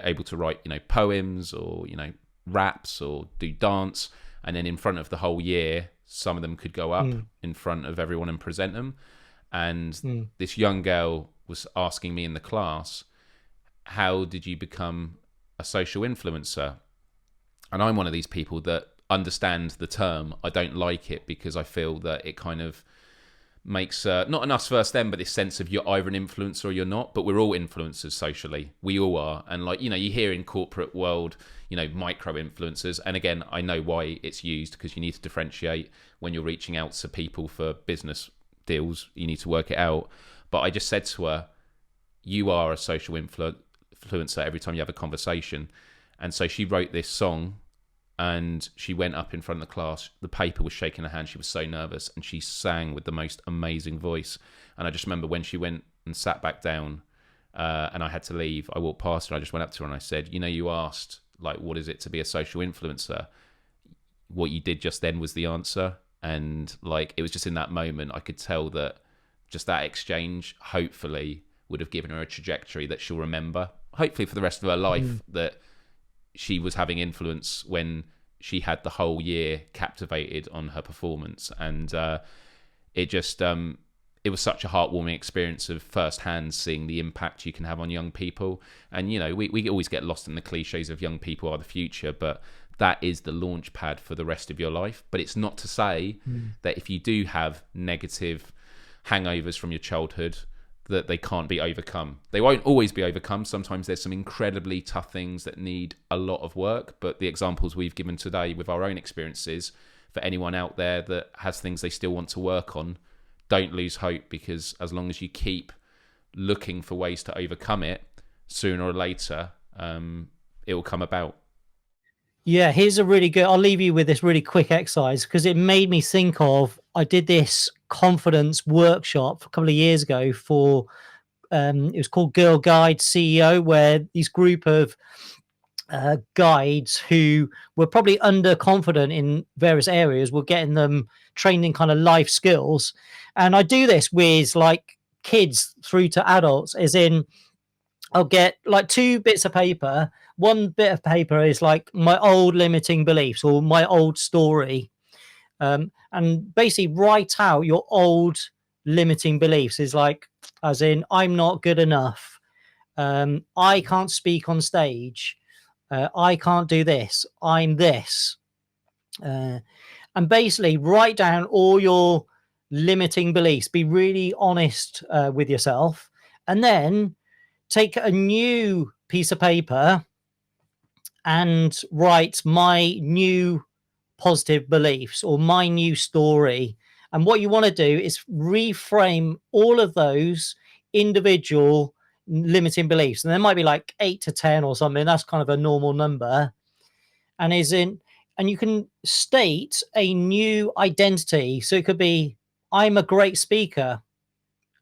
able to write, poems, or, raps, or do dance. And then in front of the whole year, some of them could go up in front of everyone and present them. And this young girl was asking me in the class, how did you become a social influencer? And I'm one of these people that understand the term. I don't like it because I feel that it kind of makes not an us versus them, but this sense of you're either an influencer or you're not. But we're all influencers socially. We all are. And you hear in corporate world, micro influencers. And again, I know why it's used, because you need to differentiate when you're reaching out to people for business deals. You need to work it out. But I just said to her, you are a social influencer every time you have a conversation. And so she wrote this song, and she went up in front of the class. The paper was shaking her hand. She was so nervous, and she sang with the most amazing voice. And I just remember when she went and sat back down, and I had to leave, I walked past her. I just went up to her and I said, you asked, what is it to be a social influencer? What you did just then was the answer. And it was just in that moment, I could tell that just that exchange hopefully would have given her a trajectory that she'll remember, hopefully for the rest of her life, that she was having influence when she had the whole year captivated on her performance. And it was such a heartwarming experience of firsthand seeing the impact you can have on young people. And we always get lost in the cliches of young people are the future, but that is the launch pad for the rest of your life. But it's not to say that if you do have negative hangovers from your childhood, that they can't be overcome. They won't always be overcome. Sometimes there's some incredibly tough things that need a lot of work. But the examples we've given today with our own experiences, for anyone out there that has things they still want to work on, don't lose hope, because as long as you keep looking for ways to overcome it, sooner or later, it will come about. Yeah, here's a really good, I'll leave you with this really quick exercise, because it made me think of, I did this confidence workshop a couple of years ago for, it was called Girl Guide CEO, where these group of guides who were probably underconfident in various areas were getting them trained in kind of life skills. And I do this with kids through to adults, as in I'll get 2 bits of paper. One bit of paper is my old limiting beliefs or my old story. And basically write out your old limiting beliefs, is as in, I'm not good enough. I can't speak on stage. I can't do this. I'm this. And basically write down all your limiting beliefs. Be really honest with yourself. And then take a new piece of paper and write my new positive beliefs or my new story. And what you want to do is reframe all of those individual limiting beliefs. And there might be 8 to 10 or something. That's kind of a normal number. And you can state a new identity. So it could be, I'm a great speaker.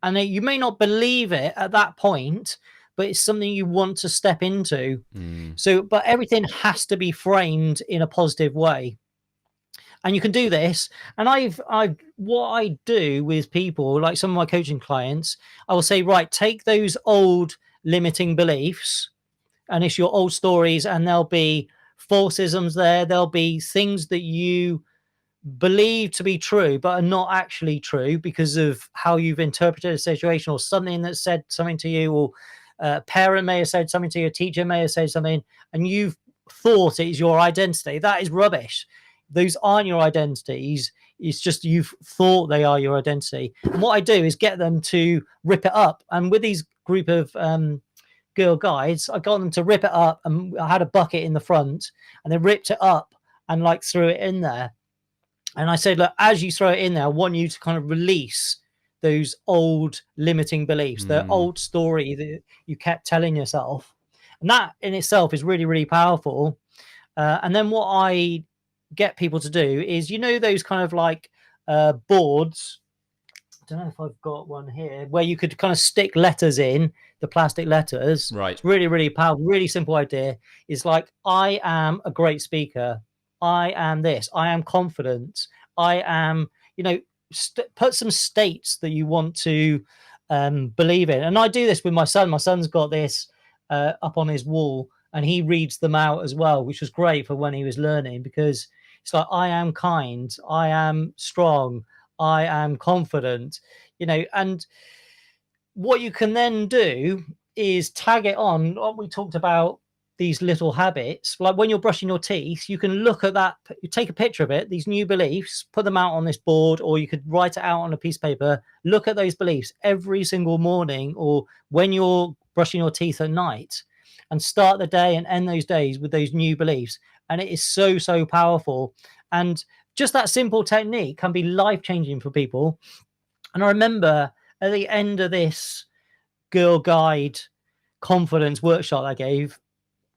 And you may not believe it at that point, but it's something you want to step into. So, but everything has to be framed in a positive way. And you can do this. And what I do with people, like some of my coaching clients, I will say, right, take those old limiting beliefs, and it's your old stories, and there'll be falsisms there. There'll be things that you believe to be true, but are not actually true because of how you've interpreted a situation, or something that said something to you, or a parent may have said something to you, a teacher may have said something, and you've thought it is your identity. That is rubbish. Those aren't your identities. It's just you've thought they are your identity. And what I do is get them to rip it up. And with these group of girl guides, I got them to rip it up, and I had a bucket in the front, and they ripped it up and threw it in there. And I said, look, as you throw it in there, I want you to kind of release those old limiting beliefs, the old story that you kept telling yourself. And that in itself is really, really powerful. And then what I get people to do is, those kind of like boards. I don't know if I've got one here where you could kind of stick letters in, the plastic letters. Right. It's really, really powerful, really simple idea. It's like, I am a great speaker. I am this. I am confident. I am, put some states that you want to believe in. And I do this with my son. My son's got this up on his wall, and he reads them out as well, which was great for when he was learning, because it's like, I am kind. I am strong. I am confident, and what you can then do is tag it on. What we talked about, these little habits, like when you're brushing your teeth, you can look at that, you take a picture of it, these new beliefs, put them out on this board, or you could write it out on a piece of paper. Look at those beliefs every single morning, or when you're brushing your teeth at night, and start the day and end those days with those new beliefs. And it is so, so powerful. And just that simple technique can be life-changing for people. And I remember at the end of this Girl Guide confidence workshop I gave,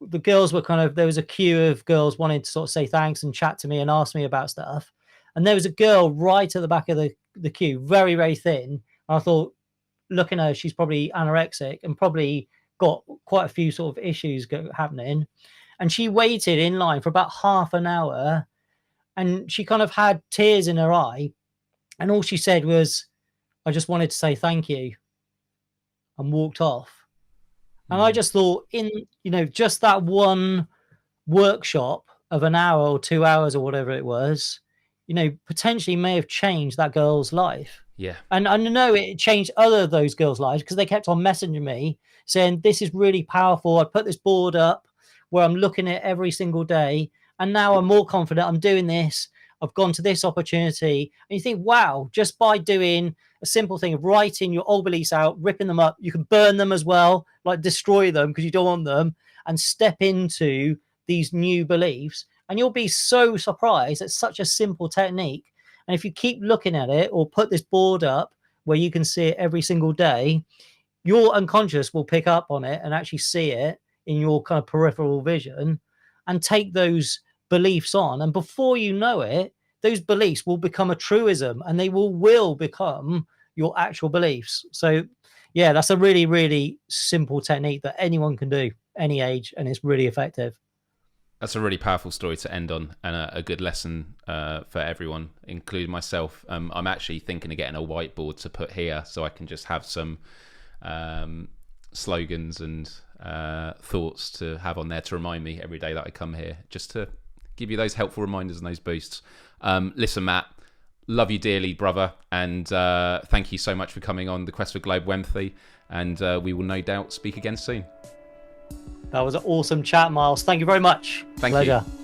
the girls were there was a queue of girls wanting to sort of say thanks and chat to me and ask me about stuff. And there was a girl right at the back of the queue, very, very thin. And I thought, looking at her, she's probably anorexic and probably got quite a few sort of issues happening. And she waited in line for about half an hour, and she kind of had tears in her eye. And all she said was, I just wanted to say thank you, and walked off. And I just thought, just that one workshop of an hour or 2 hours or whatever it was, potentially may have changed that girl's life. Yeah. And I know it changed other of those girls' lives, because they kept on messaging me saying, this is really powerful. I put this board up where I'm looking at every single day, and now I'm more confident. I'm doing this. I've gone to this opportunity. And you think, wow, just by doing a simple thing of writing your old beliefs out, ripping them up, you can burn them as well, like destroy them because you don't want them, and step into these new beliefs. And you'll be so surprised. It's such a simple technique. And if you keep looking at it, or put this board up where you can see it every single day, your unconscious will pick up on it and actually see it in your kind of peripheral vision, and take those beliefs on. And before you know it, those beliefs will become a truism, and they will become your actual beliefs. So yeah, that's a really, really simple technique that anyone can do, any age, and it's really effective. That's a really powerful story to end on, and a good lesson for everyone, including myself. I'm actually thinking of getting a whiteboard to put here, so I can just have some slogans and thoughts to have on there to remind me every day that I come here, just to give you those helpful reminders and those boosts. Listen, Matt, love you dearly, brother, and thank you so much for coming on the Quest for Global Empathy, and we will no doubt speak again soon. That was an awesome chat, Myles. Thank you very much. Thank Pleasure. you.